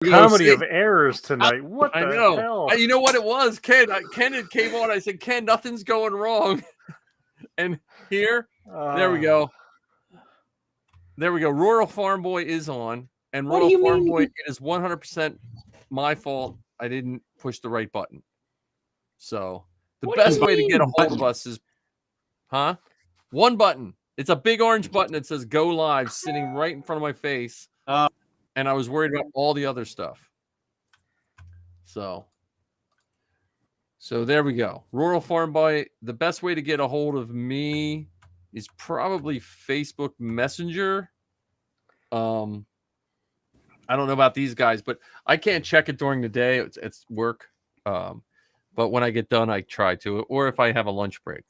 comedy of errors tonight. What I the know. hell? You know what it was, Ken? Ken had came on. I said, Ken, nothing's going wrong. And here, there we go. There we go. Rural Farm Boy is on, and Rural Farm Boy, it is 100% my fault. I didn't push the right button. So the best way to get a hold of us is, one button. It's a big orange button that says "Go Live" sitting right in front of my face, and I was worried about all the other stuff. So there we go. Rural Farm Boy. The best way to get a hold of me is probably Facebook Messenger. I don't know about these guys, but I can't check it during the day. It's work. But when I get done, I try to, or if I have a lunch break.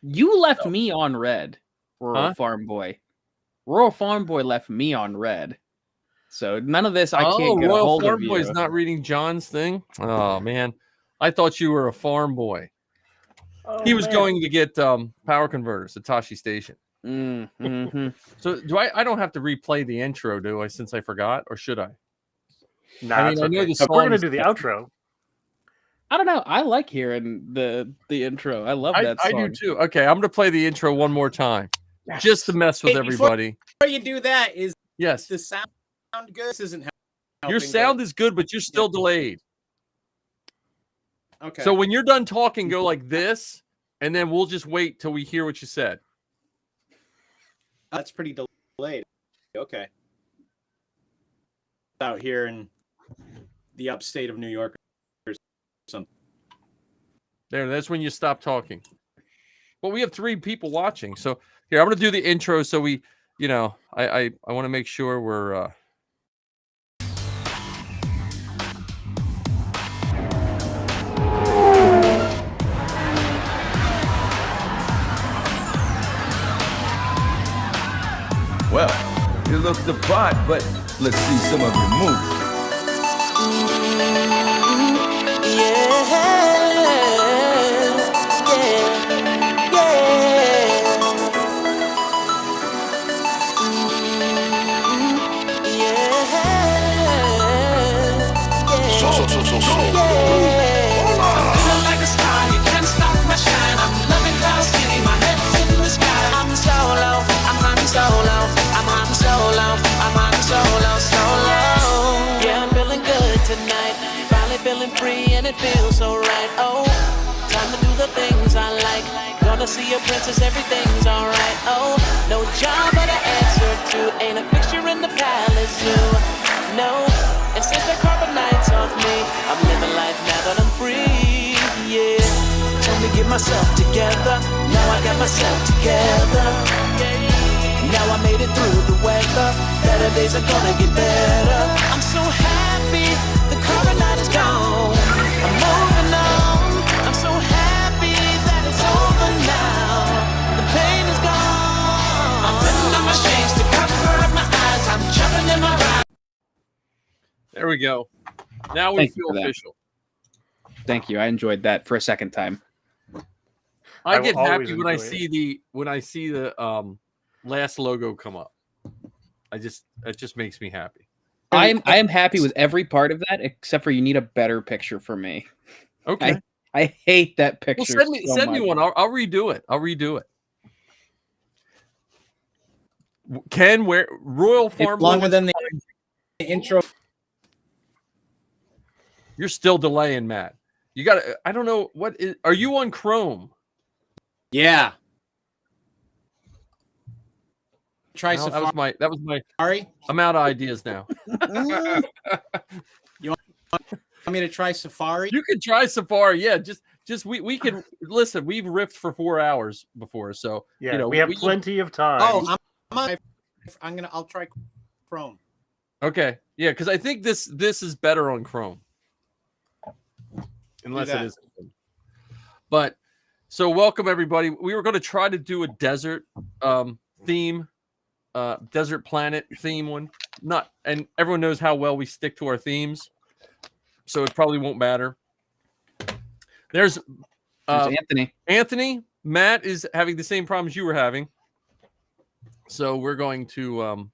You left me on red, Rural Farm Boy. Rural Farm Boy left me on red. So none of this I can't get a hold Farm of you. Boy's not reading John's thing. Oh man, I thought you were a farm boy. He was going to get power converters at Tashi Station. Mm-hmm. So do I don't have to replay the intro, do I, since I forgot, or should I? Nah, I know the song. We're gonna do the outro. I don't know. I like hearing the intro. I love that song. I do too. Okay, I'm gonna play the intro one more time, just to mess with everybody. Before you do that, is yes, the sound good? This isn't helping. Your sound is good, but you're still delayed. Okay. So when you're done talking, go like this, and then we'll just wait till we hear what you said. That's pretty delayed. Okay. Out here in the upstate of New York or something. There, that's when you stop talking. Well, we have 3 people watching. So here, I'm going to do the intro so we, I want to make sure we're... Well, you look the part, but let's see some of your moves. Feeling free and it feels so right. Oh, time to do the things I like. Gonna see a princess, everything's alright. Oh, no job but an answer to. Ain't a fixture in the palace zoo. No, and since the carbonites off me, I'm living life now that I'm free. Yeah, told me get myself together. Now I got myself together. Now I made it through the weather. Better days are gonna get better. I'm so happy. The carbonite is gone. I'm moving on. I'm so happy that it's over now. The pain is gone. I'm putting on my shades to cover up my eyes. I'm jumping in my ride. There we go. Now we feel official. Thank you. I enjoyed that for a second time. I get happy when I see the last logo come up. It just makes me happy. I am happy with every part of that, except for you need a better picture for me. Okay. I hate that picture. Well, send me one. I'll redo it. Ken, where Royal Farm It's longer than the intro. You're still delaying, Matt. You got to. I don't know are you on Chrome? Yeah. Try no, Safari. That was my. Sorry, I'm out of ideas now. You want me to try Safari? You can try Safari. Yeah, just we can listen. We've riffed for 4 hours before, so yeah, we have plenty of time. Oh, I'll try Chrome. Okay, yeah, because I think this is better on Chrome, unless it isn't. But so welcome everybody. We were going to try to do a desert theme. Desert planet theme one, and everyone knows how well we stick to our themes, so it probably won't matter. There's Anthony. Matt is having the same problems you were having, so we're going to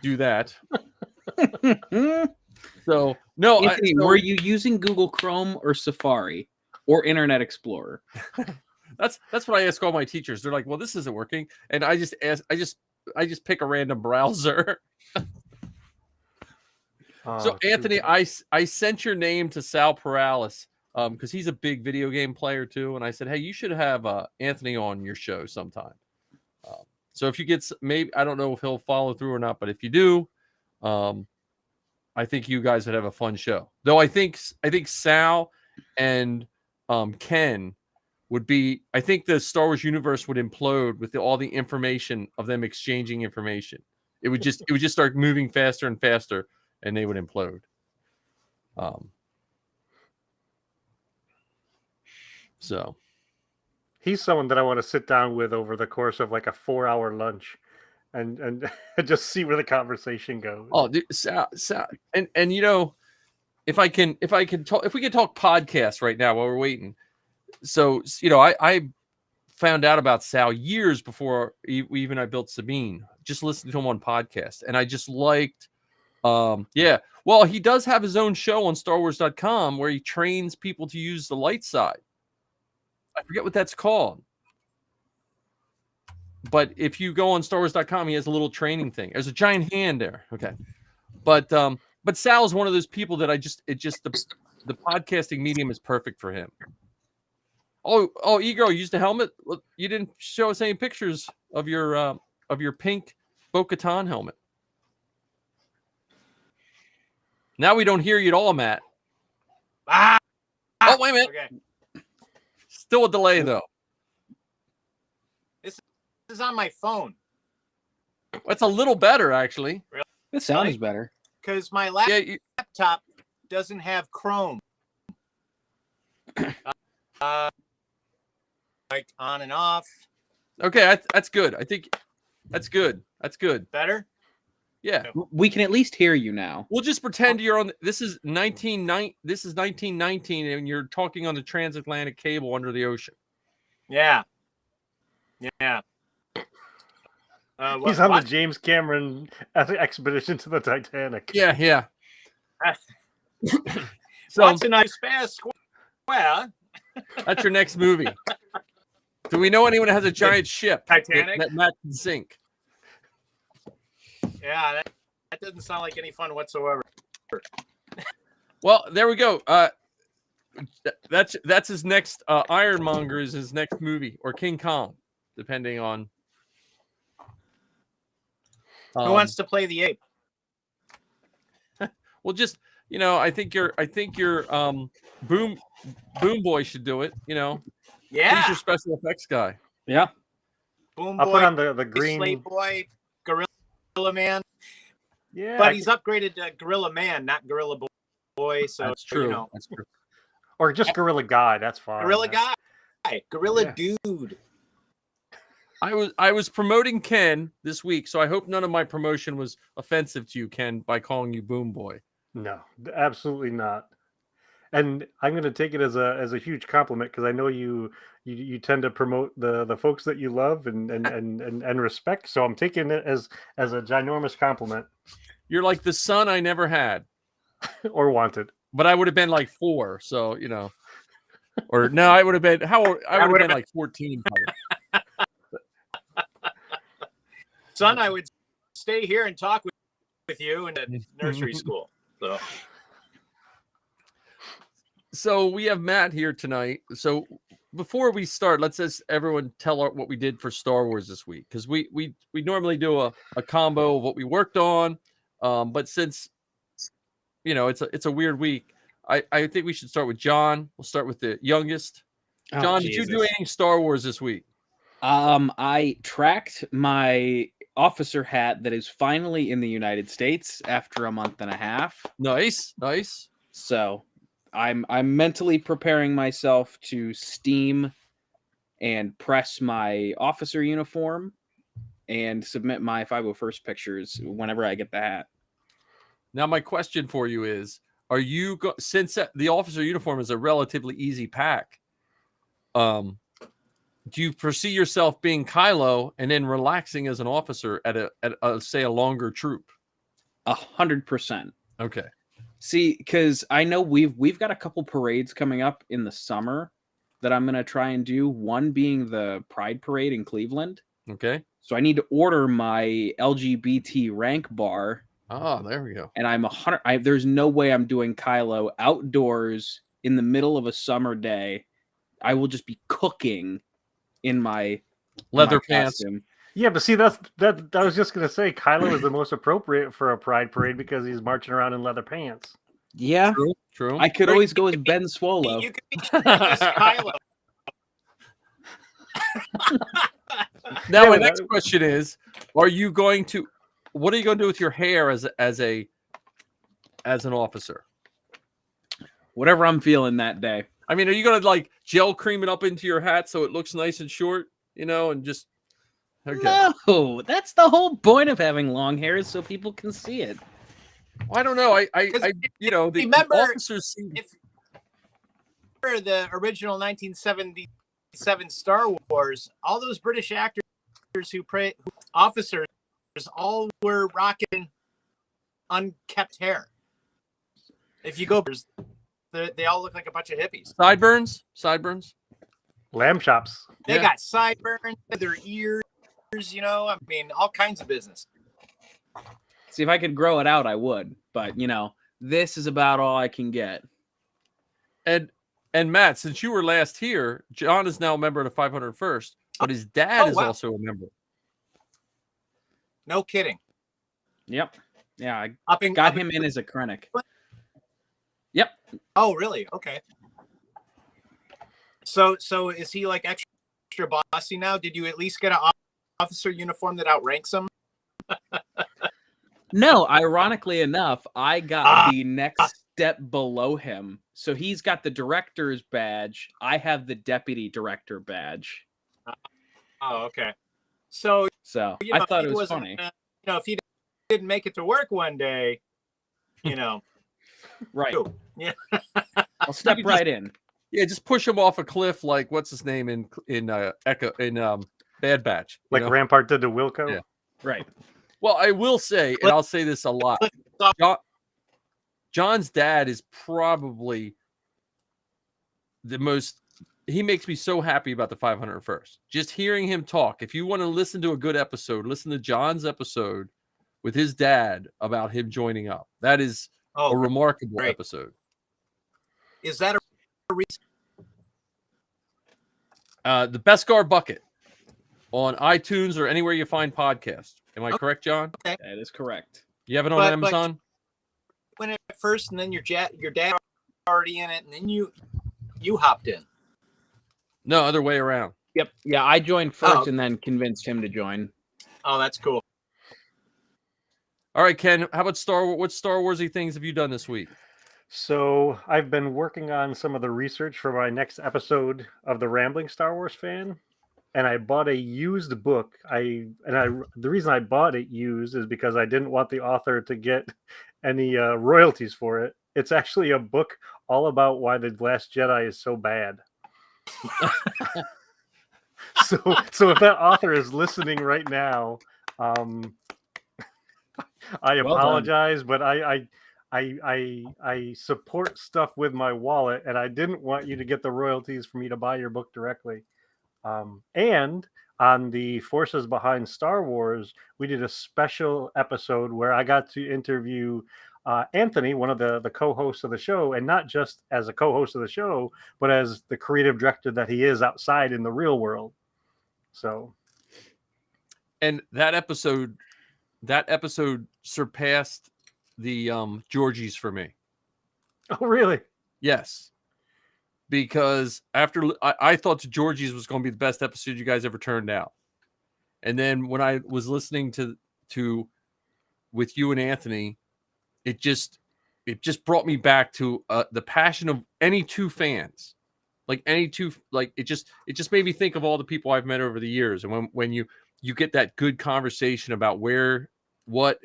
do that. So no, Anthony, were you using Google Chrome or Safari or Internet Explorer? That's what I ask all my teachers. They're like, "Well, this isn't working," and I just ask, I just pick a random browser. So Anthony, I sent your name to Sal Perales because he's a big video game player too, and I said, hey, you should have Anthony on your show sometime. So if you get maybe I don't know if he'll follow through or not, but if you do, I think you guys would have a fun show. Though I think Sal and Ken would be. I think the Star Wars universe would implode with all the information of them exchanging information. It would just start moving faster and faster, and they would implode. So he's someone that I want to sit down with over the course of like a 4-hour lunch, and just see where the conversation goes. Oh, dude, and you know, if we can talk podcasts right now while we're waiting. So you know, I found out about Sal years before I built Sabine. Just listened to him on podcast, and I just liked. Yeah. Well, he does have his own show on StarWars.com where he trains people to use the light side. I forget what that's called. But if you go on StarWars.com, he has a little training thing. There's a giant hand there. Okay. But Sal is one of those people that the podcasting medium is perfect for him. Oh, Ego, you used a helmet. You didn't show us any pictures of your pink Bo-Katan helmet. Now we don't hear you at all, Matt. Oh, wait a minute. Okay. Still a delay, though. This is on my phone. That's a little better, actually. Really? It sounds better. Because my laptop doesn't have Chrome. Like on and off. Okay, that's good. I think that's good. That's good. Better? Yeah. We can at least hear you now. We'll just pretend you're on. This is 1919, and you're talking on the transatlantic cable under the ocean. Yeah. Yeah. He's on the James Cameron expedition to the Titanic. Yeah. So what's a nice fast square? That's your next movie. Do we know anyone that has a giant ship Titanic that Matt can sink? Yeah, that doesn't sound like any fun whatsoever. Well, there we go. That's his next Ironmonger is his next movie, or King Kong, depending on who wants to play the ape. Well, just I think your Boom Boy should do it. Yeah, he's your special effects guy. Yeah, Boom Boy. I'll put on the green Slate Boy, Gorilla Man. Yeah, but he's upgraded to Gorilla Man, not Gorilla Boy. So that's true. That's true. Or just Gorilla Guy. That's fine. Gorilla Guy, Gorilla Dude. I was promoting Ken this week, so I hope none of my promotion was offensive to you, Ken, by calling you Boom Boy. No, absolutely not. And I'm going to take it as a huge compliment because I know you tend to promote the folks that you love and respect. So I'm taking it as a ginormous compliment. You're like the son I never had or wanted, but I would have been like 4. So or no, I would have been I would have been like 14. Son, I would stay here and talk with you in the nursery school. So we have Matt here tonight. So before we start, let's just everyone tell what we did for Star Wars this week, because we normally do a combo of what we worked on, but since it's a weird week, I think we should start with John. We'll start with the youngest. John, did you do anything Star Wars this week? I tracked my officer hat that is finally in the United States after a month and a half. Nice. So I'm mentally preparing myself to steam and press my officer uniform and submit my 501st pictures whenever I get the hat. Now, my question for you is, are you since the officer uniform is a relatively easy pack, do you foresee yourself being Kylo and then relaxing as an officer at a say a longer troop? 100%. Okay. See, because I know we've got a couple parades coming up in the summer that I'm gonna try and do. One being the Pride Parade in Cleveland. Okay. So I need to order my LGBT rank bar, Oh, there we go. and I'm 100. There's no way I'm doing Kylo outdoors in the middle of a summer day. I will just be cooking in my Leather pants. costume. Yeah, but see, that I was just gonna say, Kylo is the most appropriate for a pride parade because he's marching around in leather pants. Yeah, True. True. I could Or always you go could as be- Ben Swallow. You could be shirtless Kylo. Now, Yeah, my but next question is: what are you going to do with your hair as an officer? Whatever I'm feeling that day. I mean, are you going to like gel cream it up into your hat so it looks nice and short, and just okay? No, that's the whole point of having long hair is so people can see it. Well, I don't know. I the Remember- officers seem If the original 1977 Star Wars, all those British actors officers all were rocking unkept hair. If you go, they all look like a bunch of hippies. sideburns. Lamb chops. They Yeah. got sideburns, their ears, I mean, all kinds of business. See, if I could grow it out, I would. But this is about all I can get. And Matt, since you were last here, John is now a member of the 501st, but his dad Oh, is wow. also a member. No kidding. Yep. Yeah, I Upping, got him in as a Krennic. Yep. Oh, really? Okay. So is he like extra bossy now? Did you at least get an officer uniform that outranks him? No, ironically enough, I got the next step below him. So he's got the director's badge. I have the deputy director badge. Oh, okay. So So I thought it was funny. If he didn't make it to work one day, Right. yeah. I'll step You right in. Yeah, just push him off a cliff like what's his name in Bad Batch. Like Rampart did to Wilco. Yeah. Right. Well, I will say, and I'll say this a lot. John's dad is probably the most. He makes me so happy about the 501st. Just hearing him talk. If you want to listen to a good episode, listen to John's episode with his dad about him joining up. That is a remarkable great. episode. Is that a reason? The Beskar Bucket on iTunes or anywhere you find podcasts. Am I correct, John? Okay. That is correct. You have it on But- Amazon? Went at first, and then your dad already in it, and then you hopped in. No, other way around. Yep. Yeah, I joined first Oh. and then convinced him to join. Oh, that's cool. All right, Ken, how about what Star Warsy things have you done this week? So I've been working on some of the research for my next episode of the Rambling Star Wars Fan, and I bought a used book. The reason I bought it used is because I didn't want the author to get any royalties for it. It's actually a book all about why the Last Jedi is so bad. So if that author is listening right now, I apologize, but I support stuff with my wallet, and I didn't want you to get the royalties for me to buy your book directly. And on the Forces Behind Star Wars, we did a special episode where I got to interview Anthony, one of the co-hosts of the show, and not just as a co-host of the show, but as the creative director that he is outside in the real world. So, And that episode surpassed the Georgies for me. oh really? Yes. Because after I thought the Georgies was going to be the best episode you guys ever turned out. And then when I was listening to with you and Anthony, it just brought me back to the passion of any two fans. Like it just made me think of all the people I've met over the years. And when you get that good conversation about what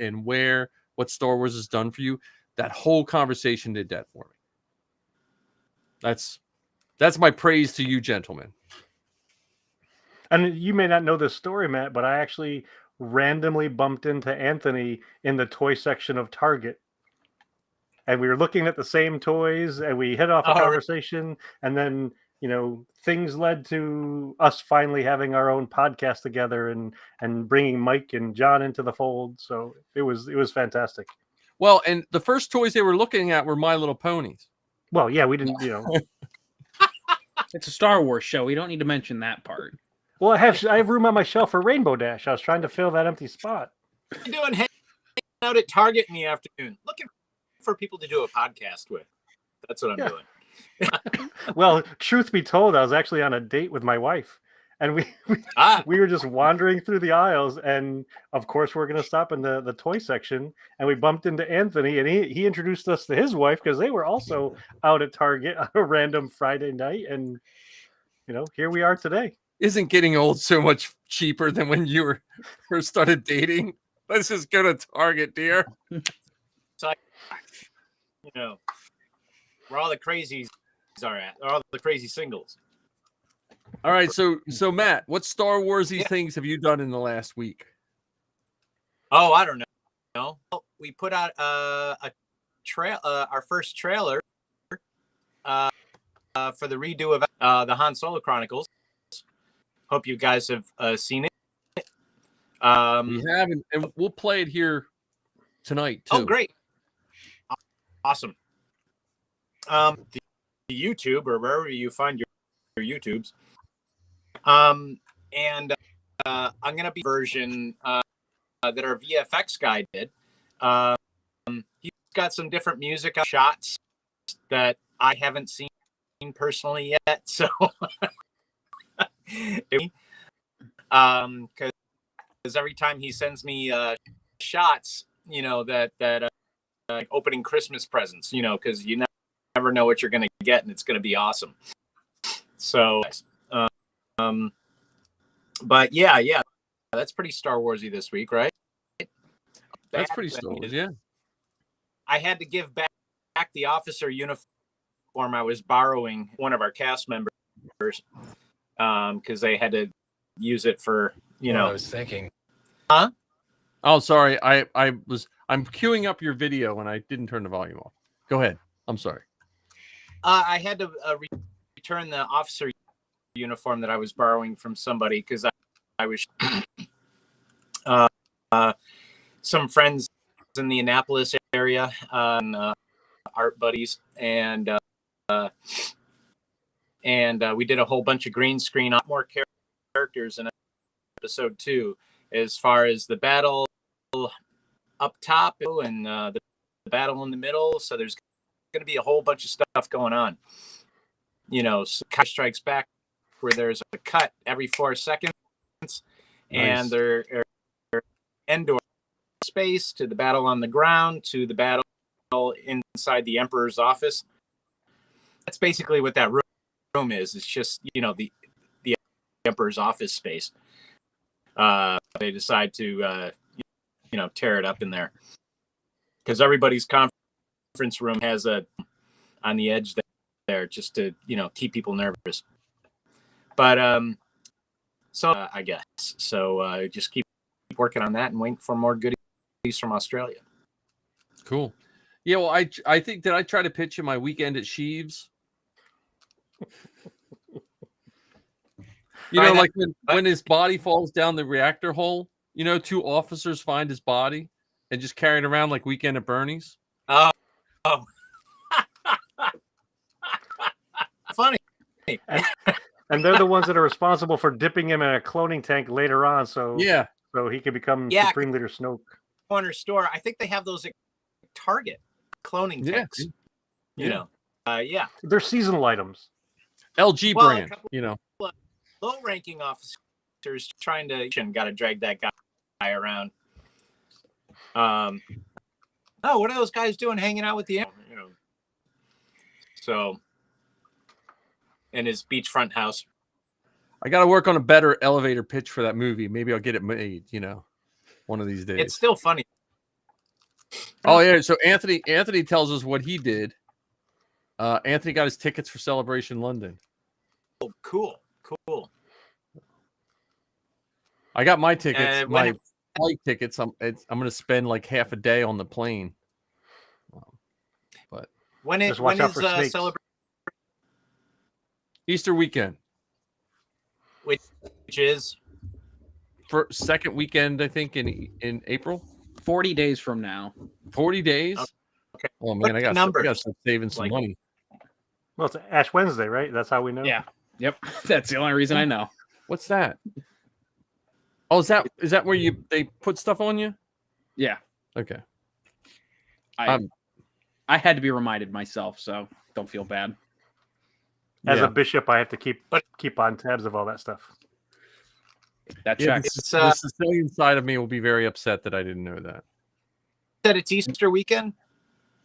Star Wars has done for you, that whole conversation did that for me. That's my praise to you, gentlemen. And you may not know this story, Matt, but I actually randomly bumped into Anthony in the toy section of Target. And we were looking at the same toys, and we hit off a conversation, and then, you know, things led to us finally having our own podcast together and bringing Mike and John into the fold. So it was fantastic. Well, and the first toys they were looking at were My Little Ponies. Well, yeah, we didn't, you know. It's a Star Wars show. We don't need to mention that part. Well, I have room on my shelf for Rainbow Dash. I was trying to fill that empty spot. What are you doing hanging out at Target in the afternoon? Looking for people to do a podcast with. That's what I'm doing. Well, truth be told, I was actually on a date with my wife, and we were just wandering through the aisles, and of course we're going to stop in the toy section, and we bumped into Anthony, and he introduced us to his wife because they were also out at Target on a random Friday night, and you know, here we are today. Isn't getting old so much cheaper than when you first started dating? Let's just go to Target, dear. So, you know, where all the crazies are at, all the crazy singles. All right, so Matt, what Star Warsy things have you done in the last week? Oh, I don't know. We put out our first trailer for the redo of the Han Solo Chronicles. Hope you guys have seen it. We haven't, and we'll play it here tonight too. Oh, great! Awesome. The YouTube or wherever you find your YouTubes. And I'm gonna be version that our VFX guy did. He's got some different music shots that I haven't seen personally yet, so because every time he sends me shots, you know, that like opening Christmas presents, you know, because you never know what you're gonna get, and it's gonna be awesome. So but yeah, that's pretty Star Warsy this week, right? That's pretty Star Wars, yeah. I had to give back the officer uniform I was borrowing one of our cast members because they had to use it for, you know. I was thinking. Huh? Oh, sorry. I'm queuing up your video and I didn't turn the volume off. Go ahead. I'm sorry. I had to return the officer uniform that I was borrowing from somebody because I was some friends in the Annapolis area, art buddies, and we did a whole bunch of green screen, a lot more characters in episode 2, as far as the battle up top and the battle in the middle. So there's going to be a whole bunch of stuff going on. You know, Strikes Back, where there's a cut every 4 seconds, and they're Endor space to the battle on the ground to the battle inside the Emperor's office. That's basically what that room is. It's just, you know, the Emperor's office space. They decide to you know, tear it up in there because everybody's conference room has a on the edge there just to, you know, keep people nervous. But so I guess so. Just keep working on that and waiting for more goodies from Australia. Cool. Yeah, well, I think, did I try to pitch you my weekend at Sheaves? You know, like when his body falls down the reactor hole, you know, 2 officers find his body and just carry it around like Weekend at Bernie's. Oh. Funny. And they're the ones that are responsible for dipping him in a cloning tank later on, so he can become Supreme Leader Snoke. Corner store. I think they have those at Target cloning tanks. You know, they're seasonal items. LG brand, you know. Low-ranking officers trying to got to drag that guy around. Oh, what are those guys doing hanging out with the, you know? So, in his beachfront house. I got to work on a better elevator pitch for that movie. Maybe I'll get it made, you know, one of these days. It's still funny. Oh yeah. So Anthony tells us what he did. Anthony got his tickets for Celebration London. Oh, cool. I got my tickets. flight tickets. I'm going to spend like half a day on the plane. But When Just watch out for snakes. celebration? Easter weekend, Which is for second weekend, I think in April. 40 days from now. 40 days. Okay. Oh man, What's I the got numbers? to start saving some Like- money. Well, it's Ash Wednesday, right? That's how we know. Yeah. Yep. That's the only reason I know. What's that? Oh, is that where they put stuff on you? Yeah. Okay. I had to be reminded myself, so don't feel bad. As Yeah. a bishop, I have to keep on tabs of all that stuff. That Yeah, checks. the Sicilian side of me will be very upset that I didn't know that. Said it's Easter weekend.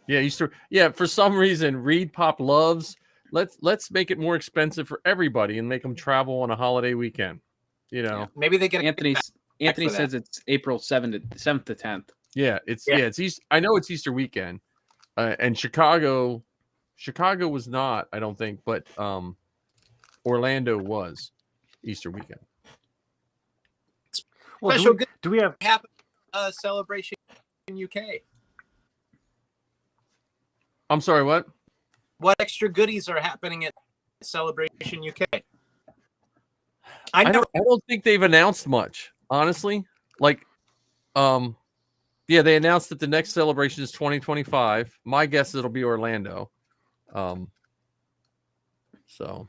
Yeah, Easter. Yeah, for some reason, Reed Pop loves. Let's make it more expensive for everybody and make them travel on a holiday weekend. You know. Maybe they get Anthony for says it's April 7th to 10th. Yeah, it's Easter. I know it's Easter weekend, and Chicago was not. I don't think, but Orlando was Easter weekend. Well, Special do we have? happen celebration in UK. I'm sorry, what? What extra goodies are happening at Celebration UK? I don't think they've announced much, honestly. Like, yeah, they announced that the next celebration is 2025. My guess it'll be Orlando. So,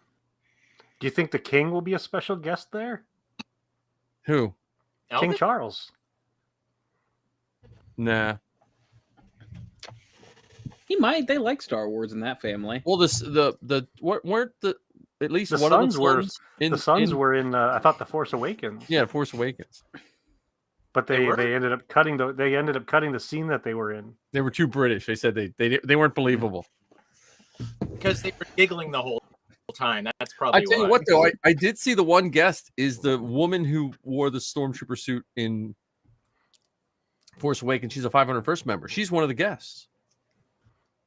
Do you think the king will be a special guest there? who? King Elvis? Charles. Nah. He might. They like Star Wars in that family. Well, weren't the at least The one sons of were. the The sons were in. I thought the Force Awakens. Yeah, Force Awakens. But They were? they ended up cutting the scene that they were in. They were too British. They said they weren't believable. Because they were giggling the whole time. That's I probably tell you why. what, though, I did see the one guest is the woman who wore the stormtrooper suit in Force Awakens. She's a 501st member. She's one of the guests.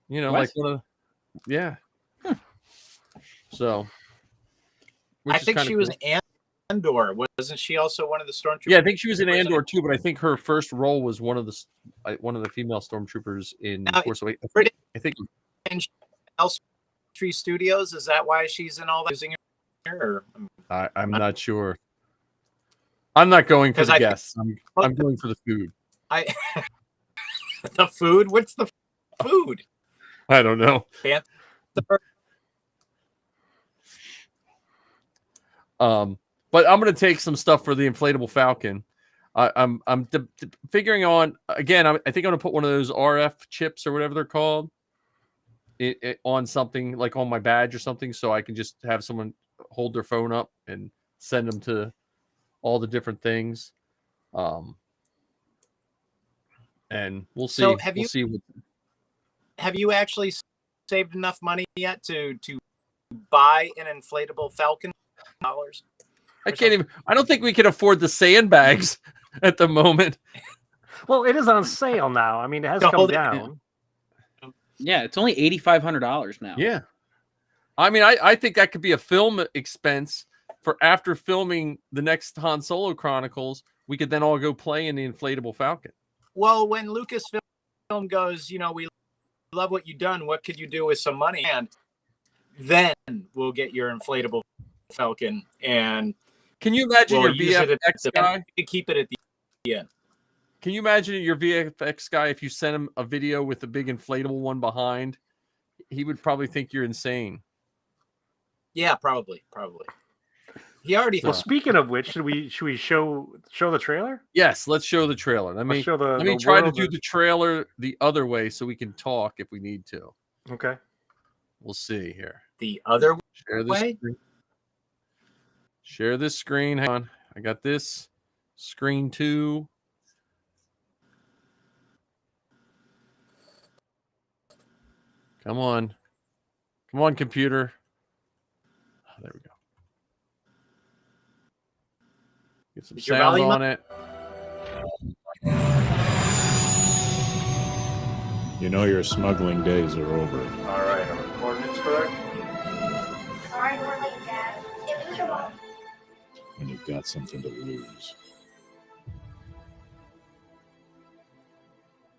You know, What? like one of the, yeah. So, I think she was Andor. Wasn't she also one of the stormtroopers? Yeah, I think she was in Andor too, but I think her first role was one of the female stormtroopers in Force Awakens. I think Elstree Studios. Is that why she's in all that? Using her? Or, I'm not sure. I'm not going for 'Cause the I think- guests. I'm going for the food. the food? What's the food? I don't know. But I'm going to take some stuff for the Inflatable Falcon. I'm figuring on again. I think I'm going to put one of those RF chips or whatever they're called on something like on my badge or something, so I can just have someone hold their phone up and send them to all the different things. And we'll see. So have you actually saved enough money yet to buy an inflatable Falcon? Dollars? I can't even. I don't think we can afford the sandbags at the moment. Well, it is on sale now. I mean, it has Don't come hold it down. Yeah, it's only $8,500 now. Yeah. I mean, I think that could be a film expense for after filming the next Han Solo Chronicles. We could then all go play in the Inflatable Falcon. Well, when Lucasfilm goes, we love what you've done. What could you do with some money? And then we'll get your inflatable Falcon. And Can you imagine we'll your use it at VFX the guy? end. You keep it at the end. Can you imagine your VFX guy if you sent him a video with the big inflatable one behind? He would probably think you're insane. Yeah, probably. He already. Well, speaking of which, should we show the trailer? Yes, let's show the trailer. Let me show the try to world do the trailer the other way so we can talk if we need to. Okay. We'll see here. The other Share this way? screen. Share this screen. Hang on. I got this screen 2. Come on. Come on, computer. Oh, there we go. Get some Is your sound volume on up? it. You know your smuggling days are over. All right. Are the coordinates correct? Sorry we're late, Dad. It was your mom. And you've got something to lose.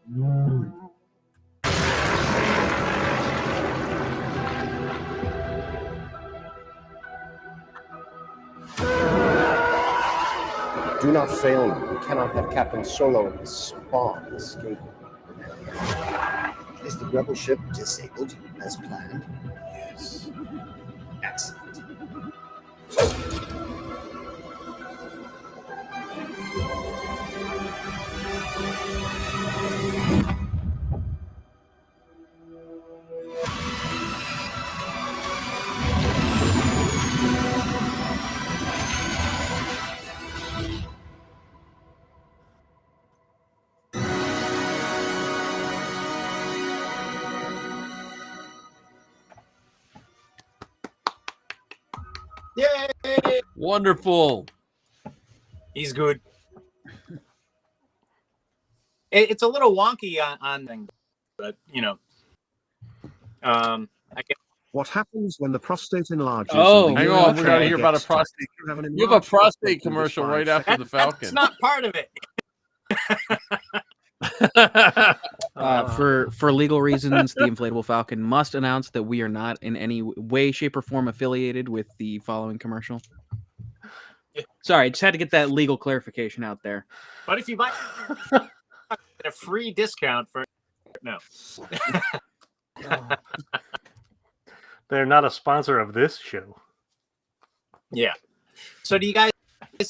Do not fail me. We cannot have Captain Solo and his spawn escape. Is the rebel ship disabled as planned? Yes. Excellent. Yay! Wonderful. He's good. It's a little wonky on things, but you know, I guess. What happens when the prostate enlarges? Oh, hang on. We got to hear about a prostate. You have a prostate commercial right after the Falcon. That's not part of it. For legal reasons, the Inflatable Falcon must announce that we are not in any way, shape, or form affiliated with the following commercial. Sorry, I just had to get that legal clarification out there. But if you buy a free discount for no. They're not a sponsor of this show. Yeah. So do you guys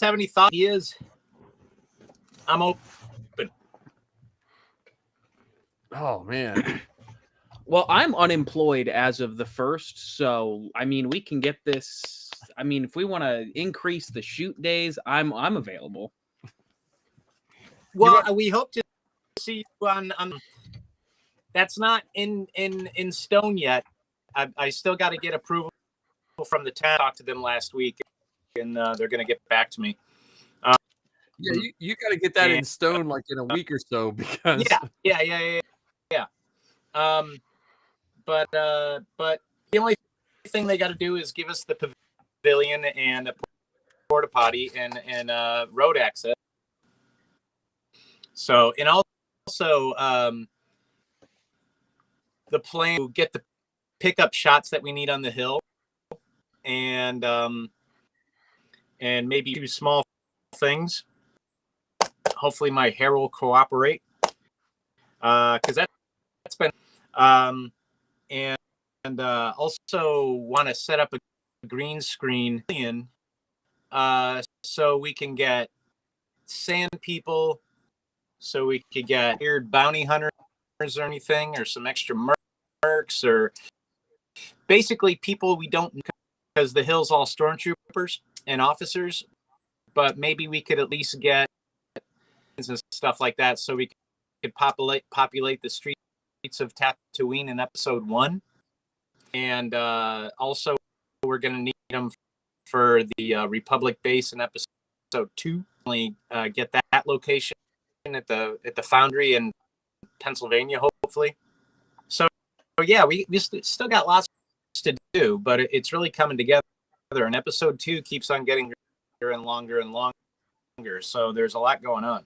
have any thoughts? I'm open. Oh man. Well, I'm unemployed as of the 1st, so I mean we can get this. I mean, if we want to increase the shoot days, I'm available. Well, we hope to see you on. That's not in stone yet. I still got to get approval from the town. I talked to them last week, and they're going to get back to me. Yeah, you got to get that in stone like in a week or so because yeah. But the only thing they got to do is give us the pavilion and a porta potty and road access. So and also the plan to get the pickup shots that we need on the hill, and maybe 2 small things. Hopefully my hair will cooperate, because that's been and also want to set up a green screen so we can get sand people, so we could get weird bounty hunters or anything, or some extra mercs, or basically people we don't know, because the hill's all stormtroopers and officers, but maybe we could at least get and stuff like that, so we could populate the streets of Tatooine in episode 1. And also we're going to need them for the Republic base in episode 2. Only get that location at the Foundry in Pennsylvania, hopefully. So yeah, we still got lots to do, but it's really coming together. And episode 2 keeps on getting longer and longer. So there's a lot going on.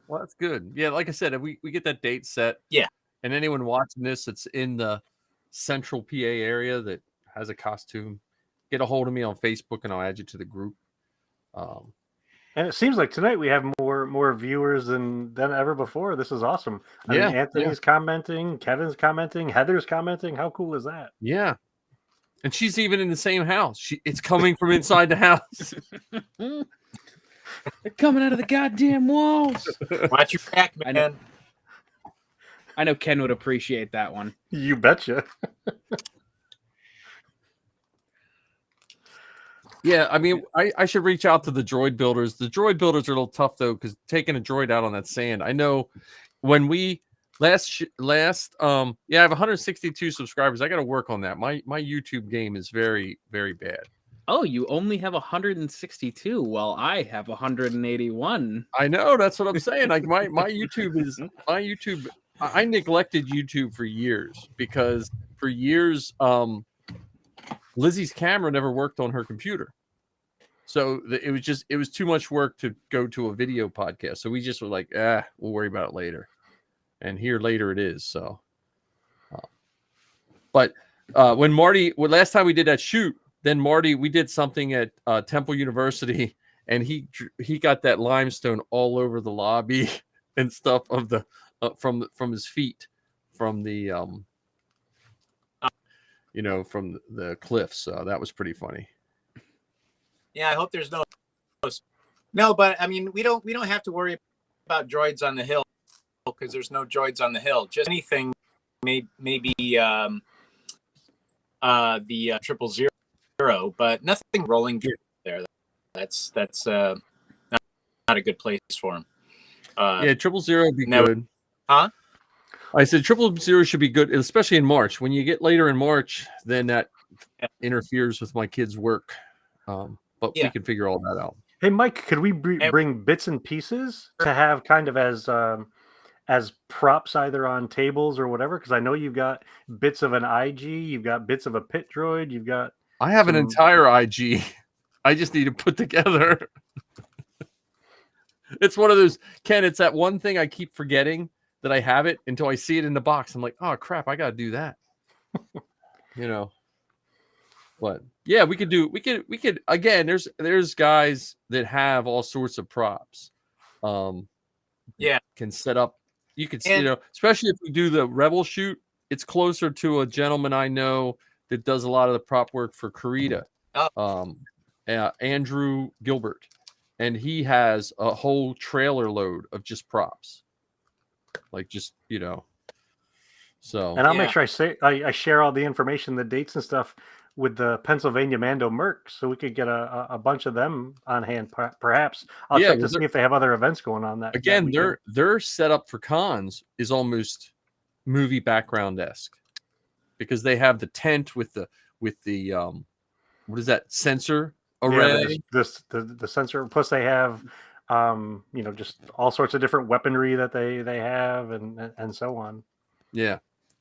Well, that's good. Yeah, like I said, if we get that date set. Yeah. And anyone watching this that's in the central PA area that has a costume, get a hold of me on Facebook and I'll add you to the group. And it seems like tonight we have more viewers than ever before. This is awesome. I mean, Anthony's commenting, Kevin's commenting, Heather's commenting. How cool is that? Yeah. And she's even in the same house. It's coming from inside the house. They're coming out of the goddamn walls. Watch your back, man. I know Ken would appreciate that one. You betcha. Yeah, I mean, I should reach out to the droid builders. The droid builders are a little tough, though, because taking a droid out on that sand. I know when we I have 162 subscribers. I got to work on that. My YouTube game is very, very bad. Oh, you only have 162, while I have 181. I know, that's what I'm saying. Like my YouTube. I neglected YouTube for years because for years, Lizzie's camera never worked on her computer. So it was too much work to go to a video podcast. So we just were like, we'll worry about it later. and here later it is. So, but when last time we did that shoot, then Marty, we did something at Temple University, and he got that limestone all over the lobby and stuff of the from his feet, from the from the cliffs. So that was pretty funny. Yeah, I hope there's no, but I mean, we don't have to worry about droids on the hill because there's no droids on the hill. Just anything, maybe the 000, but nothing rolling there. That's not a good place for him. Yeah, 000 would be good. Huh? I said 000 should be good, especially in March. When you get later in March, then that interferes with my kids' work. But we can figure all that out. Hey, Mike, could we bring bits and pieces to have kind of as props either on tables or whatever? Because I know you've got bits of an IG, you've got bits of a pit droid, you've got. I have an entire IG. I just need to put together. It's one of those, Ken. It's that one thing I keep forgetting that I have it until I see it in the box. I'm like, oh crap, I got to do that. But yeah, we could again. There's guys that have all sorts of props. Can set up. You could especially if we do the Rebel shoot, it's closer to a gentleman I know that does a lot of the prop work for Karita, Andrew Gilbert, and he has a whole trailer load of just props, like just So and I'll make sure I share all the information, the dates and stuff with the Pennsylvania Mando Merc, so we could get a bunch of them on hand. Perhaps I'll check to see if they have other events going on that. Again, their setup for cons is almost movie background-esque because they have the tent with the what is that, sensor array? Yeah, the sensor. Plus, they have just all sorts of different weaponry that they have and so on. Yeah.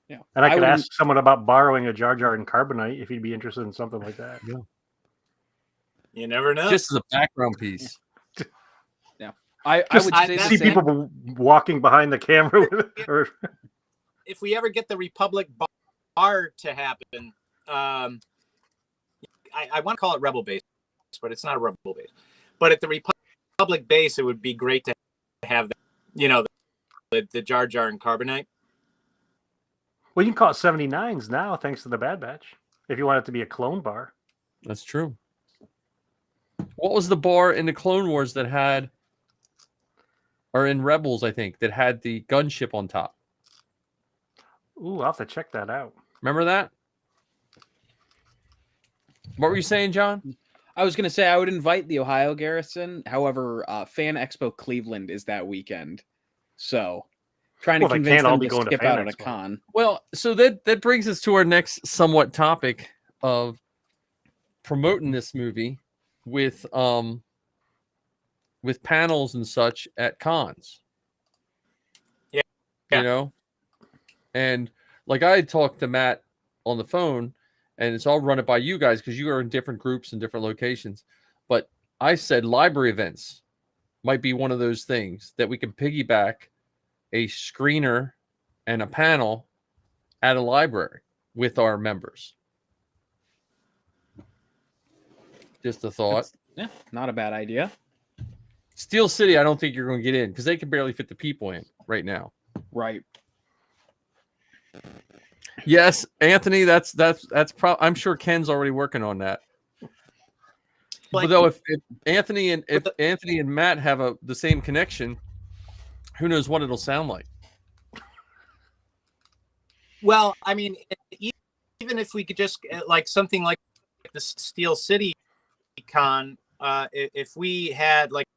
Yeah. And I could ask someone about borrowing a Jar Jar and Carbonite if you'd be interested in something like that. Yeah. You never know. Just as a background piece. Yeah. I would see people walking behind the camera. If we ever get the Republic bar to happen, I want to call it Rebel Base, but it's not a Rebel Base. But at the Republic base, it would be great to have the Jar Jar and Carbonite. Well, you can call it 79s now, thanks to the Bad Batch, if you want it to be a clone bar. That's true. What was the bar in the Clone Wars that had, or in Rebels, I think, that had the gunship on top? Ooh, I'll have to check that out. Remember that? What were you saying, John? I was going to say I would invite the Ohio Garrison. However, Fan Expo Cleveland is that weekend. So trying to convince them to skip out on a con. Well, so that brings us to our next somewhat topic of promoting this movie with panels and such at cons. Yeah. And like I had talked to Matt on the phone, and it's all run it by you guys because you are in different groups and different locations. But I said library events might be one of those things that we can piggyback a screener and a panel at a library with our members. Just a thought. Not a bad idea. Steel City, I don't think you're going to get in because they can barely fit the people in right now. Right. Yes, Anthony, that's I'm sure Ken's already working on that. Although if Anthony and Matt have the same connection, who knows what it'll sound like? Well, I mean, even if we could just like something like the Steel City con, if we had like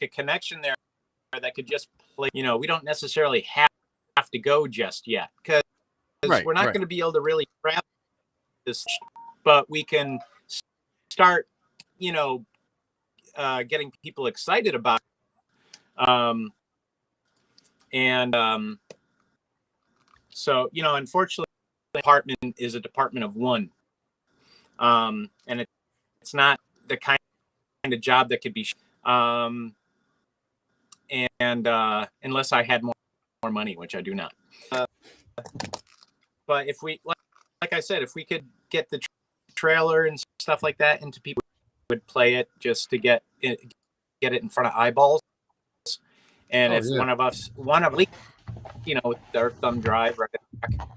a connection there that could just play, we don't necessarily have to go just yet because we're not going to be able to really trap this, but we can start, getting people excited about it. So, unfortunately, the department is a department of one. And it's not the kind of job that could be, unless I had more money, which I do not. But if we, like I said, if we could get the trailer and stuff like that into people who would play it just to get it in front of eyeballs. And if one of us, with their thumb drive right back,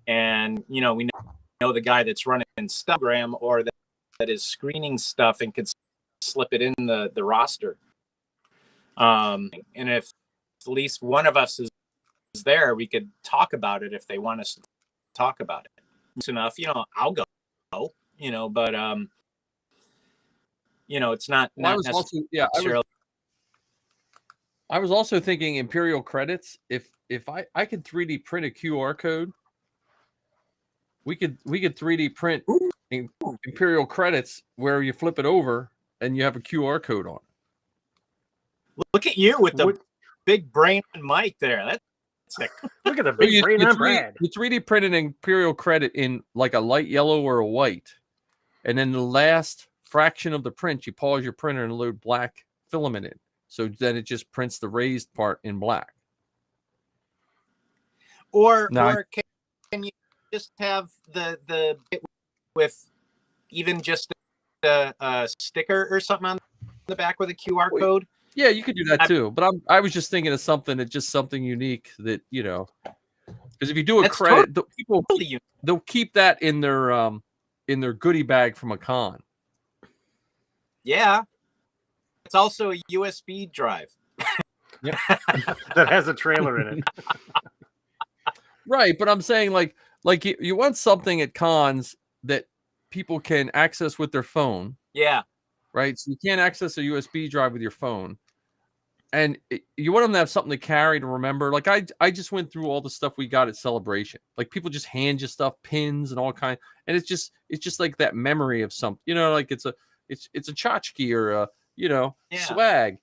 and we know the guy that's running Instagram or that is screening stuff and could slip it in the roster. And if at least one of us is there, we could talk about it if they want us to talk about it. It's enough, I'll go, but it's not necessarily. I was also thinking Imperial credits. If I could 3D print a QR code, we could 3D print Imperial credits where you flip it over and you have a QR code on it. Look at you with the big brain mic there. That's sick. Look at the big brain on Brad. You 3D print an Imperial credit in like a light yellow or a white, and then the last fraction of the print, you pause your printer and load black filament in. So then it just prints the raised part in black. Or can you just have the with even just a sticker or something on the back with a QR code? Yeah, you could do that too. But I was just thinking of something unique that, because if you do a credit, they'll keep that in their goodie bag from a con. Yeah. It's also a USB drive. Yeah. That has a trailer in it. Right, but I'm saying like you want something at cons that people can access with their phone. Yeah. Right? So you can't access a USB drive with your phone. And you want them to have something to carry to remember. Like I just went through all the stuff we got at Celebration. Like people just hand you stuff, pins and all kind. And it's just like that memory of something. Like it's a tchotchke or a swag.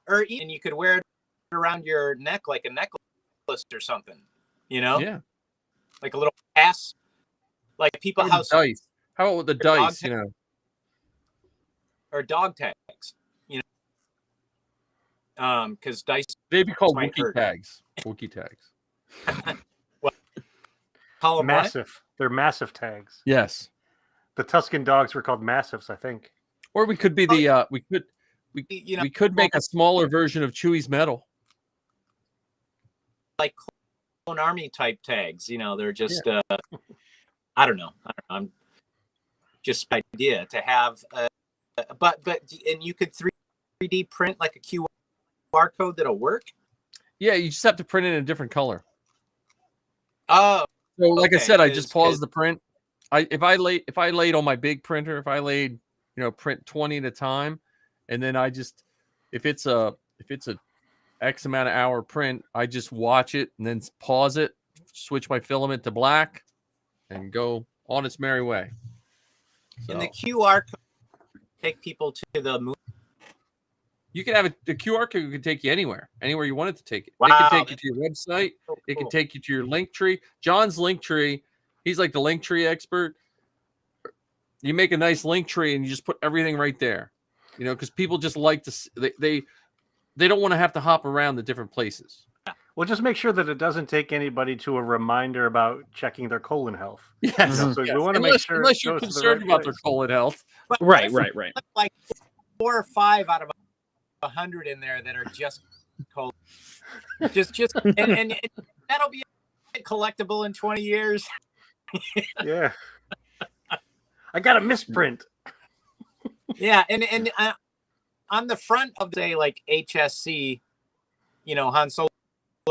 Or even you could wear it around your neck like a necklace or something, Yeah. Like a little pass. Like people dice. How about with the dice, Or dog tags, because dice. They'd be called Wookiee tags. Wookiee tags. What? Call them massive. What? They're massive tags. Yes. The Tuscan dogs were called massives, I think. Or we could be we could make a smaller version of Chewie's medal. Like Clone Army type tags, they're just I don't know. I'm just an idea to have but and you could 3D print like a QR code that'll work? Yeah, you just have to print it in a different color. Oh. So like I said, I just paused the print. If I laid on my big printer, if I laid print 20 at a time, and then if it's a X amount of hour print, I just watch it and then pause it, switch my filament to black, and go on its merry way. So. And the QR code take people to the movie. You can have the QR code can take you anywhere you want it to take it. Wow, it can take you to your website. So cool. It can take you to your link tree. John's link tree. He's like the link tree expert. You make a nice link tree and you just put everything right there, because people just like to, they don't want to have to hop around the different places. Well, just make sure that it doesn't take anybody to a reminder about checking their colon health. Yes. So you want to make sure unless you're concerned about their colon health. But right. Like 4 or 5 out of 100 in there that are just colon. Just and that'll be collectible in 20 years. Yeah. I got a misprint. Yeah, and on the front of say like HSC, Han Solo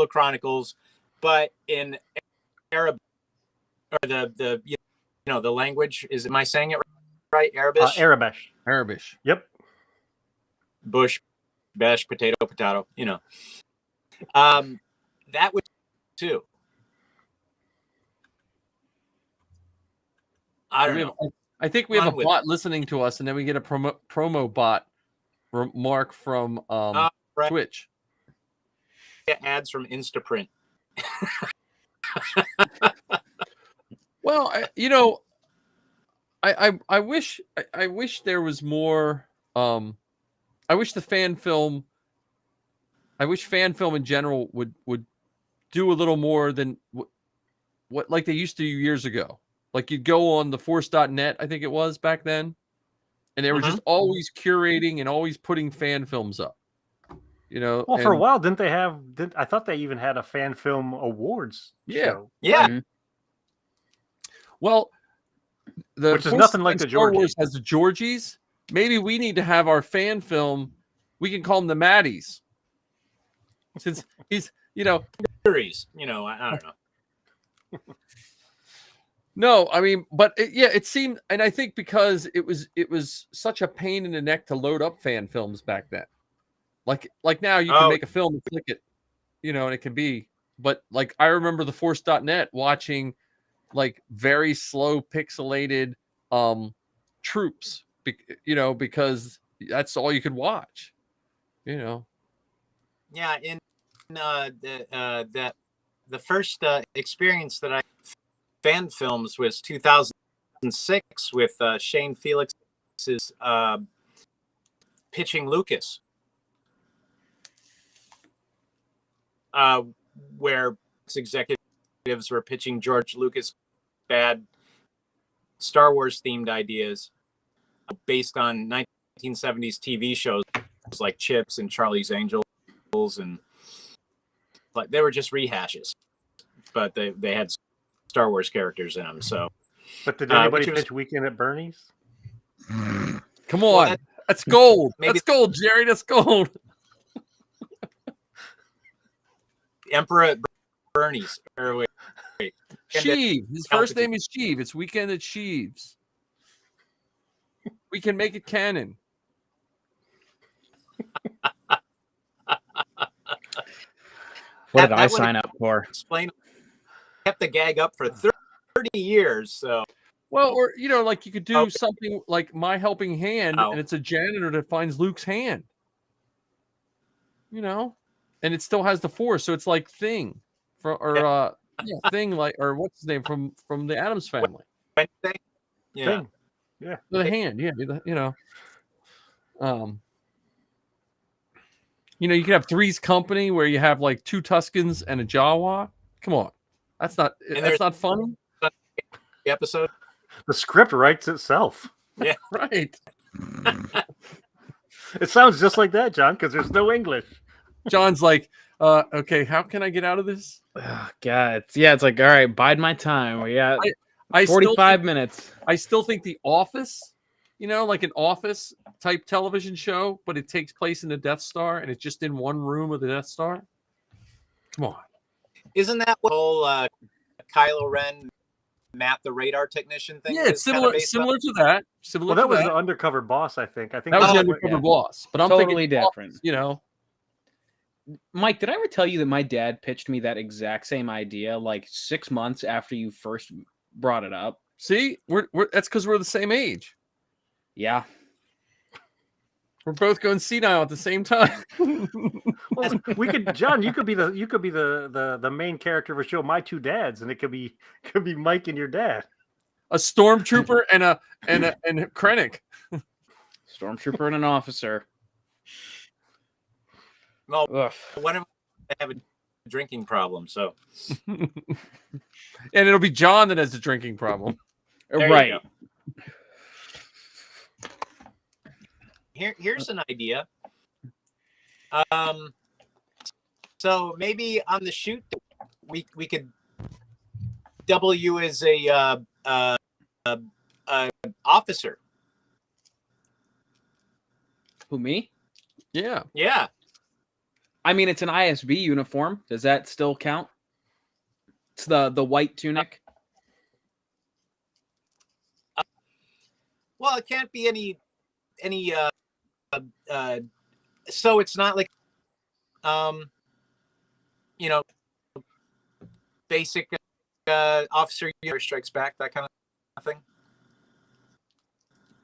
Chronicles, but in Arab or the the language is, am I saying it right? Arabish. Arabish. Yep. Bush, bash, potato. That would too. I don't know. I think we have a bot listening to us, and then we get a promo bot remark from Twitch. Get ads from Instaprint. Well, I wish there was more. I wish the fan film I wish fan film in general would do a little more than what like they used to do years ago. Like you'd go on the force.net, I think it was back then, and they were just always curating and always putting fan films up. You know, well, for a while, didn't they have? I thought they even had a fan film awards show. Yeah. Right? Well, which is nothing like the Star Georgies. Wars has the Georgies. Maybe we need to have our fan film. We can call them the Maddies, since he's I don't know. No, I mean, but it seemed, and I think because it was such a pain in the neck to load up fan films back then. Like now you can make a film and click it, and it can be. But like I remember the Force.net watching like very slow pixelated troops, because that's all you could watch. Yeah, in the first experience that I fan films was 2006 with Shane Felix's pitching Lucas, where executives were pitching George Lucas bad Star Wars themed ideas based on 1970s TV shows like Chips and Charlie's Angels, and like they were just rehashes, but they had Star Wars characters in them. So, but did anybody pitch Weekend at Bernie's? Come on, that's gold. That's gold, Jerry. That's gold. Emperor Bernie's. Wait. Sheev. His first name is Sheev. It's Weekend at Sheev's. We can make it canon. What did I sign up for? Explain. Kept the gag up for 30 years. So. Well, or like you could do something like My Helping Hand, and it's a janitor that finds Luke's hand. And it still has the Force, so it's like Thing, Thing, like, or what's his name from the Addams Family? Wednesday? Yeah, Thing. Yeah, the hand. Yeah, you could have Three's Company where you have like 2 Tuscans and a Jawa. Come on, that's not funny. The episode. The script writes itself. Yeah, right. It sounds just like that, John, because there's no English. John's like, okay, how can I get out of this? Oh, God, it's like, all right, bide my time. We got 45 minutes. I still think The Office, like an Office type television show, but it takes place in the Death Star, and it's just in one room of the Death Star. Come on, isn't that what whole Kylo Ren, Matt the radar technician thing? Yeah, it's similar to that. Well, that was the undercover boss, I think. That was the undercover boss, but I'm totally thinking different. Office, Mike, did I ever tell you that my dad pitched me that exact same idea like 6 months after you first brought it up? See, we're that's because we're the same age. Yeah, we're both going senile at the same time. Well, John. You could be the main character of a show, My Two Dads, and it could be Mike and your dad, a stormtrooper and Krennic, stormtrooper and an officer. Well, one of them have a drinking problem, so and it'll be John that has the drinking problem, right? Here's an idea. So maybe on the shoot, we could double you as a officer. Who, me? Yeah. Yeah. I mean, it's an ISB uniform. Does that still count? It's the white tunic. Well, it can't be any. So it's not like, basic officer strikes back, that kind of thing.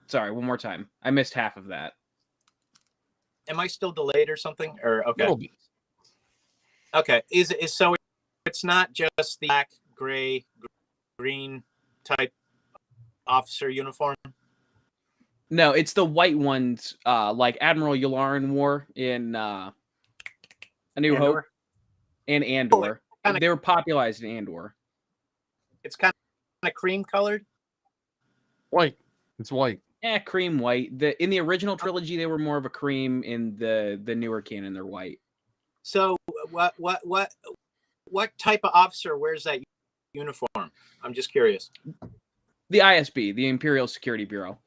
Sorry, one more time. I missed half of that. Am I still delayed or something? Or okay. Little bit. Okay. Is so it's not just the black, gray, green type officer uniform? No, it's the white ones, like Admiral Yularen wore in A New Andor? Hope, and Andor. kinda- They were popularized in Andor. It's kind of cream colored. White. It's white. Yeah, cream white. In the original trilogy, they were more of a cream. In the newer canon, they're white. So what type of officer wears that uniform? I'm just curious. The ISB, the Imperial Security Bureau.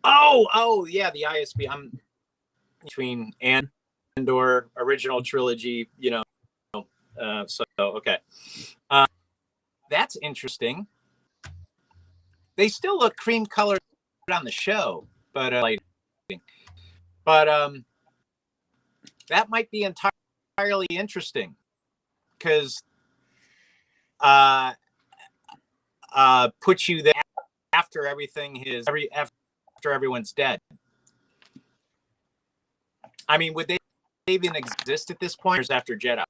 Oh, yeah, the ISB. I'm between Andor original trilogy, so okay. That's interesting. They still look cream colored on the show, but that might be entirely interesting because puts you there after after everyone's dead. I mean, would they even exist at this point, or is it after Jedi?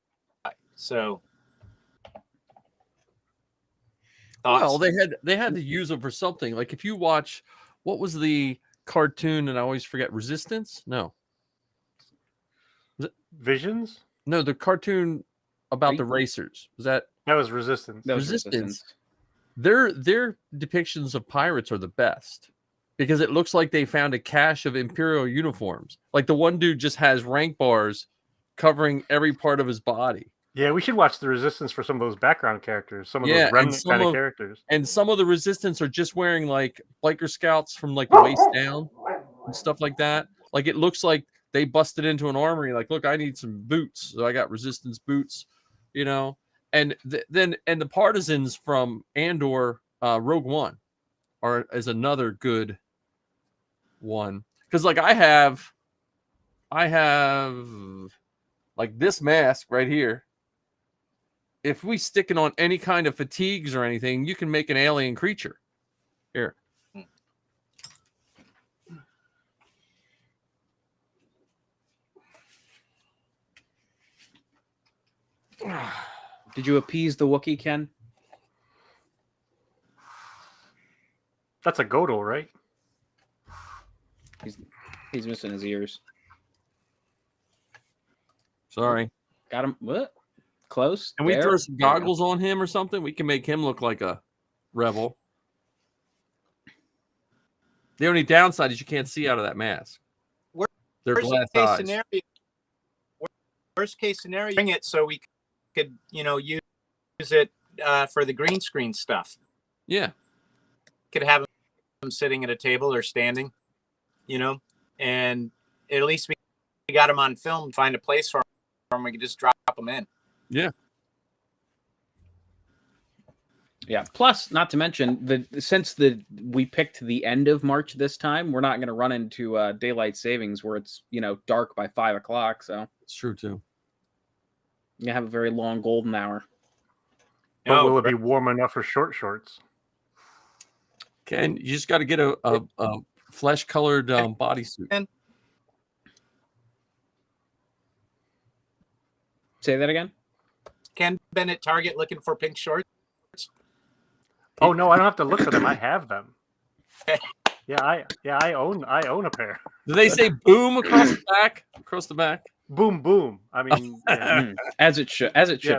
So, thoughts? Well, they had to use them for something. Like if you watch, what was the cartoon? And I always forget. Resistance? No. Visions? No, the cartoon about the racers. Was that was Resistance? That was Resistance. Their depictions of pirates are the best because it looks like they found a cache of Imperial uniforms. Like the one dude just has rank bars covering every part of his body. Yeah, we should watch the Resistance for some of those background characters, some of those remnant kind of characters. And some of the Resistance are just wearing like biker scouts from like the waist down and stuff like that. Like it looks like they busted into an armory. Like, look, I need some boots, so I got Resistance boots, And then the partisans from Andor, Rogue One, is another good one because like I have like this mask right here. If we stick it on any kind of fatigues or anything, you can make an alien creature. Here. Did you appease the Wookiee, Ken? That's a Godel, right? He's missing his ears. Sorry. Got him. What? Close. Can we throw some goggles on him or something? We can make him look like a rebel. The only downside is you can't see out of that mask. They're glass eyes. Worst case scenario, bring it so we could, use it for the green screen stuff. Yeah. Could have him sitting at a table or standing, and at least we got him on film. Find a place for him. We could just drop him in. Yeah. Yeah. Plus, not to mention since we picked the end of March this time, we're not going to run into daylight savings where it's dark by 5 o'clock. So it's true too. You have a very long golden hour. But will it be warm enough for short shorts? Ken, you just got to get a flesh-colored bodysuit. Say that again. Ken been at Target looking for pink shorts. Oh no, I don't have to look for them. I have them. I own a pair. Do they say boom across the back? Across the back? Boom, boom. I mean, yeah. as it should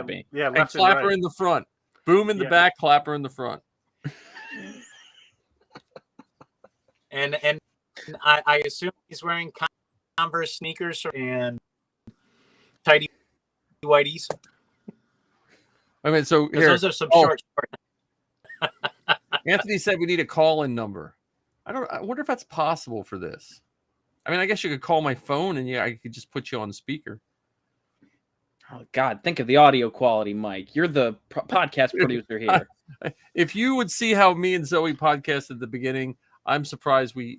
be. Yeah, and left clapper and right. in the front. Boom in the back, clapper in the front. And I assume he's wearing Converse sneakers and tidy whiteies. I mean, so here, those are some short. Anthony said we need a call-in number. I wonder if that's possible for this. I mean, I guess you could call my phone and I could just put you on speaker. Oh God, think of the audio quality, Mike. You're the podcast producer here. If you would see how me and Zoe podcast at the beginning, I'm surprised we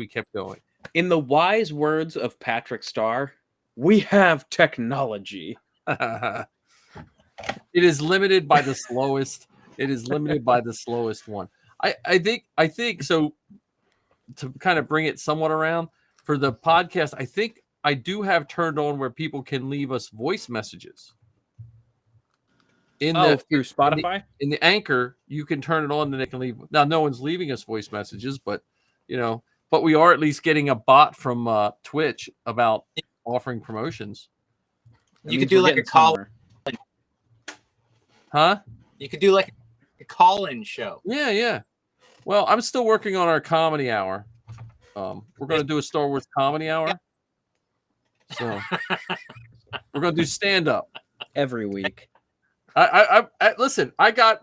kept going. In the wise words of Patrick Starr, we have technology. It is limited by the slowest. It is limited by the slowest one. I think so. To kind of bring it somewhat around for the podcast, I think I do have turned on where people can leave us voice messages. Through Spotify? In the Anchor, you can turn it on and they can leave. Now, no one's leaving us voice messages, but we are at least getting a bot from Twitch about offering promotions. You could do like a call. Huh? You could do like a call-in show. Yeah, yeah. Well, I'm still working on our comedy hour. We're going to do a Star Wars comedy hour. So we're going to do stand-up every week. I listen. I got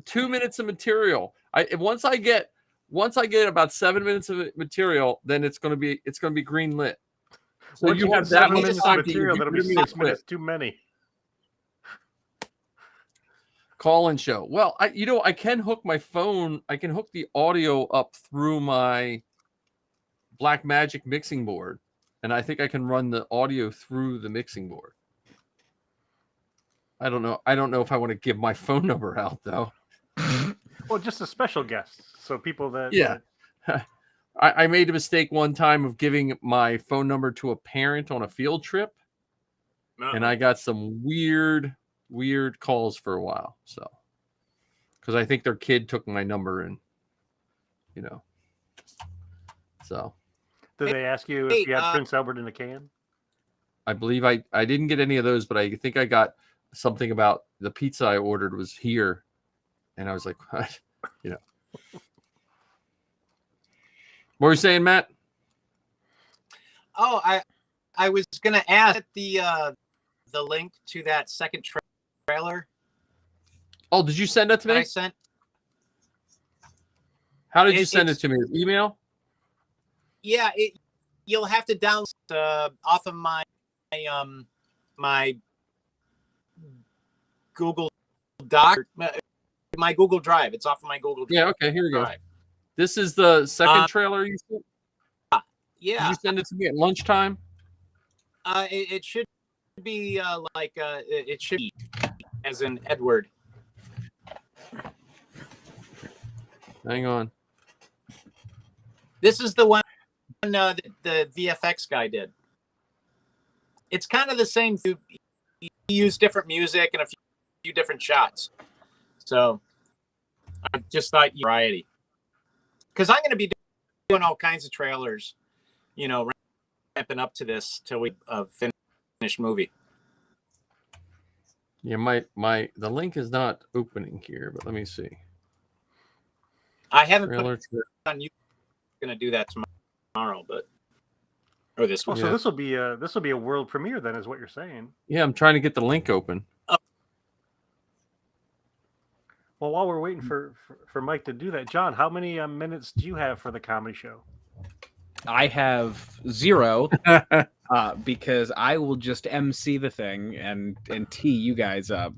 2 minutes of material. Once I get about 7 minutes of material, then it's going to be green lit. So Once you have that much material. That'll be 6 minutes too many. Call-in show. Well, I can hook my phone. I can hook the audio up through my Blackmagic mixing board, and I think I can run the audio through the mixing board. I don't know. I don't know if I want to give my phone number out though. Well, just a special guest, so people that yeah. I made a mistake one time of giving my phone number to a parent on a field trip, and I got some weird calls for a while. So, because I think their kid took my number and, so. Did they ask you if you had Prince Albert in a can? I believe I didn't get any of those, but I think I got something about the pizza I ordered was here, and I was like, what? What were you saying, Matt? Oh, I was gonna ask the link to that second trailer. Oh, did you send that to me? I sent. How did you send it to me? Email? Yeah, you'll have to download off of my my Google Doc, my Google Drive. It's off of my Google Drive. Yeah, okay, here we go. This is the second trailer you sent? Yeah. Did you send it to me at lunchtime? It should be it should be as in Edward. Hang on. This is the one that the VFX guy did. It's kind of the same. He used different music and a few different shots. So I just thought variety. Because I'm going to be doing all kinds of trailers, ramping up to this till we finish movie. Yeah, the link is not opening here, but let me see. I haven't put it on you. I'm going to do that tomorrow, or this one. So this will be a world premiere then, is what you're saying? Yeah, I'm trying to get the link open. Well, while we're waiting for Mike to do that, John, how many minutes do you have for the comedy show? I have 0 because I will just MC the thing and tee you guys up.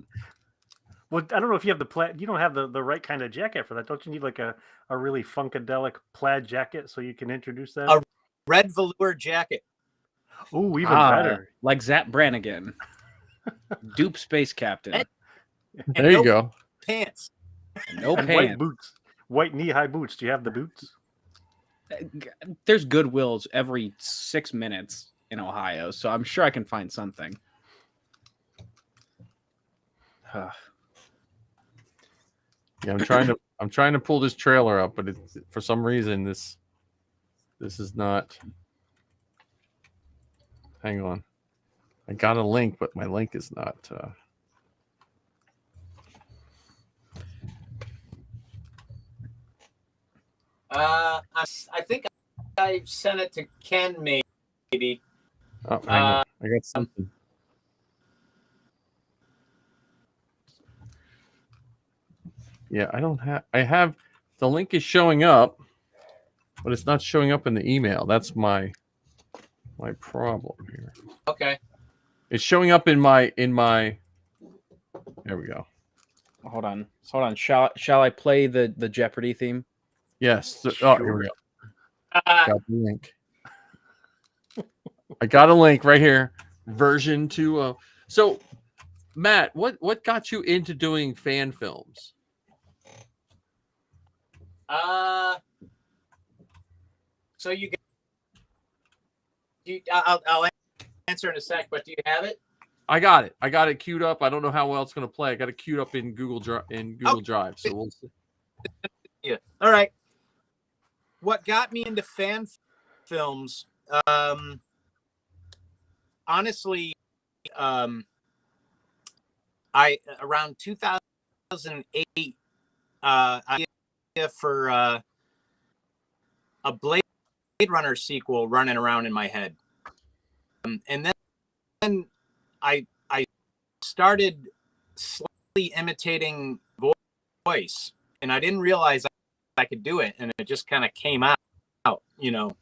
Well, I don't know if you have you don't have the right kind of jacket for that. Don't you need like a really funkadelic plaid jacket so you can introduce that? A red velour jacket. Ooh, even better. Like Zap Brannigan. Dupe Space Captain. There you go. Pants. No and pants. White boots. White knee-high boots. Do you have the boots? There's Goodwills every 6 minutes in Ohio, so I'm sure I can find something. Yeah, I'm trying to pull this trailer up, but for some reason this is not. Hang on. I got a link, but my link is not I think I sent it to Ken, maybe. Oh, hang on. I got something. Yeah, I have the link is showing up, but it's not showing up in the email. That's my problem here. Okay. It's showing up in my there we go. Hold on. Shall I play the Jeopardy theme? Yes. Oh, here we go. Got the link. I got a link right here. Version 2.0. So, Matt, what got you into doing fan films? So I'll answer in a sec, but do you have it? I got it. I got it queued up. I don't know how well it's going to play. I got it queued up in Google Drive. So we'll see. Yeah. All right. What got me into fan films? honestly, I around 2008, idea for a Blade Runner sequel running around in my head, and then I started slightly imitating voice, and I didn't realize I could do it, and it just kind of came out, you know,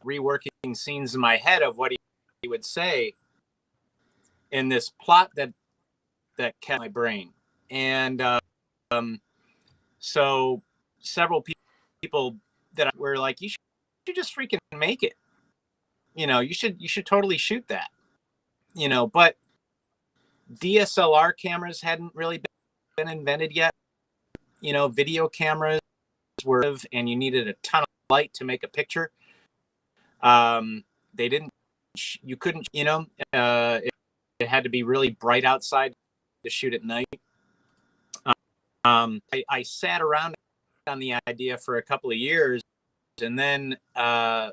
reworking scenes in my head of what he would say in this plot that kept my brain. And so several people that were like, you should just freaking make it, you know, you should totally shoot that, you know. But DSLR cameras hadn't really been invented yet, you know. Video cameras were, and you needed a ton of light to make a picture. They didn't, you couldn't, you know, it had to be really bright outside to shoot at night. I sat around on the idea for a couple of years, and then I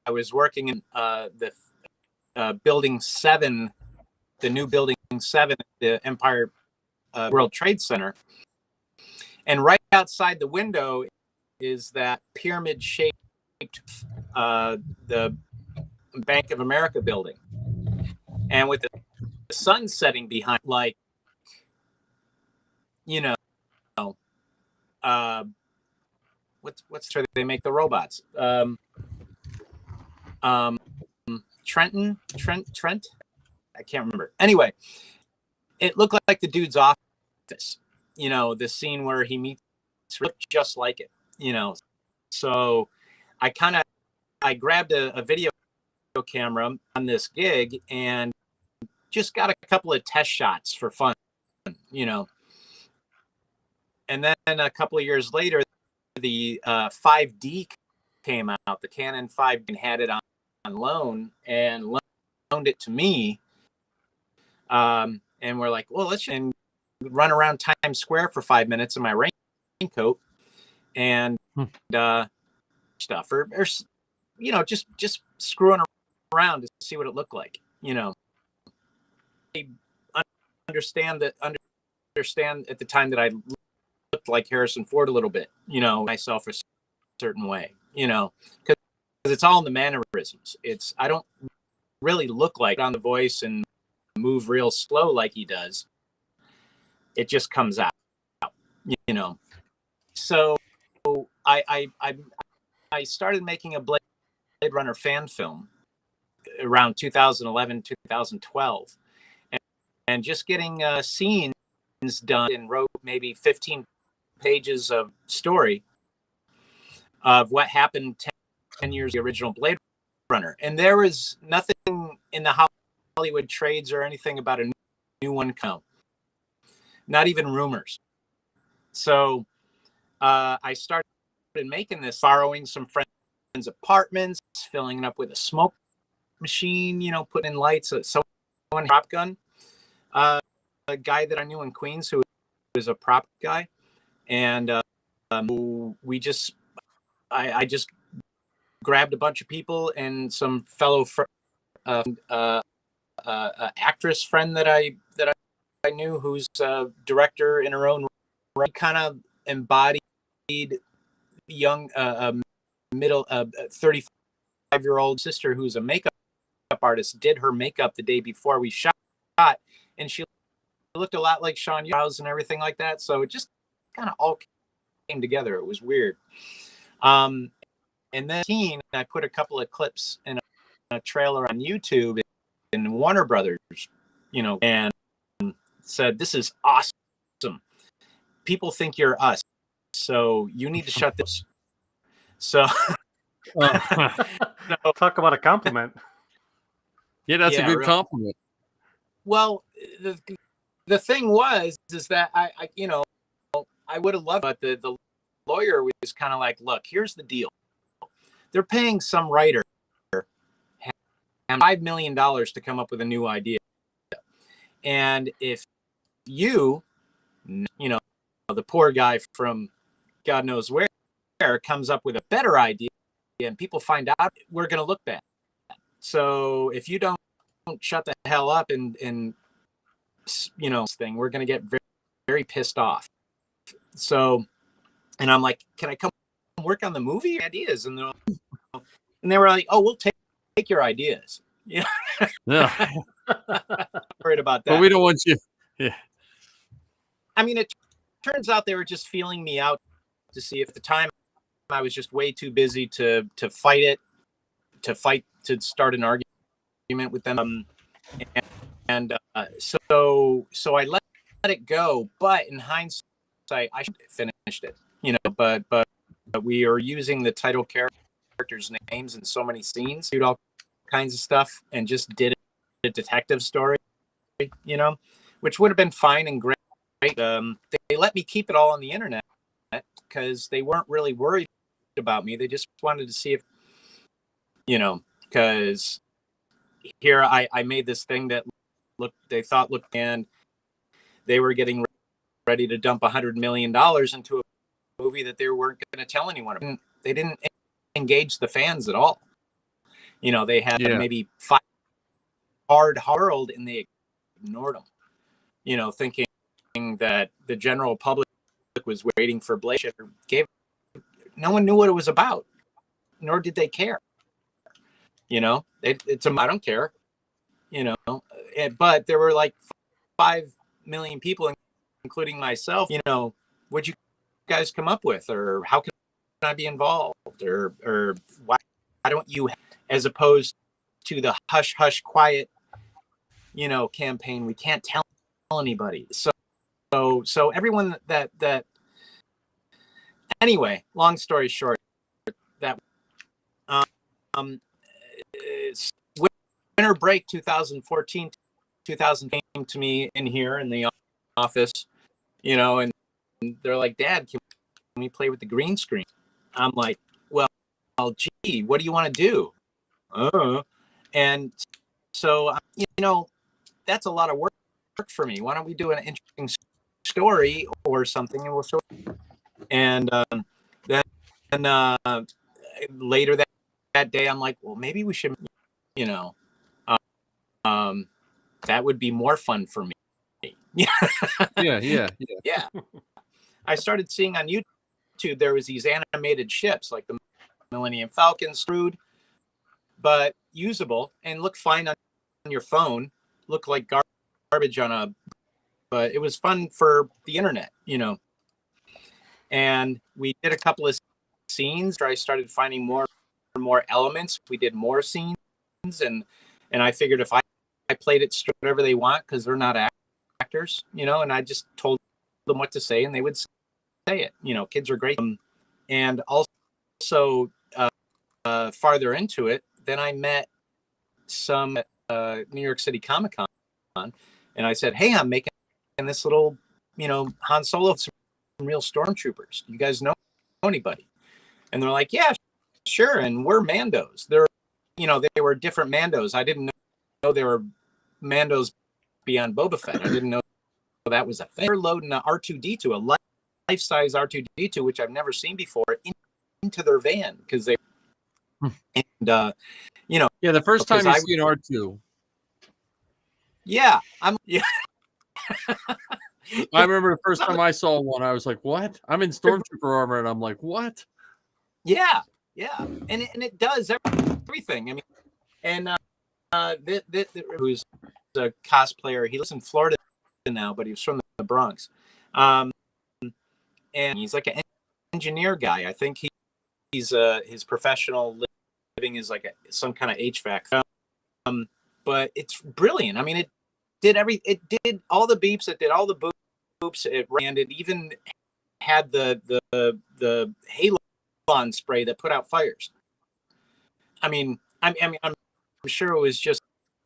was working in the Building 7, the new Building 7 at the Empire World Trade Center. And right outside the window is that pyramid-shaped the Bank of America building. And with the sun setting behind, like, you know, what's where they make the robots? Trent? I can't remember. Anyway, it looked like the dude's office. You know, the scene where he meets, looked just like it. You know, so I grabbed a video camera on this gig and just got a couple of test shots for fun, you know. And then a couple of years later, the 5D came out. The Canon 5D had it on loan and loaned it to me. And we're like, well, let's run around Times Square for 5 minutes in my raincoat and stuff, or you know, just screwing around to see what it looked like, you know. I understand at the time that I looked like Harrison Ford a little bit, you know, myself a certain way, you know, because it's all in the mannerisms. I don't really look like on the voice and move real slow like he does. It just comes out, you know. So I started making a Blade Runner fan film around 2011, 2012, and just getting scenes done, and wrote maybe 15 pages of story of what happened 10 years the original Blade Runner. And there was nothing in the Hollywood trades or anything about a new one come. Not even rumors. So I started making this, borrowing some friends' apartments, filling it up with a smoke machine, you know, putting in lights, someone prop gun. A guy that I knew in Queens who was a prop guy, and we just, I just grabbed a bunch of people and some fellow actress friend that I knew, who's a director in her own right, kind of embodied young middle 35-year-old sister who's a makeup artist, did her makeup the day before we shot, and she looked a lot like Sean Yows and everything like that. So it just kind of all came together. It was weird. And then I put a couple of clips in a trailer on YouTube, and Warner Brothers, you know, and said, "This is awesome. People think you're us, so you need to shut this." So, talk about a compliment. Yeah, that's a good compliment. Well, the thing is that I you know, I would have loved, but the lawyer was kind of like, look, here's the deal. They're paying some writer $5 million to come up with a new idea. And if you know, the poor guy from God knows where comes up with a better idea and people find out, we're going to look bad. So if you don't shut the hell up and you know, thing, we're going to get very, very pissed off. So, and I'm like, can I come work on the movie ideas? And they were like, oh, we'll take your ideas. Yeah. Yeah. Worried about that. But we don't want you. Yeah. I mean, it turns out they were just feeling me out to see if at the time I was just way too busy to fight to start an argument with them. So I let it go. But in hindsight, I should have finished it, you know. But we are using the title characters' names in so many scenes, all kinds of stuff, and just did a detective story, you know, which would have been fine and great. They let me keep it all on the internet because they weren't really worried about me. They just wanted to see if, you know, because here I made this thing that they thought looked, and they were getting ready to dump $100 million into a movie that they weren't going to tell anyone about. They didn't engage the fans at all. You know, they had maybe 5 hard world, and they ignored them, you know, thinking that the general public was waiting for Blade. No one knew what it was about, nor did they care. You know, I don't care, you know, but there were like 5 million people, including myself, you know, what'd you guys come up with, or how can I be involved, or why don't you, as opposed to the hush, hush, quiet, you know, campaign, we can't tell anybody. So everyone that anyway, long story short, that winter break 2014, 2000 came to me in here in the office, you know, and they're like, Dad, can we play with the green screen? I'm like, well, gee, what do you want to do? And so, you know, that's a lot of work for me. Why don't we do an interesting story or something, and we'll show it. And then later that day, I'm like, well, maybe we should, you know, that would be more fun for me. Yeah. I started seeing on YouTube there was these animated ships like the Millennium Falcon, screwed but usable and look fine on your phone, look like garbage but it was fun for the internet, you know. And we did a couple of scenes where I started finding more and more elements. We did more scenes, and I figured if I played it straight, whatever they want, because they're not actors, you know, and I just told them what to say and they would say it, you know. Kids are great. And also farther into it, then I met some New York City Comic Con, and I said, hey, I'm making this little, you know, Han Solo, some real stormtroopers. You guys know anybody? And they're like, yeah, sure. And we're Mandos. They're, you know, they were different Mandos. I didn't know they were Mandos beyond Boba Fett. I didn't know that was a thing. They're loading a R2-D2, a life-size R2-D2, which I've never seen before, into their van because they, and you know, the first time you see an R2. Yeah, I remember the first time I saw one, I was like, what? I'm in stormtrooper armor, and I'm like, what? Yeah. And it does everything. I mean, and who's a cosplayer, he lives in Florida now, but he was from the Bronx. And he's like an engineer guy. I think he's his professional living is like some kind of HVAC. But it's brilliant. I mean, it did all the beeps, it did all the boops, and it even had the halon spray that put out fires. I mean, I'm sure it was just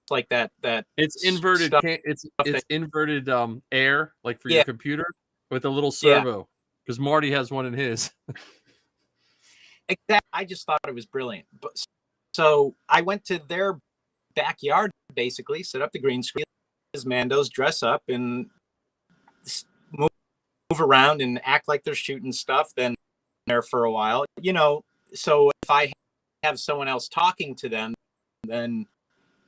like that. It's inverted. It's inverted air, like for your computer, with a little servo. Because Marty has one in his. Exactly. I just thought it was brilliant. So I went to their backyard, basically, set up the green screen, as Mandos, dress up and move around and act like they're shooting stuff. Then there for a while, you know. So if I have someone else talking to them, then,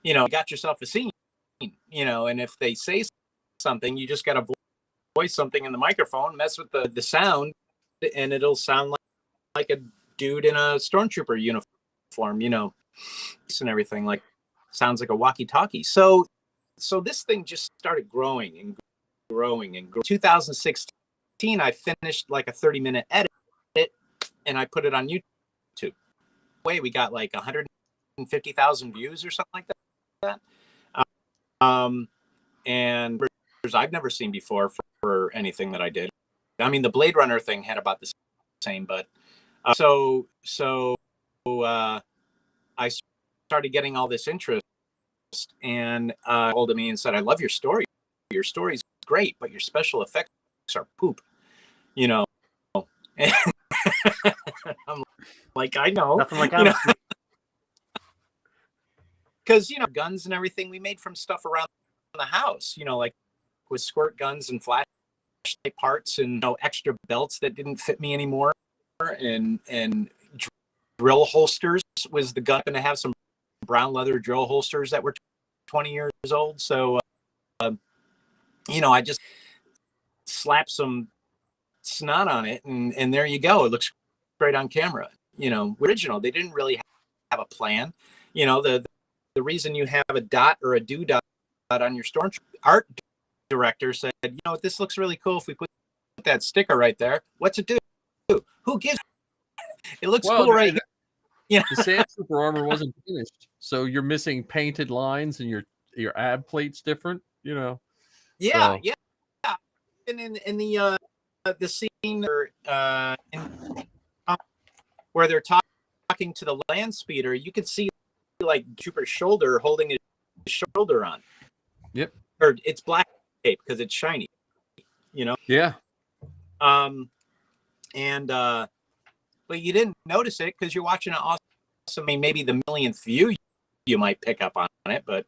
you know, you got yourself a scene, you know, and if they say something, you just got to voice something in the microphone, mess with the sound, and it'll sound like a dude in a stormtrooper uniform, you know, and everything, like sounds like a walkie-talkie. So this thing just started growing and growing and growing. 2016, I finished like a 30-minute edit, and I put it on YouTube. We got like 150,000 views or something like that. And I've never seen before for anything that I did. I mean, the Blade Runner thing had about the same, but so I started getting all this interest, and told me and said, "I love your story. Your story's great, but your special effects are poop." You know, and I'm like, I know, nothing like because you know, guns and everything we made from stuff around the house. You know, like with squirt guns and flashlight parts, and you know, extra belts that didn't fit me anymore, and drill holsters. Was the gun going to have some brown leather drill holsters that were 20 years old? So, you know, I just slapped some snot on it, and there you go. It looks great on camera. You know, original. They didn't really have a plan. You know, the reason you have a dot or a doodad on your stormtrooper, art director said, you know, this looks really cool if we put that sticker right there. What's it do? Who gives? It looks cool, right? Yeah, the Sandtrooper armor wasn't finished, so you're missing painted lines, and your ab plate's different. You know. Yeah, so. Yeah. And in the scene where they're talking to the land speeder, you could see like Trooper's shoulder holding his shoulder on. Yep. Or it's black tape because it's shiny. You know. Yeah. But you didn't notice it because you're watching it awesome. I mean, maybe the millionth view you might pick up on it, but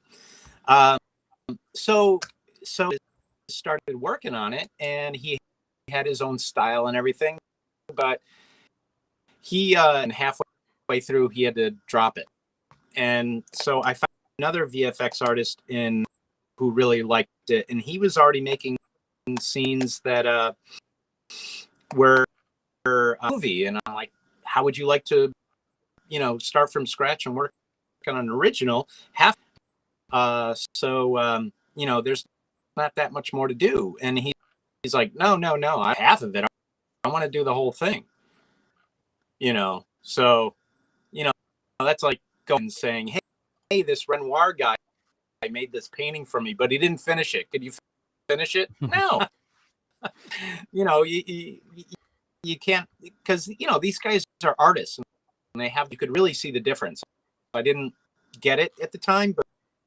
so started working on it, and he had his own style and everything, but he and halfway through he had to drop it, and so I found another VFX artist who really liked it, and he was already making scenes that were a movie, and I'm like, how would you like to, you know, start from scratch and work on an original half? You know, there's not that much more to do, and he's like, no, I half of it. I want to do the whole thing. You know, so you know, that's like going and saying, hey, this Renoir guy made this painting for me, but he didn't finish it. Could you finish it? No. You know, you can't, because you know, these guys are artists, and you could really see the difference. I didn't get it at the time,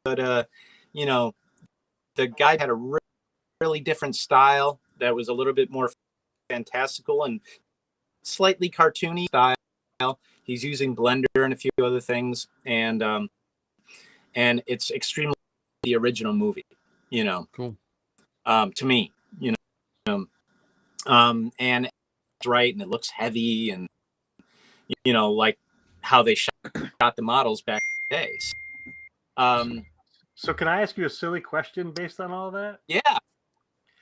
but you know, the guy had a really different style that was a little bit more fantastical and slightly cartoony style. He's using Blender and a few other things, and it's extremely the original movie, you know. Cool. To me, you know, and it's right, and it looks heavy, and you know, like how they shot the models back in the days. So can I ask you a silly question based on all that? Yeah.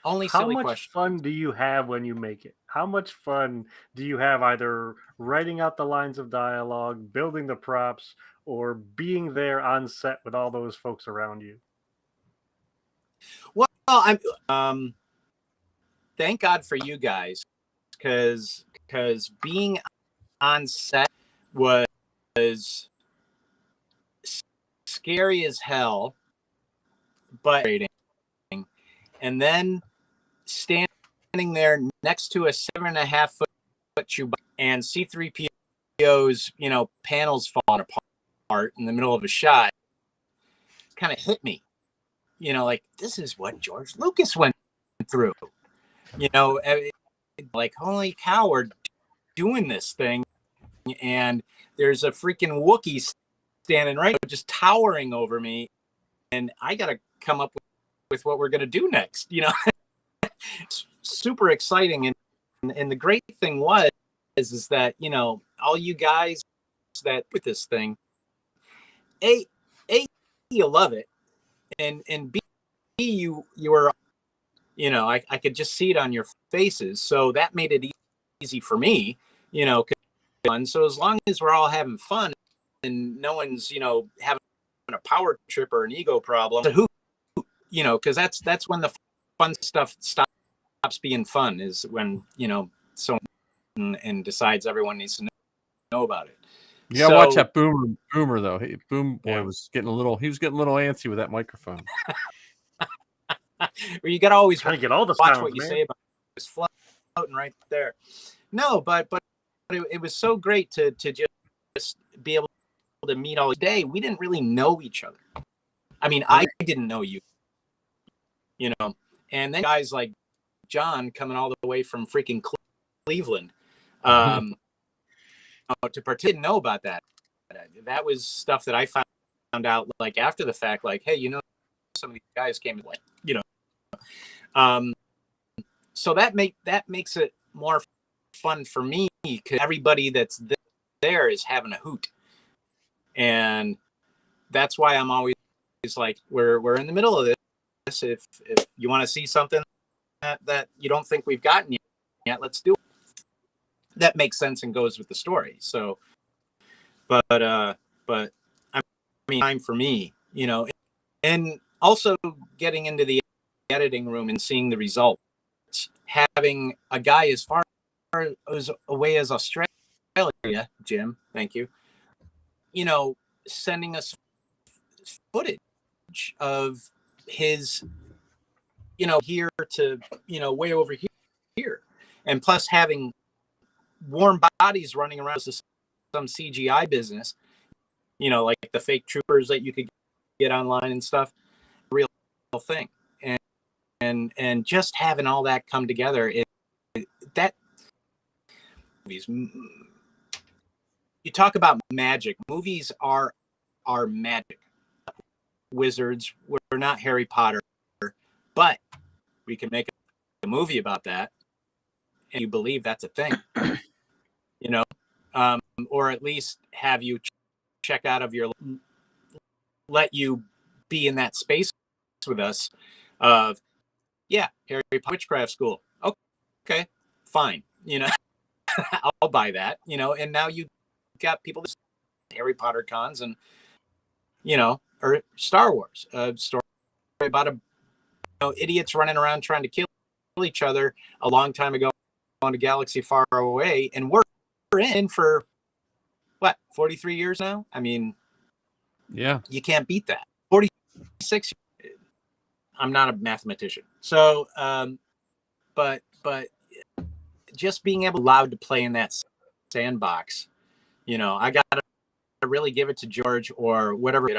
Only How silly much question. fun do you have when you make it? How much fun do you have either writing out the lines of dialogue, building the props, or being there on set with all those folks around you? Well, I'm thank God for you guys, because being on set was scary as hell, but and then standing there next to a 7.5 foot Chewbacca and C-3PO's, you know, panels falling apart in the middle of a shot, kind of hit me, you know, like, this is what George Lucas went through, you know, like, holy cow, we're doing this thing, and there's a freaking Wookiee standing right, just towering over me, and I gotta come up with what we're gonna do next, you know. It's super exciting, and the great thing is that, you know, all you guys that with this thing, A, you love it, and B, you were, you know, I could just see it on your faces, so that made it easy for me, you know. So as long as we're all having fun and no one's, you know, having a power trip or an ego problem, who, you know, because that's when the fun stuff stops being fun, is when, you know, someone and decides everyone needs to know about it. You gotta watch that boomer though. Boom boy was getting a little antsy with that microphone. Where you gotta always trying to get all the watch sounds, what you man. say about it. It's floating right there. No, but it was so great to just be able to meet all day. We didn't really know each other. I mean, I didn't know you, you know, and then guys like John coming all the way from freaking Cleveland, to didn't know about that. That was stuff that I found out like after the fact, like, hey, you know, some of these guys came in, like, you know, so that makes it more fun for me, because everybody that's there is having a hoot, and that's why I'm always like, we're in the middle of this. If you want to see something that you don't think we've gotten yet, let's do it. That makes sense and goes with the story. So, but I mean, time for me, you know, and also getting into the editing room and seeing the results, having a guy as far as away as Australia, Jim, thank you, you know, sending us footage of his, you know, here to, you know, way over here, and plus having warm bodies running around some CGI business, you know, like the fake troopers that you could get online and stuff, real thing, and just having all that come together, that movies, you talk about magic. Movies are magic. Wizards. We're not Harry Potter, but we can make a movie about that, and you believe that's a thing, you know, or at least have you check out of your, let you be in that space with us of, yeah, Harry Potter witchcraft school. Okay, fine, you know, I'll buy that, you know. And now you got people that Harry Potter cons, and, you know, or Star Wars, story about a, you know, idiots running around trying to kill each other a long time ago on a galaxy far away, and we're in for what, 43 years now. I mean, yeah, you can't beat that. 46. I'm not a mathematician, so but just being allowed to play in that sandbox, you know, I got to really give it to George or whatever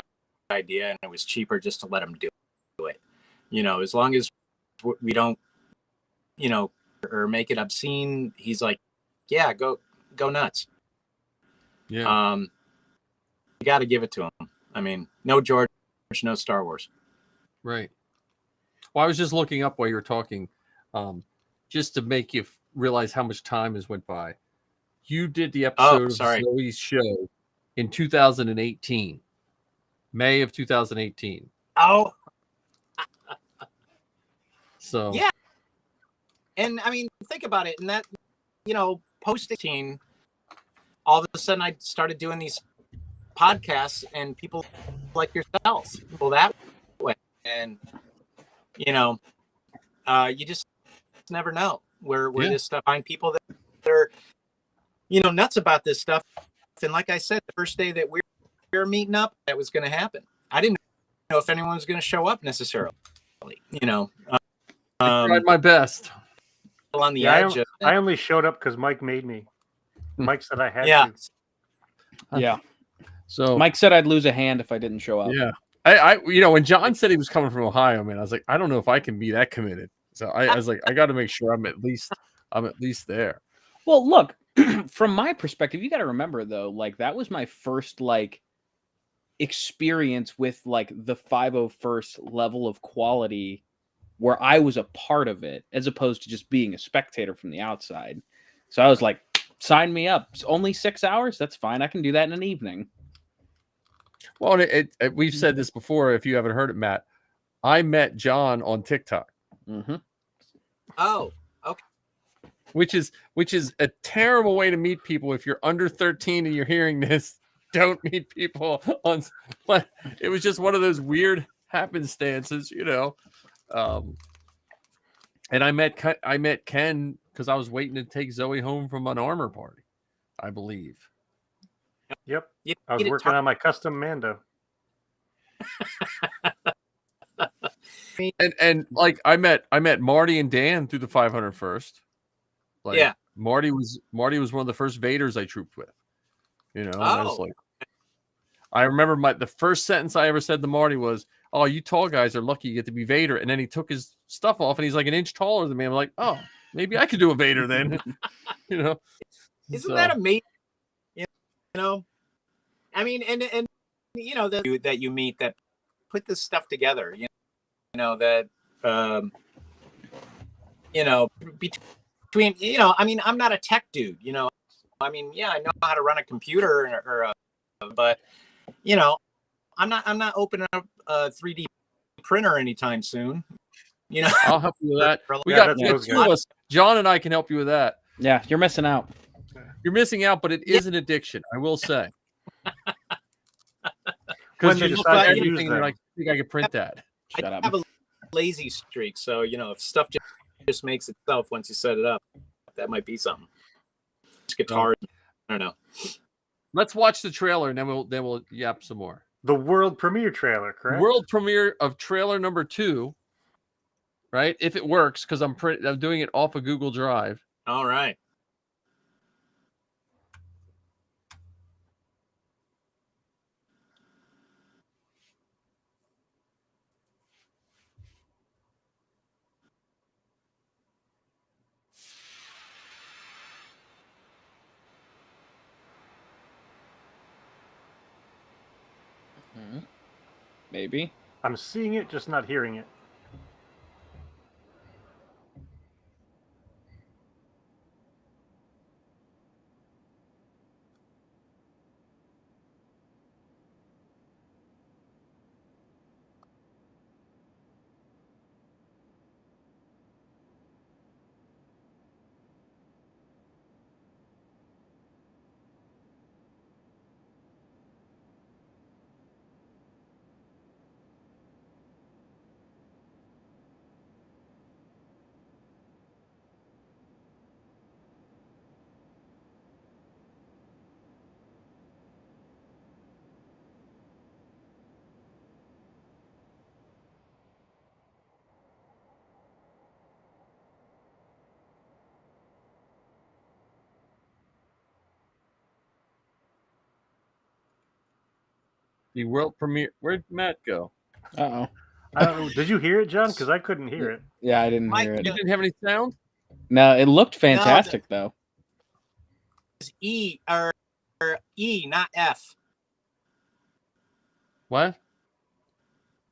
idea, and it was cheaper just to let him do it, you know, as long as we don't, you know, or make it obscene. He's like, yeah, go nuts. Yeah. You got to give it to him. I mean, no George, no Star Wars. Right. Well, I was just looking up while you were talking, just to make you realize how much time has went by. You did the episode of Zoe's show in 2018, May of 2018. Oh, so yeah. And I mean, think about it. And that, you know, post-18, all of a sudden I started doing these podcasts, and people like yourself, people that way. And, you know, you just never know where this stuff, find people that are, you know, nuts about this stuff. And like I said, the first day that we were meeting up, that was going to happen. I didn't know if anyone was going to show up necessarily, you know. I tried my best. On the edge. I only showed up because Mike made me. Mike said I had to. Yeah. So Mike said I'd lose a hand if I didn't show up. Yeah. I you know, when John said he was coming from Ohio, man, I was like, I don't know if I can be that committed. So I was like, I got to make sure I'm at least there. Well, look, from my perspective, you got to remember though, like that was my first like experience with like the 501st level of quality, where I was a part of it as opposed to just being a spectator from the outside. So I was like, sign me up. It's only 6 hours. That's fine. I can do that in an evening. Well, we've said this before. If you haven't heard it, Matt, I met John on TikTok. Mm-hmm. Oh, okay. Which is a terrible way to meet people. If you're under 13 and you're hearing this, don't meet people on. But it was just one of those weird happenstances, you know. And I met Ken because I was waiting to take Zoe home from an armor party, I believe. Yep. I was working on my custom Mando. and like I met Marty and Dan through the 501st. Like, yeah, Marty was one of the first Vaders I trooped with. You know, and I was like, I remember the first sentence I ever said to Marty was, "Oh, you tall guys are lucky you get to be Vader." And then he took his stuff off, and he's like an inch taller than me. I'm like, "Oh, maybe I could do a Vader then." You know, isn't that amazing? You know, I mean, and you know that you meet that put this stuff together. You know that you know between you know. I mean, I'm not a tech dude. You know, I mean, yeah, I know how to run a computer but you know, I'm not opening up a 3D printer anytime soon. You know, I'll help you with that. We got two of us. John and I can help you with that. Yeah, you're missing out. You're missing out, but it is an addiction, I will say. Because you look at everything and you're like, I think I could print that. Shut I up. have a lazy streak, so you know, if stuff just makes itself once you set it up, that might be something. It's guitar. I don't know. Let's watch the trailer and then we'll yap some more. The world premiere trailer, correct? World premiere of trailer number 2, right? If it works, because I'm doing it off of Google Drive. All right. Maybe. I'm seeing it, just not hearing it. The world premiere. Where'd Matt go? Uh-oh. I don't know. Did you hear it, John? Because I couldn't hear it. Yeah, I didn't hear it. You didn't have any sound? No, it looked fantastic though. It's E or E, not F. What?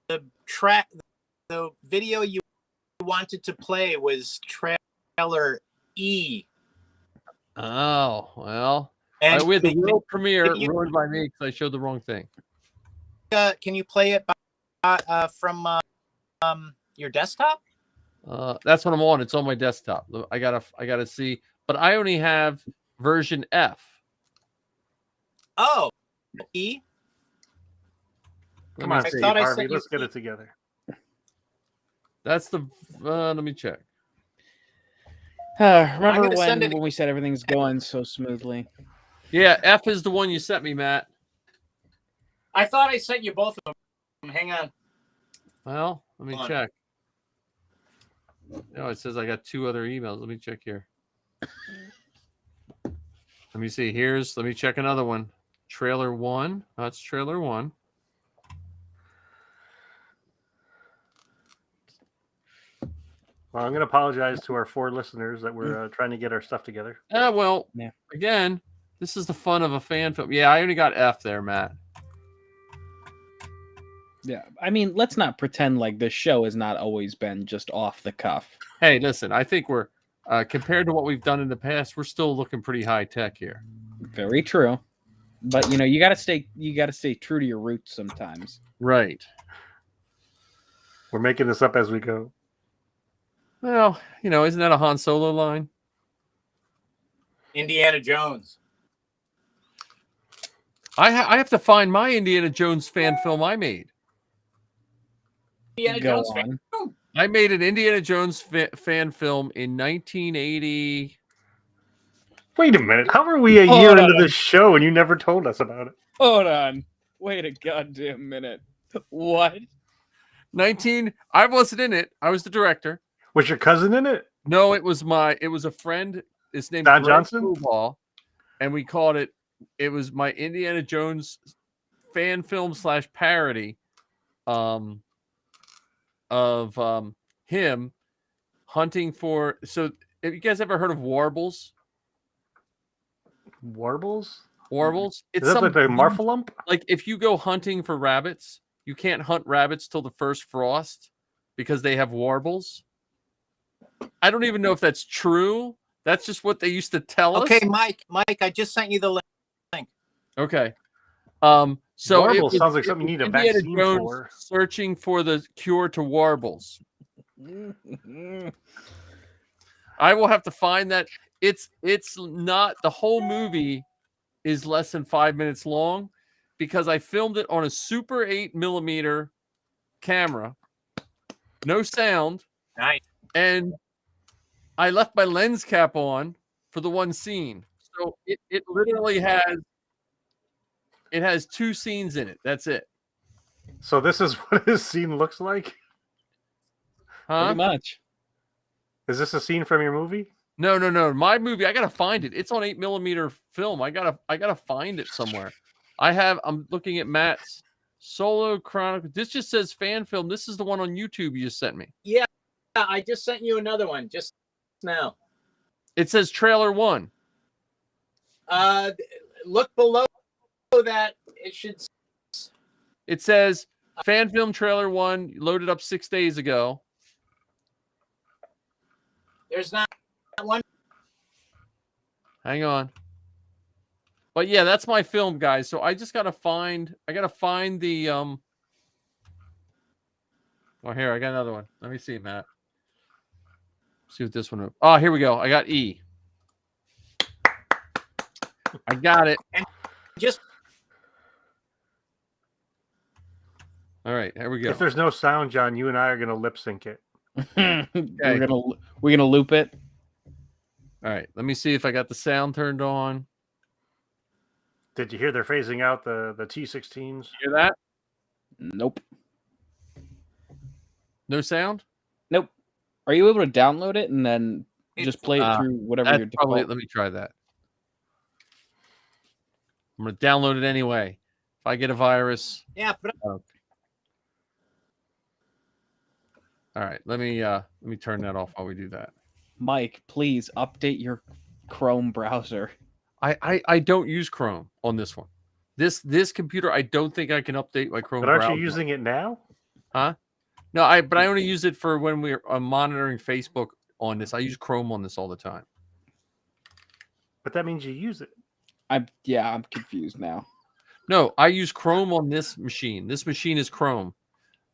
The video you wanted to play was trailer E. Oh, well. And we had the world premiere ruined by me because I showed the wrong thing. Can you play it from your desktop? That's what I'm on. It's on my desktop. I gotta see, but I only have version F. Oh, E. Come on, Steve Harvey, let's get it together. That's the. Let me check. Remember when we said everything's going so smoothly? Yeah, F is the one you sent me, Matt. I thought I sent you both of them. Hang on. Well, let me check. No, it says I got 2 other emails. Let me check here. Let me see. Let me check another one. Trailer 1. That's trailer 1. Well, I'm going to apologize to our 4 listeners that we're trying to get our stuff together. Well, again, this is the fun of a fan film. Yeah, I only got F there, Matt. Yeah, I mean, let's not pretend like this show has not always been just off the cuff. Hey, listen, I think we're, compared to what we've done in the past, we're still looking pretty high tech here. Very true. But you gotta stay true to your roots sometimes. Right. We're making this up as we go. Well, isn't that a Han Solo line? Indiana Jones. I have to find my Indiana Jones fan film I made. Indiana Go Jones on. fan film. I made an Indiana Jones fan film in 1980. Wait a minute. How are we a Hold year on. into this show and you never told us about it? Hold on. Wait a goddamn minute. What? I wasn't in it. I was the director. Was your cousin in it? No, it was a friend. His name's Don Greg Johnson? Coball, and we called it was my Indiana Jones fan film / parody of him hunting for. So have you guys ever heard of warbles? Warbles? Warbles? Is that like a Marfalump? Like if you go hunting for rabbits, you can't hunt rabbits till the first frost because they have warbles. I don't even know if that's true. That's just what they used to tell us. Okay, Mike, I just sent you the link. Okay. So Warbles sounds like something you need a Indiana vaccine Jones for. searching for the cure to warbles. I will have to find that. It's not, the whole movie is less than 5 minutes long because I filmed it on a Super 8mm camera, no sound, Nice. and I left my lens cap on for the one scene. So it literally has 2 scenes in it. That's it. So this is what his scene looks like? Huh? Pretty much. Is this a scene from your movie? No. My movie, I gotta find it. It's on 8mm film. I gotta find it somewhere. I'm looking at Matt's Solo Chronicle. This just says fan film. This is the one on YouTube you just sent me. Yeah, I just sent you another one just now. It says trailer 1. Look below that. It should. It says fan film trailer 1 loaded up 6 days ago. There's not one. Hang on. But yeah, that's my film, guys. So I gotta find the Oh, here, I got another one. Let me see, Matt. See what this one is. Oh, here we go. I got E. I got it. And just all right, here we go. If there's no sound, John, you and I are going to lip sync it. We're gonna loop it. All right, let me see if I got the sound turned on. Did you hear they're phasing out the T-16s? Hear that? Nope. No sound? Nope. Are you able to download it and then just play it through whatever your default? Let me try that. I'm gonna download it anyway. If I get a virus. Yeah, but all right, let me turn that off while we do that. Mike, please update your Chrome browser. I don't use Chrome on this one. This computer, I don't think I can update my Chrome But aren't browser. you using it now? Huh? No, I only use it for when we're monitoring Facebook on this. I use Chrome on this all the time. But that means you use it. I'm confused now. No, I use Chrome on this machine. This machine is Chrome.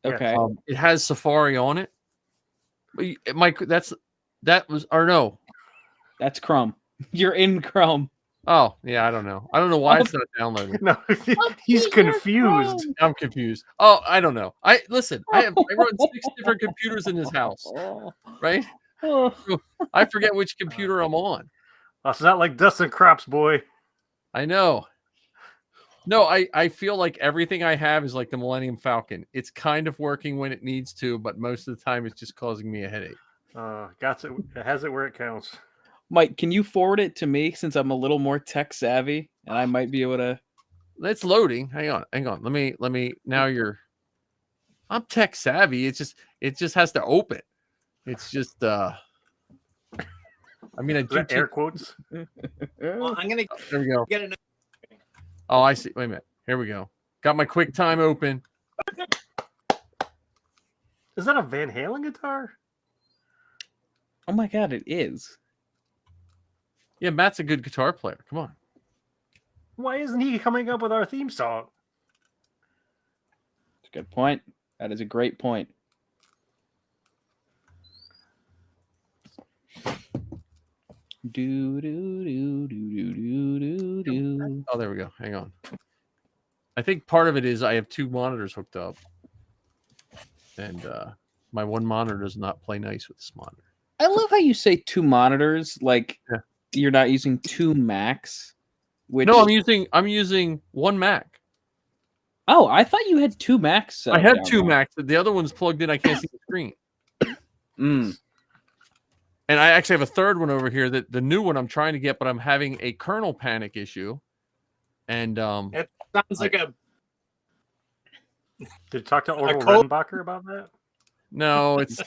Okay. It has Safari on it. That's Chrome. You're in Chrome. Oh, yeah, I don't know. I don't know why it's not downloading. No, he's confused. I'm confused. Oh, I don't know. I run 6 different computers in this house, right? So I forget which computer I'm on. Oh, it's not like Dustin Crops, boy. I know. No, I feel like everything I have is like the Millennium Falcon. It's kind of working when it needs to, but most of the time it's just causing me a headache. It has it where it counts. Mike, can you forward it to me since I'm a little more tech savvy and I might be able to? It's loading. Hang on. Let me. Now I'm tech savvy. It just has to open. It's just. I do air quotes. well, I'm gonna. There we go. Get another. Oh, I see. Wait a minute. Here we go. Got my QuickTime open. Is that a Van Halen guitar? Oh my god, it is. Yeah, Matt's a good guitar player. Come on. Why isn't he coming up with our theme song? That's a good point. That is a great point. Do do do do do do do. Oh, there we go. Hang on. I think part of it is I have 2 monitors hooked up, and my one monitor does not play nice with this monitor. I love how you say 2 monitors, like Yeah. you're not using 2 Macs. Which... No, I'm using 1 Mac. Oh, I thought you had 2 Macs. I have 2 Macs. The other one's plugged in. I can't see the screen. And I actually have a third one over here. That the new one I'm trying to get, but I'm having a kernel panic issue. And it sounds like a. Did you talk to Orville Redenbacher about that? No, it's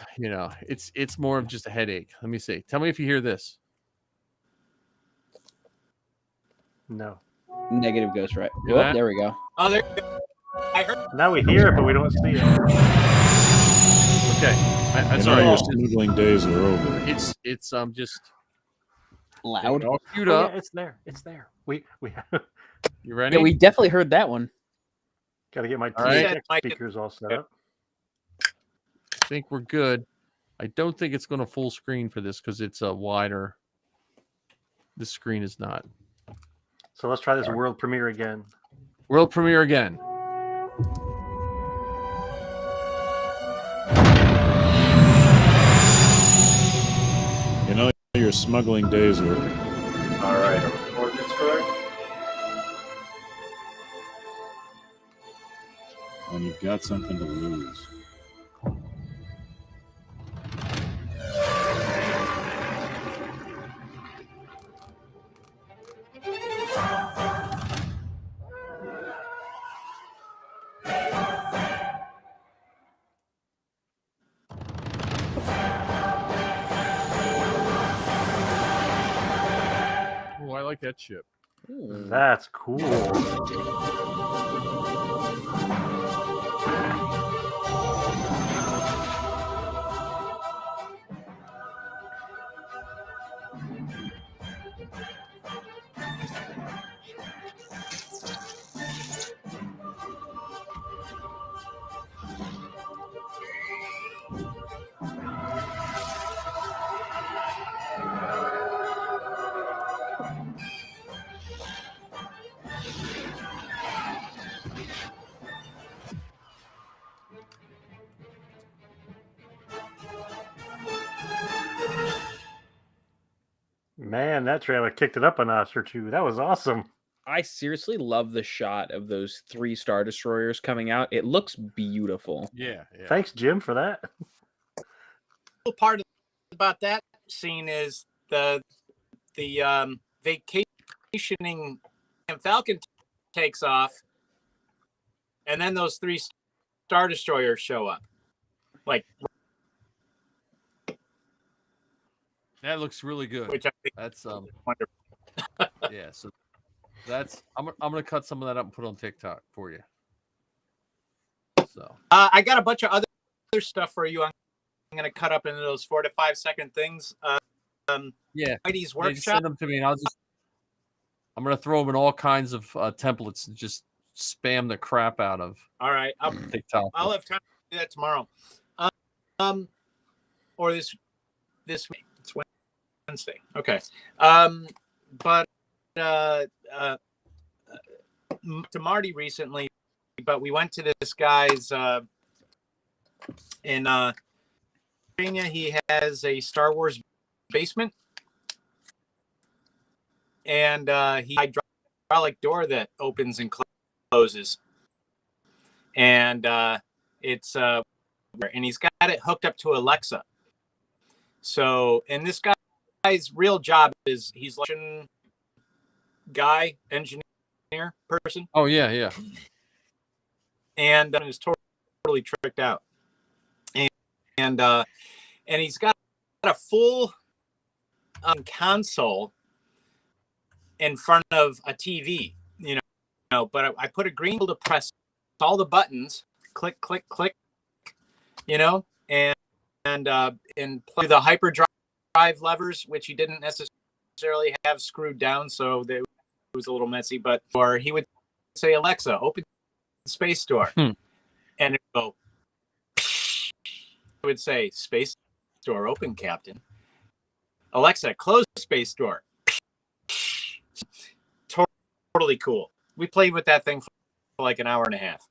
it's more of just a headache. Let me see. Tell me if you hear this. No. Negative ghost right. Hear Oh, that? there we go. Oh, there. I heard. Now we hear it, but we don't see it. Okay, You know your smuggling days are over. It's just Loud. all queued Oh, up. yeah, it's there. It's there. We You ready? Yeah, we definitely heard that one. got to get my All right. THX speakers all set up. I think we're good. I don't think it's going to full screen for this because it's a wider. This screen is not. So let's try this world premiere again. World premiere again. You know your smuggling days are over. All right, are the coordinates correct? And you've got something to lose. Oh, I like that ship. That's cool. Man, that trailer kicked it up a notch or two. That was awesome. I seriously love the shot of those 3 Star Destroyers coming out. It looks beautiful. Yeah. Thanks, Jim, for that. Cool part about that scene is the vacationing Falcon takes off, and then those 3 Star Destroyers show up. Like, That looks really good. which I think That's wonderful. yeah. So that's I'm gonna cut some of that up and put it on TikTok for you. So I got a bunch of other stuff for you. I'm going to cut up into those 4 to 5 second things. yeah, Whitey's just workshop. send them to me, and I'm gonna throw them in all kinds of templates and just spam the crap out of All right, TikTok. I'll have time to do that tomorrow. Or this week. It's Wednesday. Okay. But to Marty recently, but we went to this guy's in Virginia. He has a Star Wars basement, and he has a hydraulic door that opens and closes, and it's and he's got it hooked up to Alexa. So, and this guy's real job is he's like a guy, engineer person. Oh yeah. And is totally tricked out. And he's got a full console in front of a TV, but I put a green to press all the buttons, click, click, click, and play the hyperdrive levers, which he didn't necessarily have screwed down, so they was a little messy, but or he would say, Alexa, open the space door. And it would go, it would say, space door open, Captain. Alexa, close the space door. Totally cool. We played with that thing for like an hour and a half.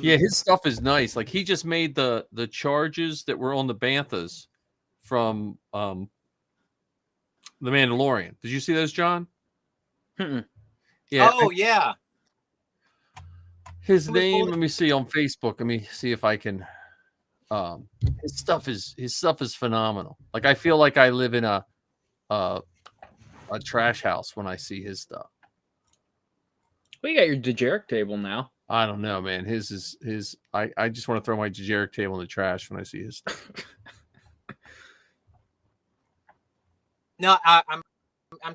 Yeah, his stuff is nice. Like he just made the charges that were on the Banthas from The Mandalorian. Did you see those, John? Yeah. Oh, yeah. His name, let me see on Facebook. Let me see if I can. His stuff is phenomenal. Like I feel like I live in a trash house when I see his stuff. Well, you got your Dejeric table now. I don't know, man. I just want to throw my Dejeric table in the trash when I see his stuff. No, I'm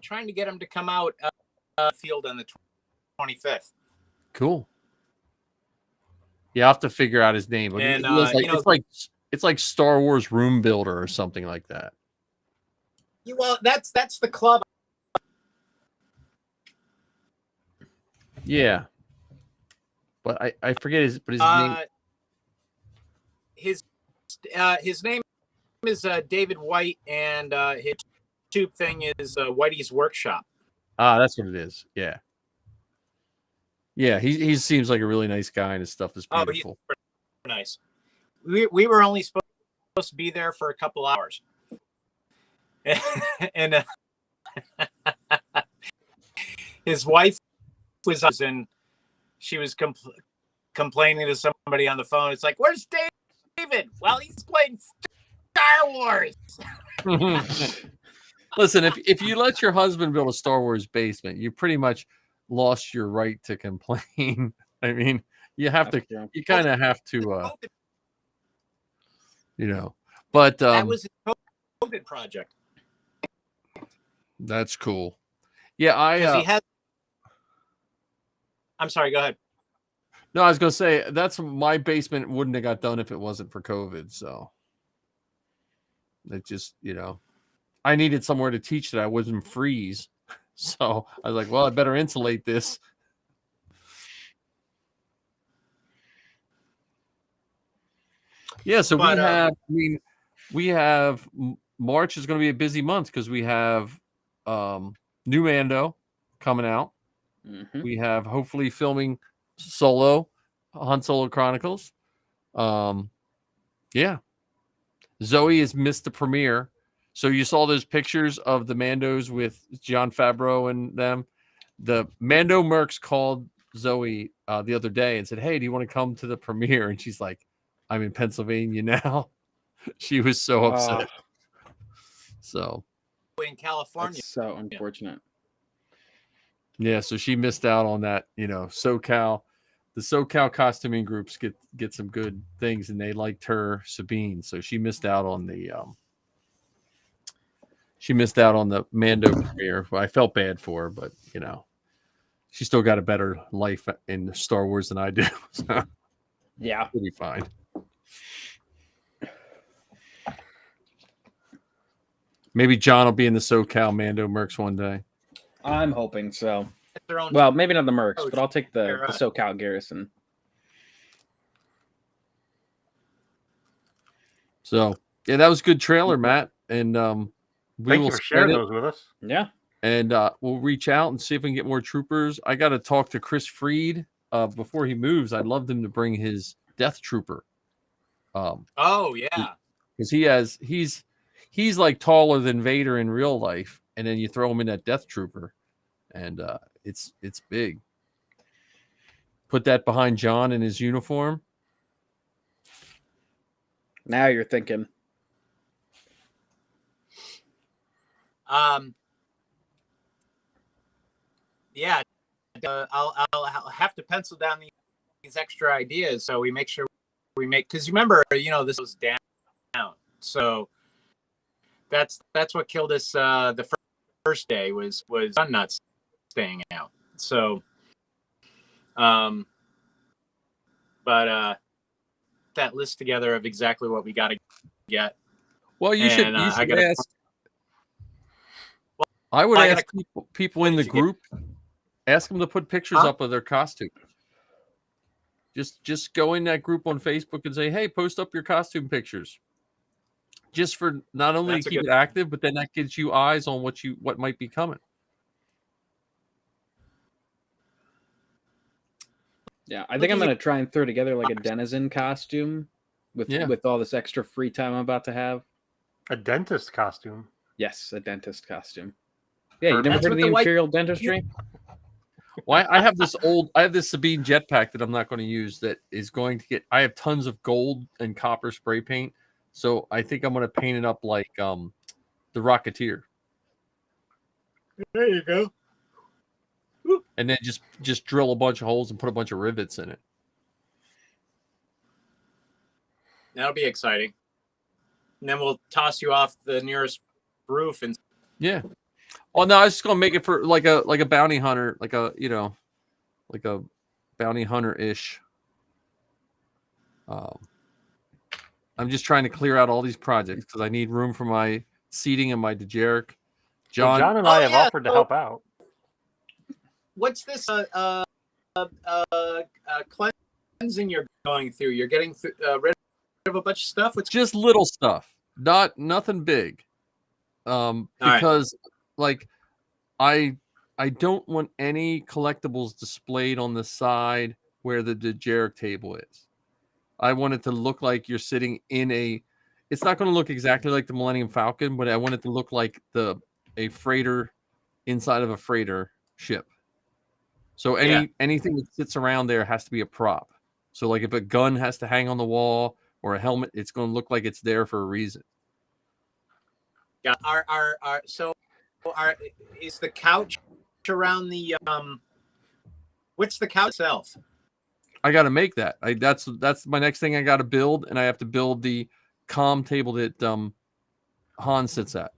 trying to get him to come out field on the 25th. Cool. Yeah, I'll have to figure out his name. But And, it's like Star Wars Room Builder or something like that. Well, that's the club. Yeah. But I forget his name. His name is David White, and his YouTube thing is Whitey's Workshop. Ah, that's what it is. Yeah. Yeah, he seems like a really nice guy, and his stuff is beautiful. Oh, he's nice. We were only supposed to be there for a couple hours, and his wife was in. She was complaining to somebody on the phone. It's like, "Where's David?" Well, he's playing Star Wars. Listen, if you let your husband build a Star Wars basement, you pretty much lost your right to complain. I mean, you kind of have to, but that was a COVID project. That's cool. Yeah, I'm sorry, go ahead. No, I was going to say that's my basement wouldn't have got done if it wasn't for COVID. So it just, I needed somewhere to teach that I wouldn't freeze. So I was like, well, I better insulate this. Yeah. So we have March is going to be a busy month because we have new Mando coming out. Mm-hmm. We have hopefully filming Solo, Han Solo Chronicles. Yeah. Zoe has missed the premiere. So you saw those pictures of the Mandos with Jon Favreau and them. The Mando Mercs called Zoe the other day and said, "Hey, do you want to come to the premiere?" And she's like, "I'm in Pennsylvania now." She was so upset. So in California. That's so unfortunate. Yeah, so she missed out on that, SoCal. The SoCal costuming groups get some good things, and they liked her, Sabine. So she missed out on the Mando premiere. I felt bad for her, but she still got a better life in Star Wars than I do. So yeah, it'll be fine. Maybe John will be in the SoCal Mando Mercs one day. I'm hoping so. Well, maybe not the Mercs, but I'll take the SoCal Garrison. So, yeah, that was a good trailer, Matt. And we will share those with us. Yeah. And we'll reach out and see if we can get more troopers. I got to talk to Chris Freed before he moves. I'd love him to bring his Death Trooper. Oh, yeah. Because he's like taller than Vader in real life. And then you throw him in that Death Trooper. And it's big. Put that behind John in his uniform. Now you're thinking. Yeah, I'll have to pencil down these extra ideas so we make sure we make, because remember, this was down, so that's what killed us the first day was sun not staying out. So, but that list together of exactly what we got to get. Well, you should ask. I would I ask gotta- people in the group, ask them to put pictures up of their costumes. Just go in that group on Facebook and say, hey, post up your costume pictures. Just for not only That's a keep good- it active, but then that gives you eyes on what might be coming. Yeah, I think I'm gonna try and throw together like a denizen costume with all this extra free time I'm about to have. A dentist costume. Yes, a dentist costume. Yeah, you never That's heard of what the the white- Imperial Dentistry? Well, I have this Sabine jetpack that I'm not going to use that is going to get. I have tons of gold and copper spray paint, so I think I'm going to paint it up like the Rocketeer. There you go. And then just drill a bunch of holes and put a bunch of rivets in it. That'll be exciting. And then we'll toss you off the nearest roof and Yeah. Oh no, I was just gonna make it for like a bounty hunter, like a bounty hunter-ish. I'm just trying to clear out all these projects because I need room for my seating and my Dejeric. John and I have offered to help out. what's this cleansing you're going through? You're getting rid of a bunch of stuff. What's just little stuff, nothing big. Because like I don't want any collectibles displayed on the side where the Dejeric table is. I want it to look like you're sitting in a. It's not going to look exactly like the Millennium Falcon, but I want it to look like a freighter inside of a freighter ship. So anything that sits around there has to be a prop. So like if a gun has to hang on the wall or a helmet, it's going to look like it's there for a reason. Yeah. Is the couch around the what's the couch itself? I got to make that. That's my next thing I got to build, and I have to build the comm table that Han sits at.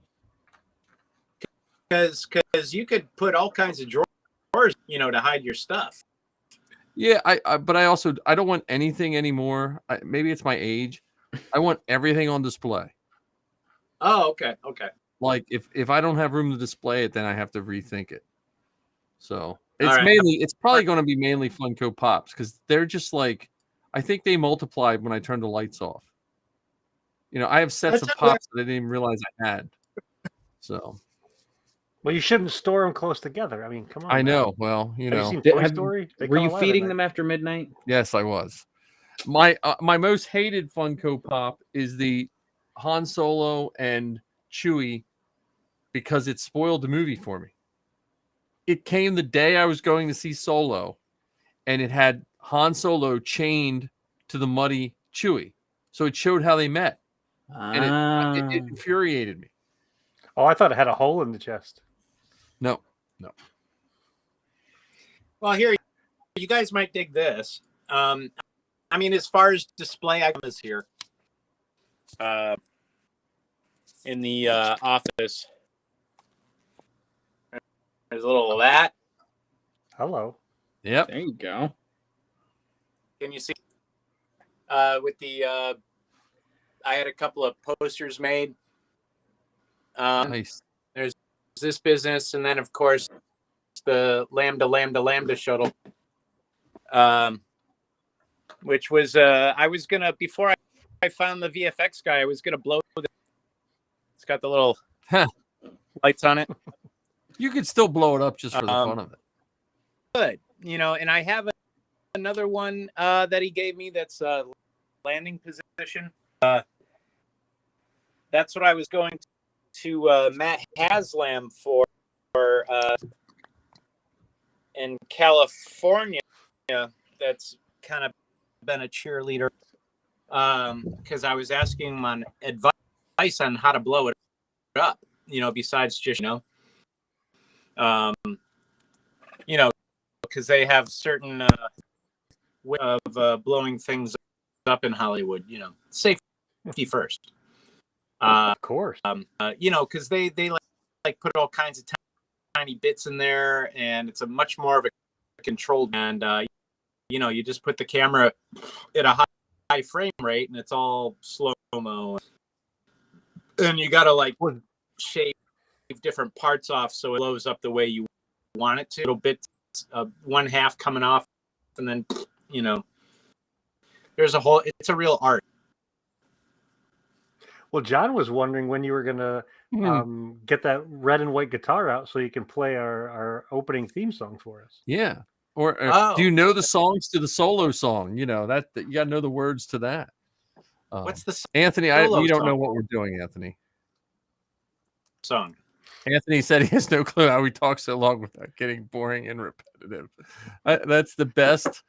Because you could put all kinds of drawers, to hide your stuff. Yeah, but I don't want anything anymore. Maybe it's my age. I want everything on display. Oh, okay. Like if I don't have room to display it, then I have to rethink it. So it's probably going to be mainly Funko Pops because they're just like, I think they multiplied when I turned the lights off. I have sets of Pops that I didn't even realize I had. So. Well, you shouldn't store them close together. I mean, come on. I know. Well, Have you seen Toy Story? Were you feeding them after midnight? Yes, I was. My most hated Funko Pop is the Han Solo and Chewie because it spoiled the movie for me. It came the day I was going to see Solo, and it had Han Solo chained to the muddy Chewie. So it showed how they met. And it infuriated me. Oh, I thought it had a hole in the chest. No. Well, here, you guys might dig this. As far as display items here, in the office, there's a little of that. Hello. Yep. There you go. Can you see? With the, I had a couple of posters made. Nice. There's this business, and then of course the Lambda shuttle, which was I was gonna before I found the VFX guy, I was gonna blow. It's got the little lights on it. You could still blow it up just for the fun of it. Good, and I have another one that he gave me that's landing position. That's what I was going to Matt Haslam for in California. That's kind of been a cheerleader because I was asking him on advice on how to blow it up. Besides just because they have certain way of blowing things up in Hollywood. Safety first. Of course. Because they like put all kinds of tiny bits in there, and it's a much more of a controlled. And you just put the camera at a high frame rate, and it's all slow mo. And you gotta shape different parts off so it blows up the way you want it to. Little bits of one half coming off, and then there's a whole. It's a real art. Well, John was wondering when you were gonna get that red and white guitar out so you can play our opening theme song for us. Yeah. Or do you know the songs to the solo song? That you got to know the words to that. What's the Anthony? We don't know what we're doing, Anthony. Song. Anthony said he has no clue how we talk so long without getting boring and repetitive. That's the best.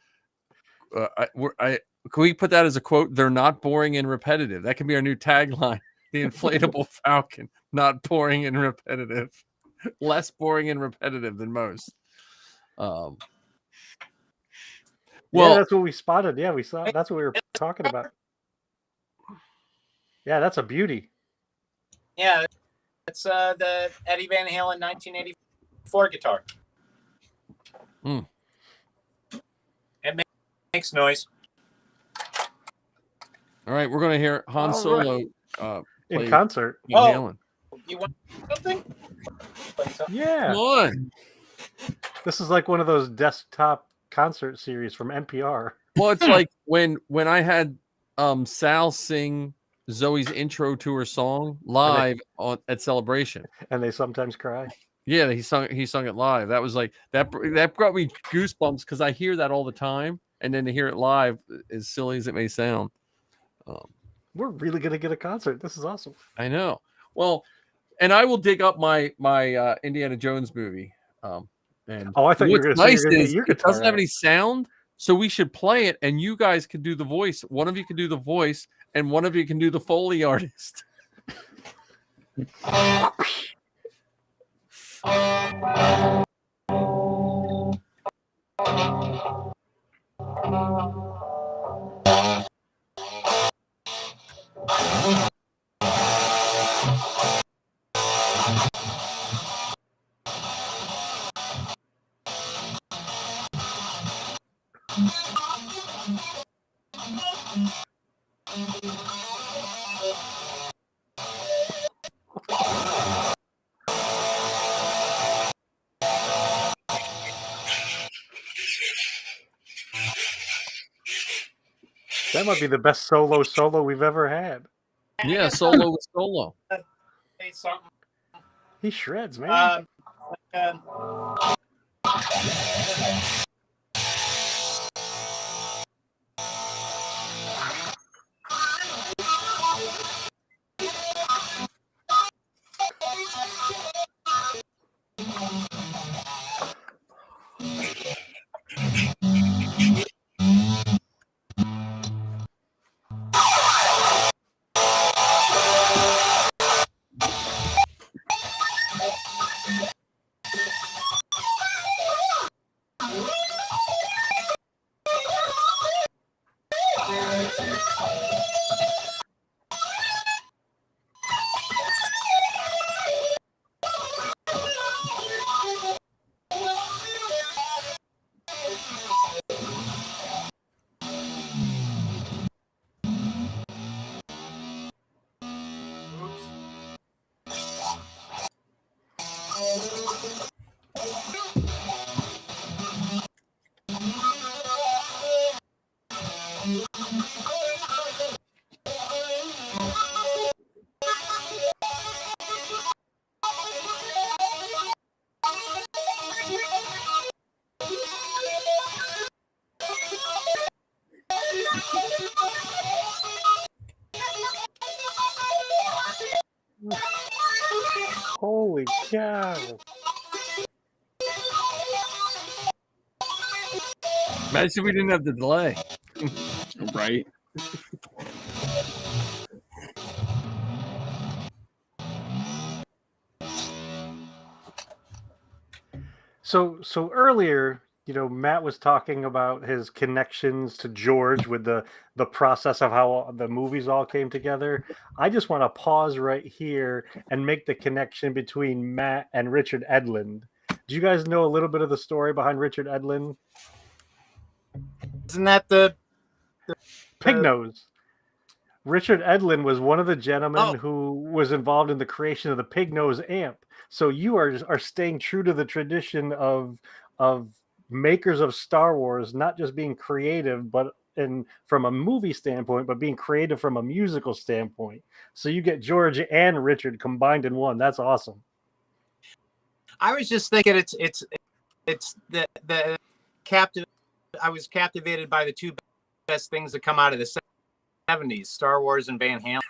Can we put that as a quote? They're not boring and repetitive. That can be our new tagline. The Inflatable Falcon, not boring and repetitive. Less boring and repetitive than most. Well, that's what we spotted. Yeah, we saw. That's what we were talking about. Yeah, that's a beauty. Yeah, it's the Eddie Van Halen 1984 guitar. It makes noise. All right, we're going to hear Han Solo in concert. Halen. You want something? Yeah. Come on. This is like one of those desktop concert series from NPR. Well, it's like when I had Sal sing Zoe's intro to her song live at Celebration, and they sometimes cry. Yeah, he sung it live. That was like that brought me goosebumps because I hear that all the time, and then to hear it live, as silly as it may sound. We're really gonna get a concert. This is awesome. I know. Well, and I will dig up my Indiana Jones movie. And I thought you were going to say it doesn't have any sound, so we should play it, and you guys can do the voice. One of you can do the voice, and one of you can do the Foley artist. That might be the best solo we've ever had. Yeah, solo with solo. Hey, something. He shreds, man. Holy cow. Imagine we didn't have the delay. Right. So earlier, Matt was talking about his connections to George with the process of how the movies all came together. I just want to pause right here and make the connection between Matt and Richard Edlund. Do you guys know a little bit of the story behind Richard Edlund? Isn't that the Pig Nose? Richard Edlund was one of the gentlemen who was involved in the creation of the Pig Nose amp. So you are staying true to the tradition of makers of Star Wars, not just being creative, but from a movie standpoint, but being creative from a musical standpoint. So you get George and Richard combined in one. That's awesome. I was just thinking it's the captive. I was captivated by the two best things that come out of the 70s, Star Wars and Van Halen.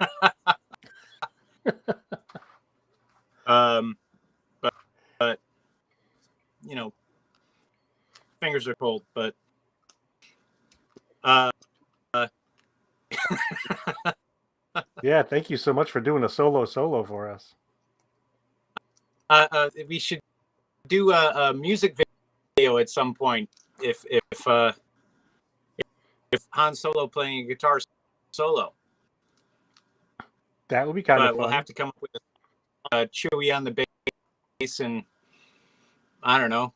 But you know, fingers are cold. But yeah, thank you so much for doing a solo for us. We should do a music video at some point if Han Solo playing a guitar solo. That would be kind of fun. We'll have to come up with a Chewie on the bass, and I don't know.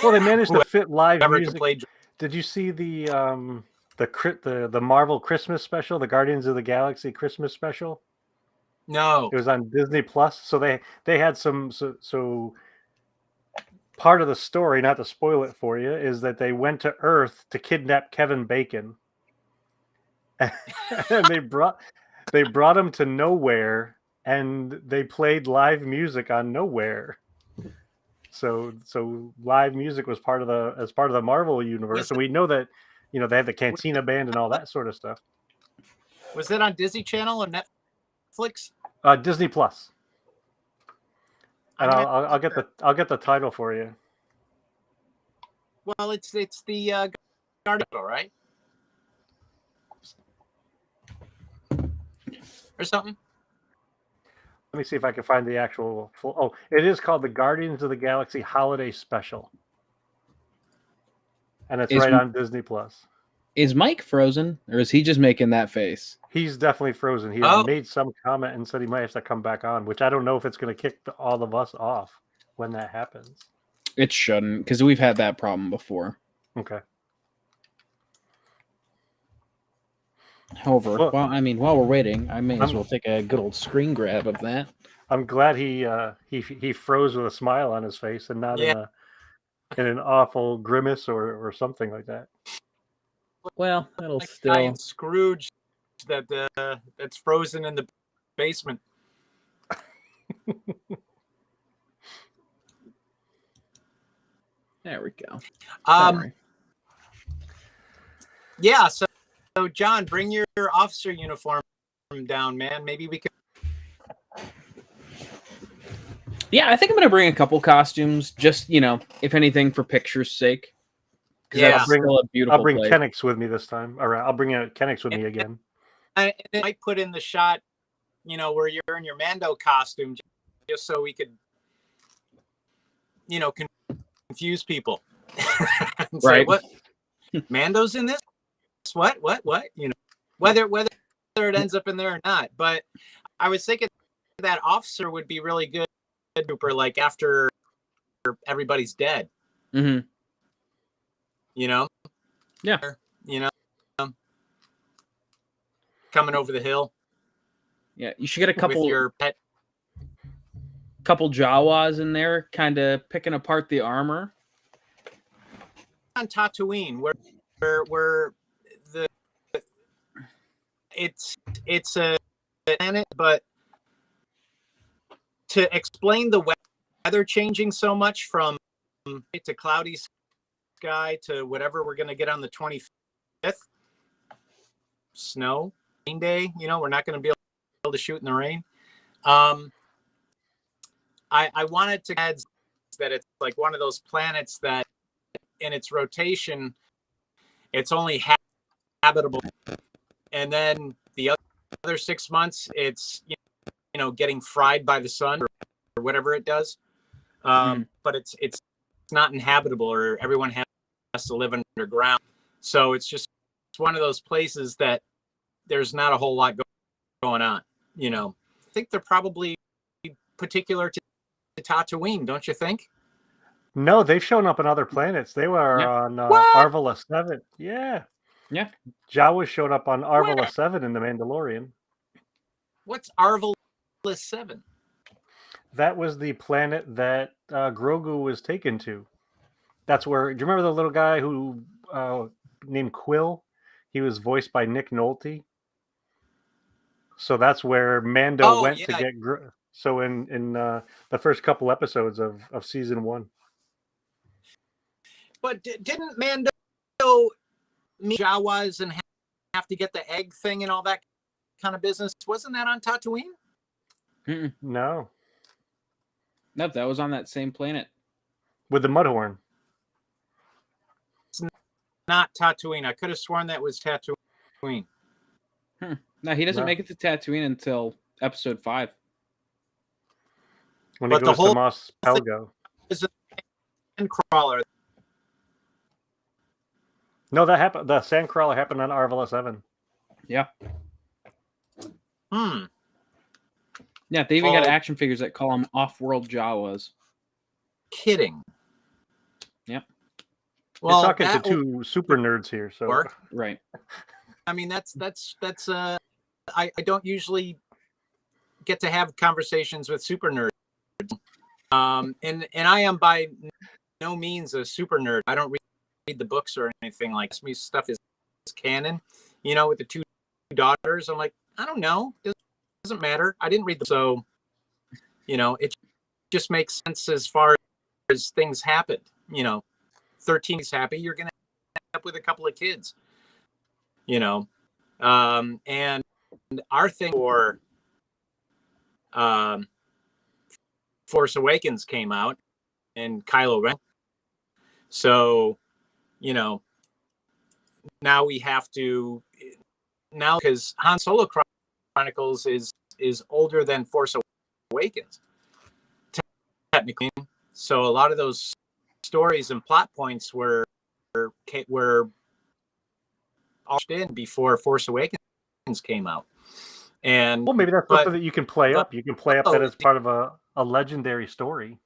Well, they managed to fit live music. Play. Did you see the Marvel Christmas special, the Guardians of the Galaxy Christmas special? No, it was on Disney Plus. So they had some so part of the story, not to spoil it for you, is that they went to Earth to kidnap Kevin Bacon, and they brought him to Nowhere, and they played live music on Nowhere. So live music was part of the Marvel universe, and we know that they had the Cantina Band and all that sort of stuff. Was it on Disney Channel or Netflix? Disney Plus. And I'll get the title for you. Well, it's the Guardian, right? Or something. Let me see if I can find the actual full. Oh, it is called the Guardians of the Galaxy Holiday Special, and it's right on Disney Plus. Is Mike frozen, or is he just making that face? He's definitely frozen. He has made some comment and said he might have to come back on, which I don't know if it's going to kick all of us off when that happens. It shouldn't, because we've had that problem before. Okay. However, while we're waiting, I may as well take a good old screen grab of that. I'm glad he froze with a smile on his face and not in an awful grimace or something like that. Well, that'll like still giant Scrooge that's frozen in the basement. There we go. Yeah. So John, bring your officer uniform down, man. Maybe we could. Yeah, I think I'm gonna bring a couple costumes, just if anything, for picture's sake. Yeah, I'll bring Kennex with me this time. All right, I'll bring Kennex with me again. I might put in the shot, where you're in your Mando costume, just so we could, confuse people. And say, right? What? Mando's in this? What? Whether it ends up in there or not. But I was thinking that officer would be really good, like after everybody's dead. Mm-hmm. Yeah. Coming over the hill. Yeah, you should get a couple with your pet. Couple Jawas in there, kind of picking apart the armor. On Tatooine, where it's a planet, but to explain the weather changing so much from to cloudy sky to whatever we're going to get on the 25th, snow, rain day, we're not going to be able to shoot in the rain. I wanted to add that it's like one of those planets that in its rotation, it's only habitable. And then the other 6 months, it's, getting fried by the sun or whatever it does. But it's not inhabitable, or everyone has to live underground. So it's one of those places that there's not a whole lot going on. I think they're probably particular to Tatooine, don't you think? No, they've shown up on other planets. They were on Arvala 7. Yeah. Yeah. Jawa showed up on Arvala 7 in The Mandalorian. What's Arvala 7? That was the planet that Grogu was taken to. That's where. Do you remember the little guy who named Quill? He was voiced by Nick Nolte. So that's where Mando went to get. So in the first couple episodes of season 1. But didn't Mando meet Jawas and have to get the egg thing and all that kind of business? Wasn't that on Tatooine? No. Nope, that was on that same planet. With the Mudhorn. It's not Tatooine. I could have sworn that was Tatooine. No, he doesn't make it to Tatooine until episode 5. When he goes to Mos Pelgo. Is a sandcrawler. No, that happened. The sandcrawler happened on Arvala 7. Yeah. Hmm. Yeah, they even got action figures that call them off-world Jawas. Kidding. Yep. Well, you're talking to two super nerds here, so right. I mean, that's I don't usually get to have conversations with super nerds. And I am by no means a super nerd. I don't read the books or anything like this. Me stuff is canon, you know, with the 2 daughters. I'm like, I don't know. Doesn't matter. I didn't read them. So, you know, it just makes sense as far as things happen. You know, 13 is happy. You're going to end up with a couple of kids, you know. And our thing for Force Awakens came out and Kylo Ren. So, you know, now we have to because Han Solo Chronicles is older than Force Awakens technically. So a lot of those stories and plot points were all in before Force Awakens came out. And well, maybe that's something that you can play up. You can play up that as part of a legendary story.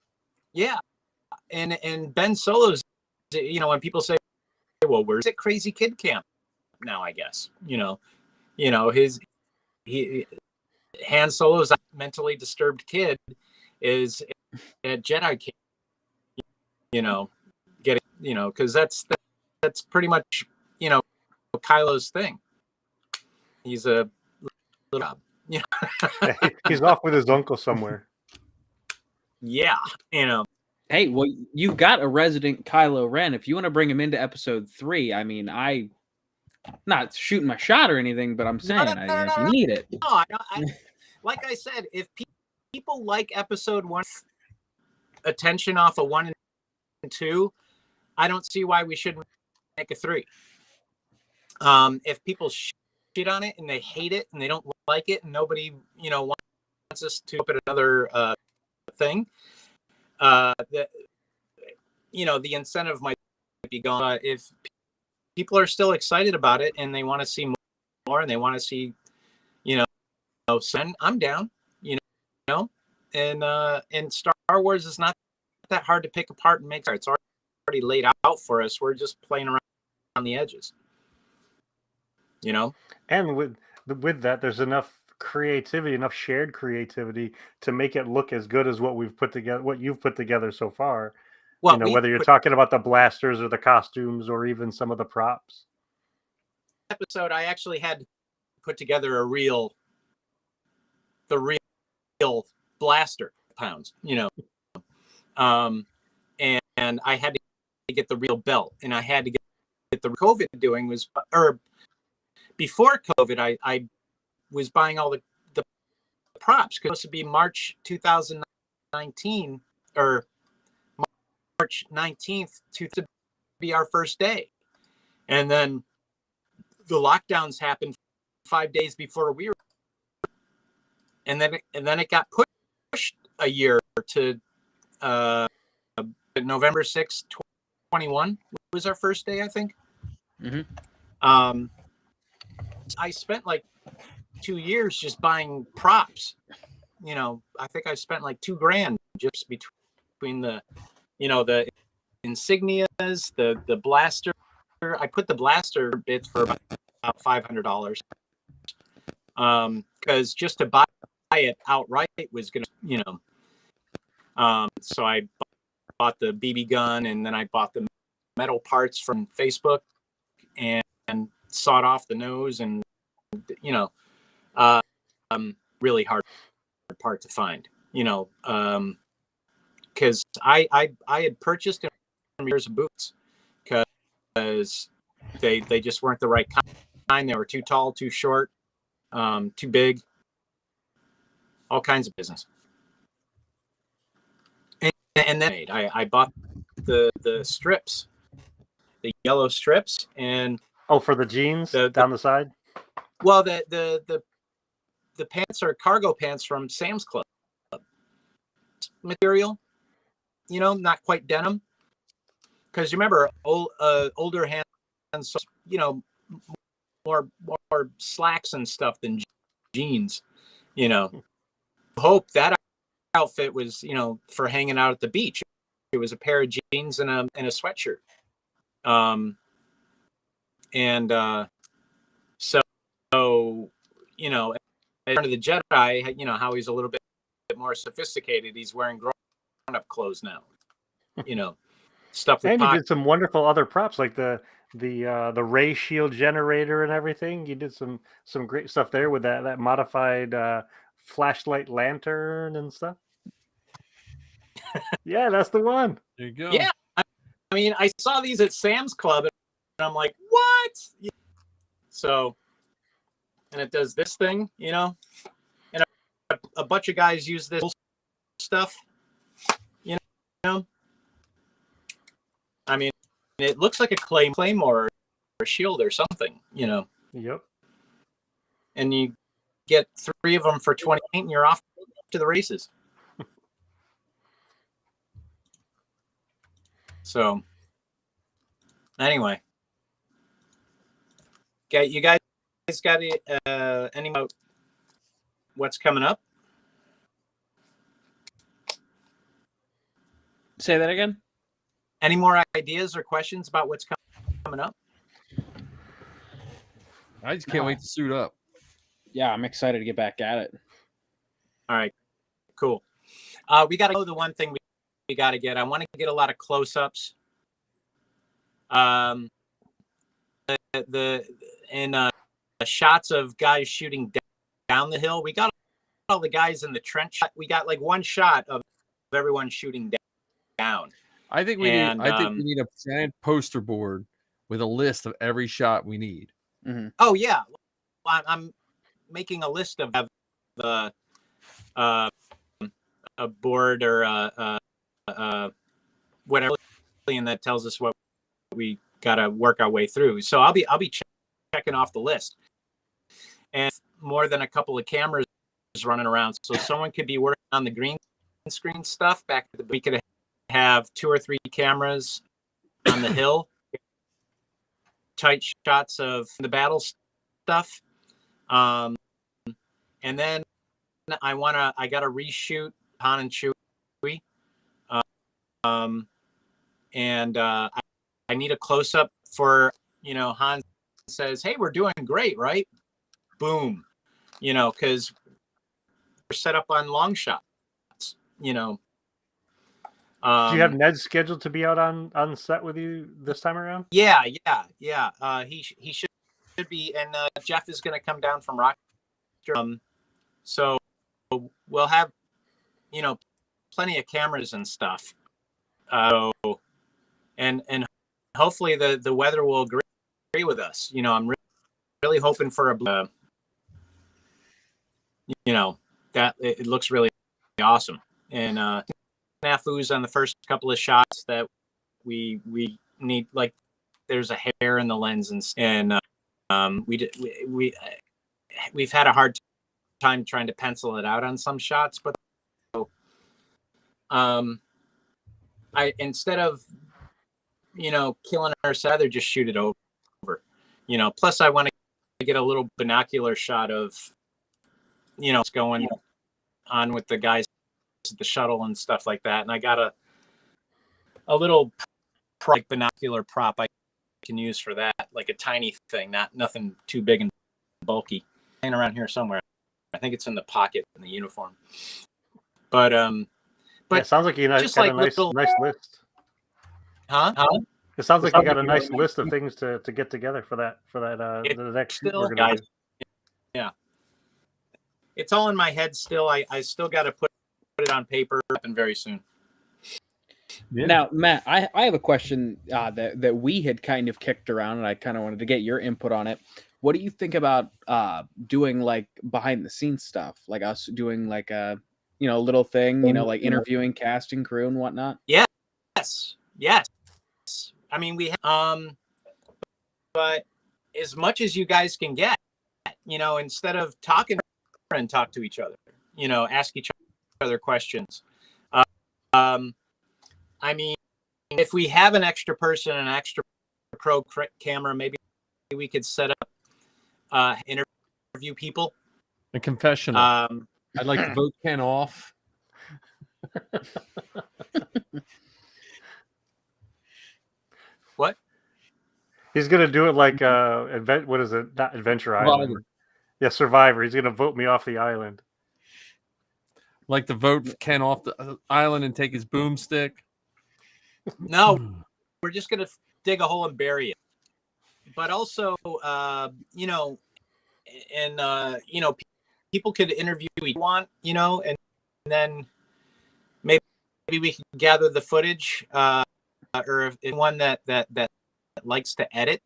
Yeah. And Ben Solo's, you know, when people say, well, where's it crazy kid camp now, I guess, you know, Han Solo's mentally disturbed kid is at Jedi camp, you know, getting, you know, because that's pretty much, you know, Kylo's thing. He's a little, you know. He's off with his uncle somewhere. Yeah, you know. Hey, well, you've got a resident Kylo Ren. If you want to bring him into episode 3, I mean, I'm not shooting my shot or anything, but I'm saying if you need it. No, like I said, if people like episode 1, attention off of 1 and 2, I don't see why we shouldn't make a 3. If people shit on it and they hate it and they don't like it and nobody, you know, wants us to put another thing, that, you know, the incentive might be gone. If people are still excited about it and they want to see more and they want to see, you know, so I'm down, you know, and Star Wars is not that hard to pick apart and make. It's already laid out for us. We're just playing around on the edges, you know. And with that, there's enough creativity, enough shared creativity to make it look as good as what we've put together, what you've put together so far. Well, you know, whether you're talking about the blasters or the costumes or even some of the props. Episode, I actually had to put together the real blaster pounds, you know, and I had to get the real belt, and I had to get the COVID doing was, or before COVID, I was buying all the props because it was supposed to be March 2019 or March 19th to be our first day. And then the lockdowns happened 5 days before we were. And then it got pushed a year to November 6th, 2021 was our first day, I think. Mm-hmm. I spent like 2 years just buying props. You know, I think I spent like $2,000 just between the, you know, the insignias, the blaster. I put the blaster bits for about $500. Because just to buy it outright was gonna, you know, So I bought the BB gun, and then I bought the metal parts from Facebook and sawed off the nose, and really hard part to find, because I had purchased pairs of boots because they just weren't the right kind. They were too tall, too short, too big, all kinds of business. And then I bought the strips, the yellow strips, and for the jeans down the side. Well, the pants are cargo pants from Sam's Club material, not quite denim. Because you remember, older hands, more slacks and stuff than jeans. Hope that outfit was, for hanging out at the beach. It was a pair of jeans and a sweatshirt. So Return of the Jedi, how he's a little bit more sophisticated. He's wearing grown-up clothes now. Stuff with and you did some wonderful other props, like the ray shield generator and everything. You did some great stuff there with that modified flashlight lantern and stuff. Yeah, that's the one. There you go. Yeah, I mean, I saw these at Sam's Club, and I'm like, what? So, and it does this thing, and a bunch of guys use this stuff, I mean, it looks like a claymore or a shield or something, Yep. And you get 3 of them for 28, and you're off to the races. So, anyway, you guys got any about what's coming up? Say that again. Any more ideas or questions about what's coming up? I just can't wait to suit up. Yeah, I'm excited to get back at it. All right, cool. We got to go. The one thing we got to get. I want to get a lot of close-ups. The shots of guys shooting down the hill. We got all the guys in the trench. We got like one shot of everyone shooting down. I think we need a giant poster board with a list of every shot we need. Mm-hmm. Oh yeah, I'm making a list of the a board or whatever, and that tells us what we got to work our way through. So I'll be checking off the list, and more than a couple of cameras running around, so someone could be working on the green screen stuff. We could have 2 or 3 cameras on the hill, tight shots of the battle stuff, and then I got to reshoot Han and Chewie, and I need a close up for Han says, "Hey, we're doing great, right?" Boom, because we're set up on long shots, Do you have Ned scheduled to be out on set with you this time around? Yeah. He should be, and Jeff is going to come down from Rochester. So we'll have plenty of cameras and stuff. And hopefully the weather will agree with us. I'm really hoping for that it looks really awesome. And snafus on the first couple of shots that we need, like there's a hair in the lens, and we've had a hard time trying to pencil it out on some shots, but I instead of killing our set, I'd just shoot it over. Plus I want to get a little binocular shot of what's going on with the guys at the shuttle and stuff like that. And I got a little binocular prop I can use for that, like a tiny thing, nothing too big and bulky. Hanging around here somewhere. I think it's in the pocket in the uniform. But But it sounds like you just got like a nice little, list. huh? It sounds like you got a nice list of things to get together for that the next shoot we're Still, gonna do. yeah, it's all in my head still. I still got to put it on paper and very soon. Yeah. Now, Matt, I have a question that we had kind of kicked around, and I kind of wanted to get your input on it. What do you think about doing like behind the scenes stuff, like us doing like a little thing, like interviewing cast and crew and whatnot? Yes. I mean, we but as much as you guys can get, instead of talk to each other, ask each other questions. I mean, if we have an extra person, an extra pro camera, maybe we could set up interview people. A confessional. I'd like to vote Ken off. What? He's gonna do it like what is it? Not Adventure Island. Survivor. Yeah, Survivor. He's gonna vote me off the island. Like to vote Ken off the island and take his boomstick. No, we're just gonna dig a hole and bury it. But also, people could interview each one, and then maybe we can gather the footage, or if one that likes to edit,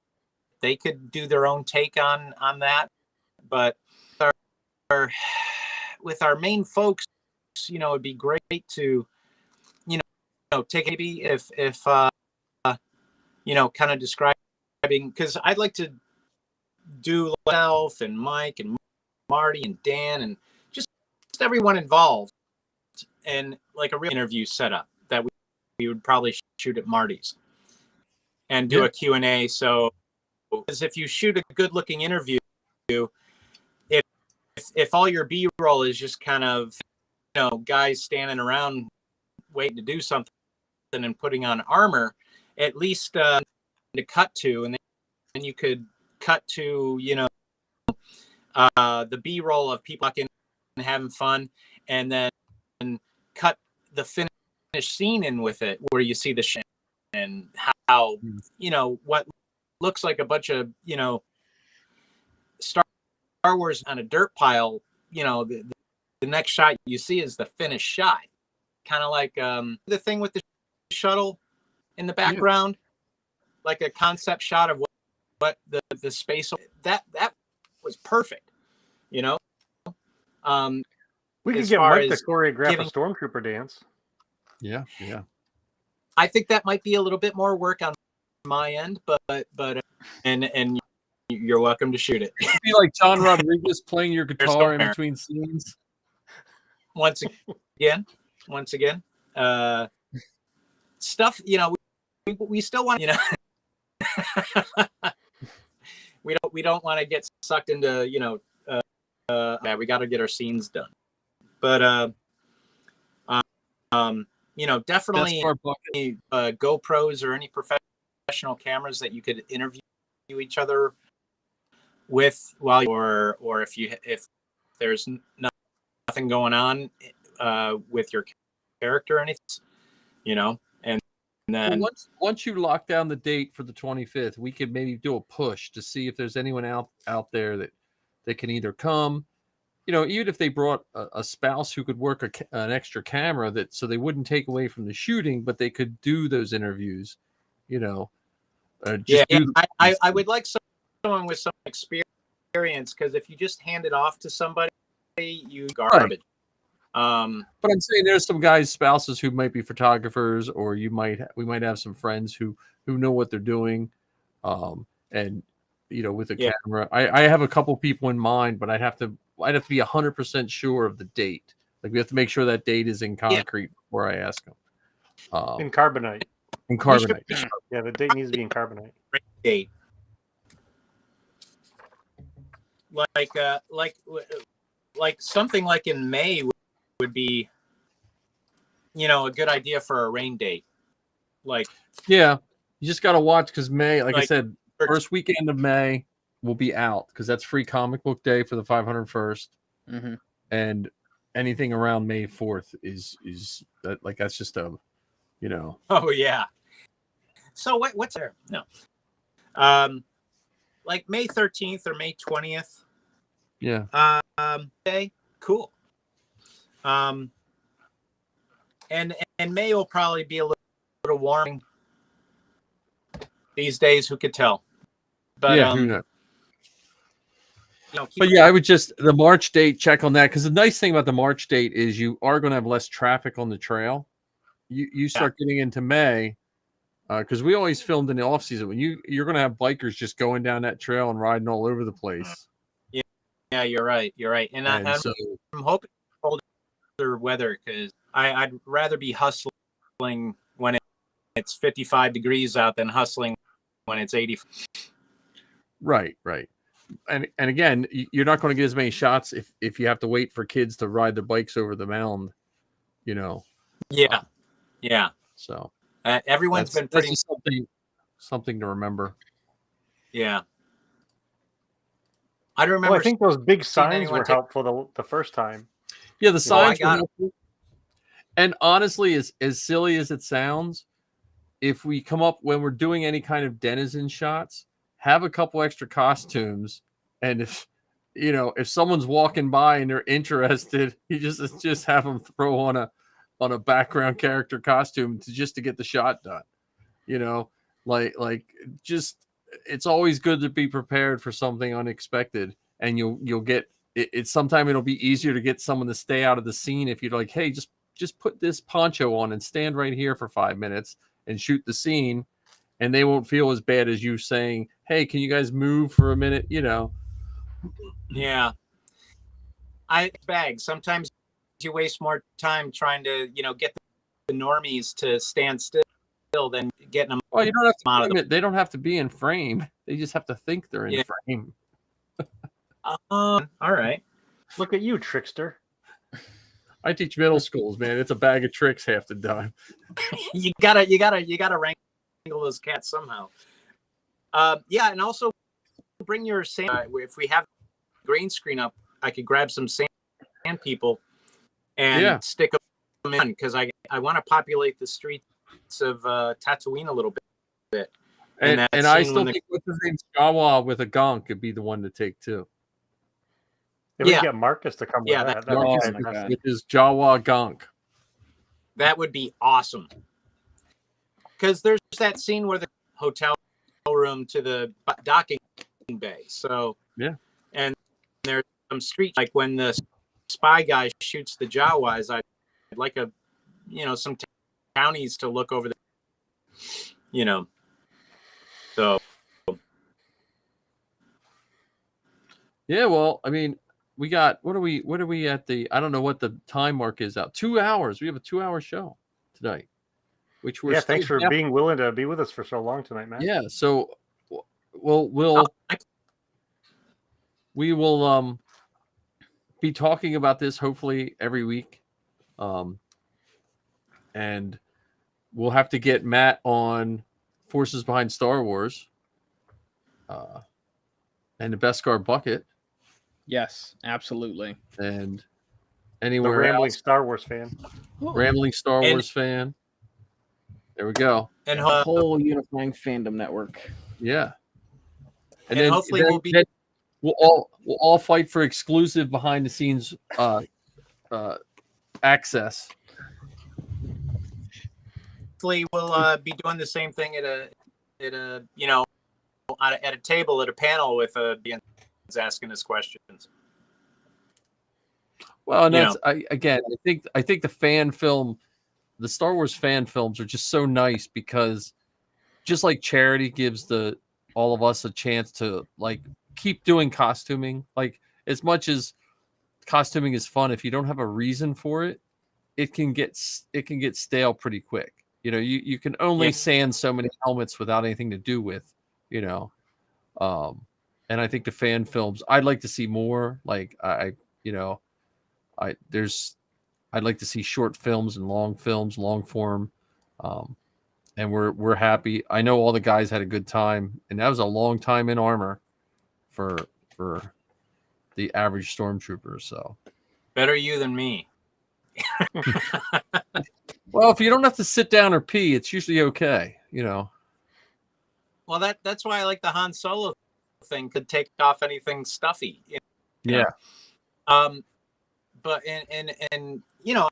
they could do their own take on that. But with our main folks, it'd be great to, take maybe if kind of describing, because I'd like to do myself and Mike and Marty and Dan and just everyone involved, and like a real interview setup that we would probably shoot at Marty's and do a Q&A. So because if you shoot a good looking interview, if all your B-roll is just kind of guys standing around waiting to do something and putting on armor, at least to cut to, and then you could cut to the B-roll of people walking and having fun, and then cut the finished scene in with it, where you see the shit and how what looks like a bunch of Star Wars on a dirt pile. The next shot you see is the finished shot, kind of like the thing with the shuttle in the background, like a concept shot of what the space that was perfect. We could get Mike to choreograph a stormtrooper dance. Yeah. I think that might be a little bit more work on my end, but and you're welcome to shoot it. It'd be like John Rodriguez playing your guitar in between scenes. Once again, stuff. We still want we don't want to get sucked into we got to get our scenes done, but definitely GoPros or any professional cameras that you could interview each other with while or if there's nothing going on with your character or anything, and then once you lock down the date for the 25th, we could maybe do a push to see if there's anyone out there that can either come, even if they brought a spouse who could work an extra camera, so they wouldn't take away from the shooting, but they could do those interviews, I would like someone with some experience, because if you just hand it off to somebody, you garbage. Right. But I'm saying there's some guys' spouses who might be photographers, or we might have some friends who know what they're doing, and with a camera. I have a couple people in mind, but I'd have to be 100% sure of the date. Like, we have to make sure that date is in concrete before I ask them. In carbonite. In carbonite. Yeah, the date needs to be in carbonite. Date. Like something like in May would be, a good idea for a rain date. You just got to watch, because May, like I said, first weekend of May will be out, because that's free comic book day for the 501st. Mm-hmm. And anything around May 4th is that like that's just a, Oh yeah. So what's there? No. Like May 13th or May 20th. Yeah. Okay, cool. And May will probably be a little warm these days. Who could tell? But yeah, who knows? Keep But yeah, I would just the March date, check on that, because the nice thing about the March date is you are going to have less traffic on the trail. You start getting into May, because we always filmed in the off season when you're going to have bikers just going down that trail and riding all over the place. Yeah, you're right. And I'm hoping for colder weather, because I'd rather be hustling when it's 55 degrees out than hustling when it's 80. Right. And again, you're not going to get as many shots if you have to wait for kids to ride their bikes over the mound, Yeah. So everyone's been pretty something to remember. Yeah. I remember. Well, I think those big signs were helpful the first time. Yeah, the signs were helpful. And honestly, as silly as it sounds, if we come up when we're doing any kind of denizen shots, have a couple extra costumes, and if someone's walking by and they're interested, you just have them throw on a background character costume to get the shot done. It's always good to be prepared for something unexpected, and you'll get it. Sometime it'll be easier to get someone to stay out of the scene if you're like, hey, just put this poncho on and stand right here for 5 minutes and shoot the scene. And they won't feel as bad as you saying, hey, can you guys move for a minute? Yeah. Sometimes you waste more time trying to, get the normies to stand still than getting them. Well, you don't have to they don't have to be in frame. They just have to think they're in frame. All right. Look at you, trickster. I teach middle schools, man. It's a bag of tricks half the time. you gotta rank those cats somehow. And also bring your sand. If we have green screen up, I could grab some sand people and stick them in, because I want to populate the streets of Tatooine a little bit. And I still think what's his name, Jawa with a gonk could be the one to take too. If we get Marcus to come with that. With his Jawa gonk. That would be awesome. Because there's that scene where the hotel room to the docking bay. So and there's some street, like when the spy guy shoots the Jawas. I'd like some townies to look over the, So yeah, well, I mean, we got what are we at the? I don't know what the time mark is out. 2 hours. We have a 2-hour show tonight. Which we're thanks for being willing to be with us for so long tonight, man. Yeah, so we will be talking about this hopefully every week, and we'll have to get Matt on Forces Behind Star Wars, and the Beskar Bucket. Yes, absolutely. And anywhere the rambling else, Star Wars fan, rambling Star Wars fan. There we go. And a whole unifying fandom network. Yeah. And then hopefully we'll all fight for exclusive behind the scenes access. Hopefully we'll be doing the same thing at a table at a panel with asking us questions. Well, and that's I think the fan film, the Star Wars fan films are just so nice, because just like charity gives all of us a chance to like keep doing costuming. Like, as much as costuming is fun, if you don't have a reason for it, it can get stale pretty quick. You can only sand so many helmets without anything to do with, and I think the fan films, I'd like to see more. Like I'd like to see short films and long films, long form. And we're happy. I know all the guys had a good time, and that was a long time in armor for the average stormtrooper. So Better you than me. Well, if you don't have to sit down or pee, it's usually okay, you know. Well, that's why I like the Han Solo thing. Could take off anything stuffy. You Yeah. know? But and you know,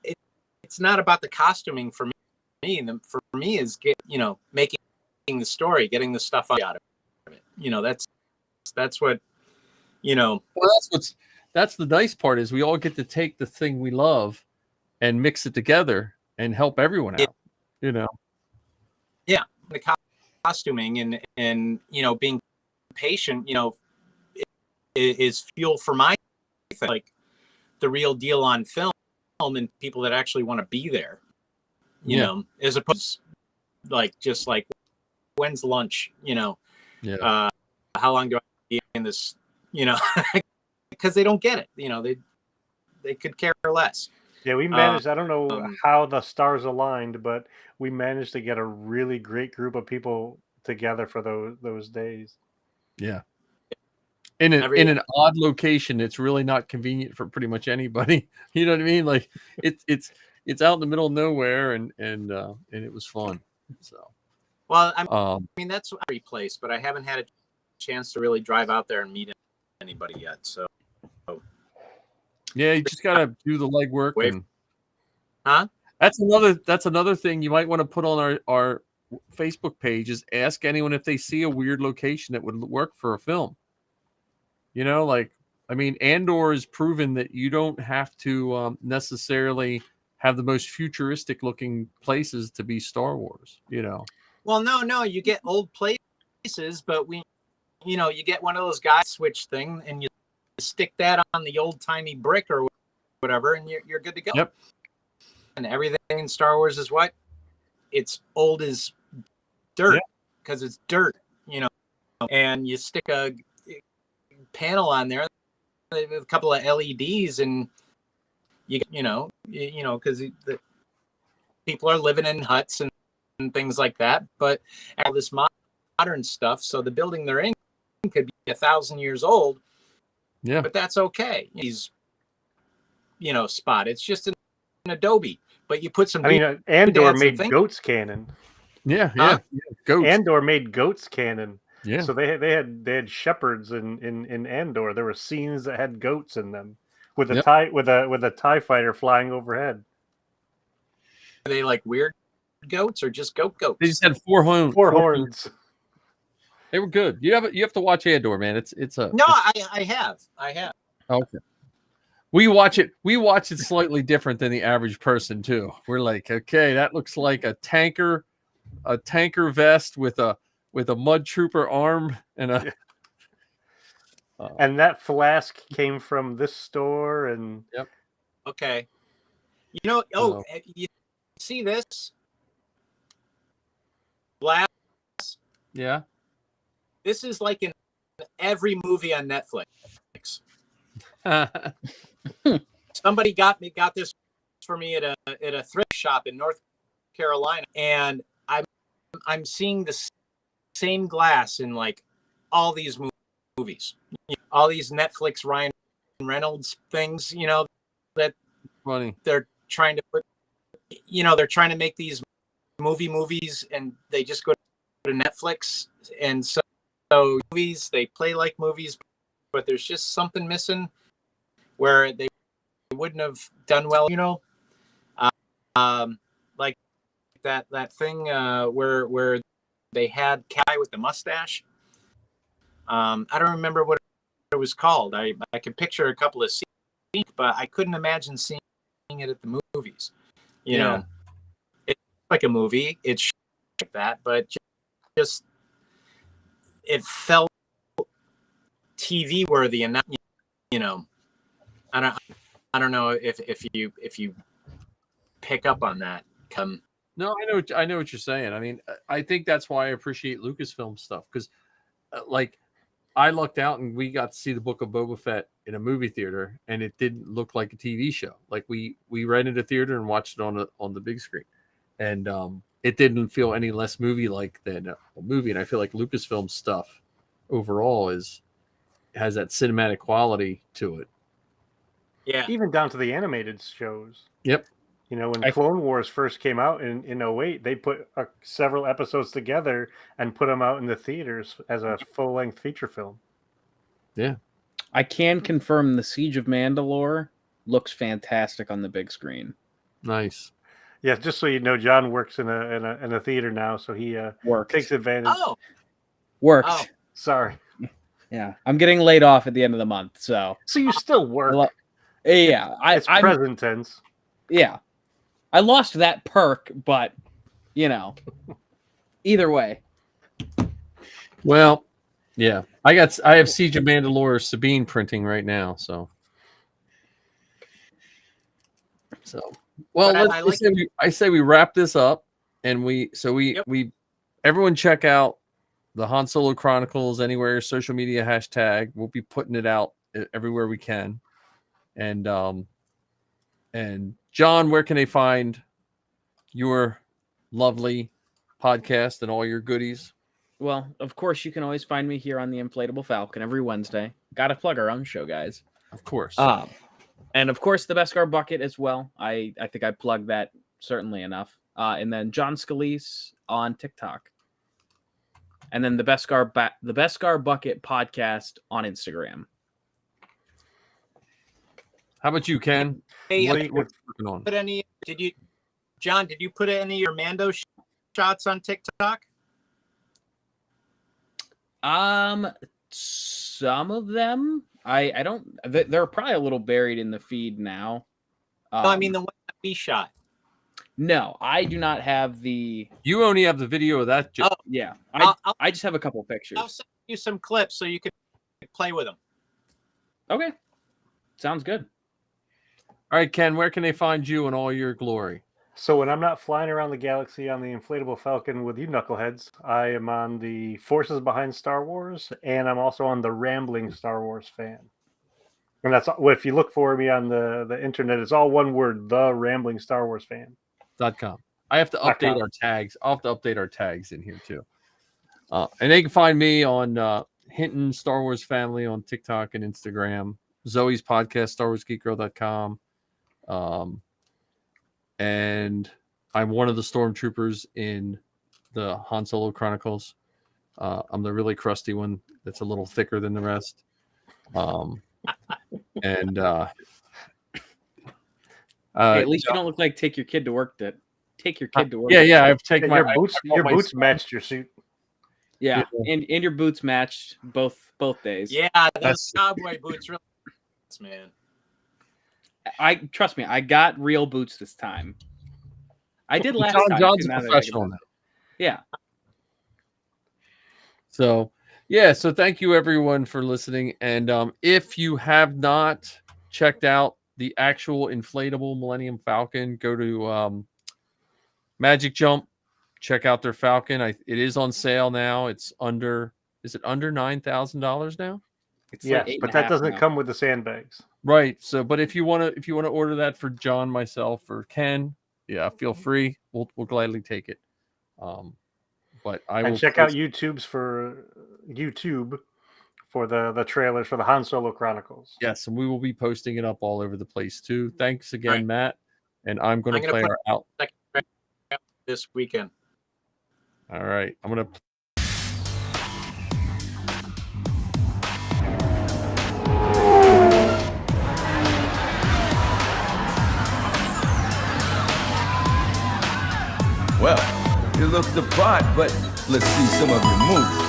it's not about the costuming for me. For me is making the story, getting the stuff out of it. You know, that's what, you know. Well, that's the nice part is we all get to take the thing we love and mix it together and help everyone out. You know. Yeah, the costuming and you know, being patient, you know, is fuel for my thing. Like the real deal on film and people that actually want to be there. You know, as opposed to like just like when's lunch, you know, how long do I be in this, you know, because they don't get it, you know, they could care less. Yeah, we managed. I don't know how the stars aligned, but we managed to get a really great group of people together for those days. Yeah. In an odd location, it's really not convenient for pretty much anybody. You know what I mean? Like it's out in the middle of nowhere, and it was fun. So, well, I mean that's every place, but I haven't had a chance to really drive out there and meet anybody yet. So, yeah, you just gotta do the legwork. Huh? That's another thing you might want to put on our Facebook page is ask anyone if they see a weird location that would work for a film. You know, like, I mean, Andor is proven that you don't have to necessarily have the most futuristic looking places to be Star Wars, you know. Well, no, you get old places, but you know, you get one of those guy switch thing and you stick that on the old timey brick or whatever, and you're good to go. Yep. And everything in Star Wars is what? It's old as dirt because it's dirt, you know, and you stick a panel on there with a couple of LEDs and you know because the people are living in huts and things like that, but all this modern stuff, so the building they're in could be 1,000 years old, but that's okay. He's, you know, spot, it's just an adobe, but you put some, I mean, Andor made goats canon. Goats. Andor made goats canon. Yeah. So they had shepherds in Andor. There were scenes that had goats in them with a TIE fighter flying overhead. Are they like weird goats or just goats? They just had four horns. They were good. You have to watch Andor, man. I have. Okay. We watch it slightly different than the average person too. We're like, okay, that looks like a tanker vest with a mud trooper arm and a and that flask came from this store and okay, you know, you see this glass? Yeah, this is like in every movie on Netflix. Somebody got this for me at a thrift shop in North Carolina, and I'm seeing the same glass in like all these movies, all these Netflix Ryan Reynolds things, you know, that funny. They're trying to put, you know, they're trying to make these movies and they just go to Netflix, and so movies, they play like movies, but there's just something missing where they wouldn't have done well, you know, like that thing where they had Kai with the mustache. I don't remember what it was called. I could picture a couple of scenes, but I couldn't imagine seeing it at the movies. You know, it's like a movie. It's like that, but just it felt TV worthy, and not, you know, I don't know if you pick up on that. No, I know what you're saying. I mean, I think that's why I appreciate Lucasfilm stuff, because like I lucked out and we got to see the Book of Boba Fett in a movie theater, and it didn't look like a TV show. Like we rented a theater and watched it on the big screen, and it didn't feel any less movie like than a movie. And I feel like Lucasfilm stuff overall has that cinematic quality to it. Yeah. Even down to the animated shows. Yep. You know, when Clone Wars first came out in 08, they put several episodes together and put them out in the theaters as a full-length feature film. Yeah. I can confirm the Siege of Mandalore looks fantastic on the big screen. Nice. Yeah, just so you know, John works in a theater now, so he takes advantage. Oh. Worked. Oh. Sorry. Yeah, I'm getting laid off at the end of the month, so you still work. Yeah, I'm present tense. Yeah, I lost that perk, but you know, either way. Well, yeah, I have Siege of Mandalore Sabine printing right now, so well, I say we wrap this up, and we everyone check out the Han Solo Chronicles anywhere, social media hashtag. We'll be putting it out everywhere we can. And John, where can they find your lovely podcast and all your goodies? Well, of course, you can always find me here on the Inflatable Falcon every Wednesday. Got to plug our own show, guys. Of course. And of course, the Beskar Bucket as well. I think I plugged that certainly enough. And then John Scalise on TikTok. And then the Beskar Bucket podcast on Instagram. How about you, Ken? Hey, what are you working on? John, did you put any of your Mando shots on TikTok? Some of them. I don't. They're probably a little buried in the feed now. No, I mean the one that we shot. No, I do not have the. You only have the video of that. Oh, yeah. I just have a couple pictures. I'll send you some clips so you can play with them. Okay, sounds good. All right, Ken, where can they find you in all your glory? So when I'm not flying around the galaxy on the Inflatable Falcon with you knuckleheads, I am on the Forces Behind Star Wars, and I'm also on the Rambling Star Wars Fan. And that's if you look for me on the internet, it's all one word: the Rambling Star Wars Fan. .com. I have to update our tags. I'll have to update our tags in here too. And they can find me on Hinton Star Wars Family on TikTok and Instagram. Zoe's podcast, StarWarsGeekGirl.com. And I'm one of the stormtroopers in the Han Solo Chronicles. I'm the really crusty one that's a little thicker than the rest. At least you don't look like take your kid to work. Yeah. I've taken your boots. Your boots matched your suit. Yeah, and your boots matched both days. Yeah, those cowboy boots, really, man. Trust me, I got real boots this time. I did last time. John's a professional now. Yeah. So thank you everyone for listening. And if you have not checked out the actual inflatable Millennium Falcon, go to Magic Jump, check out their Falcon. It is on sale now. Is it under $9,000 now? It's yes, but that doesn't come with the sandbags. Right. So, but if you want to order that for John, myself, or Ken, yeah, feel free. We'll gladly take it. But I will check out YouTube for the trailers for the Han Solo Chronicles. Yes, and we will be posting it up all over the place too. Thanks again, Matt. And I'm going to play our out this weekend. All right, I'm going to. Well, you look the part, but let's see some of your moves.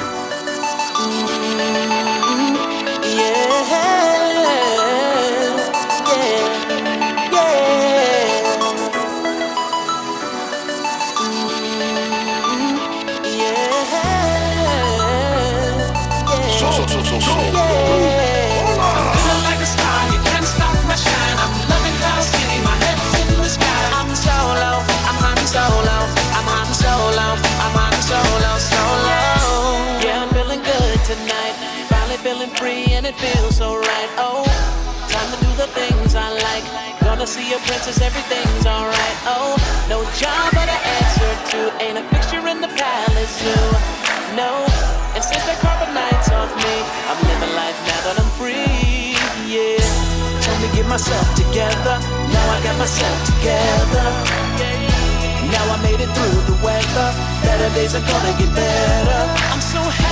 Feeling free and it feels so right. Oh, time to do the things I like. Gonna see a princess, everything's alright. Oh, no job but an answer to. Ain't a fixture in the palace zoo. No, and since the carbon nights off me, I'm living life now that I'm free. Yeah. told me get myself together. Now I got myself together. Now I made it through the weather. Better days are gonna get better. I'm so happy.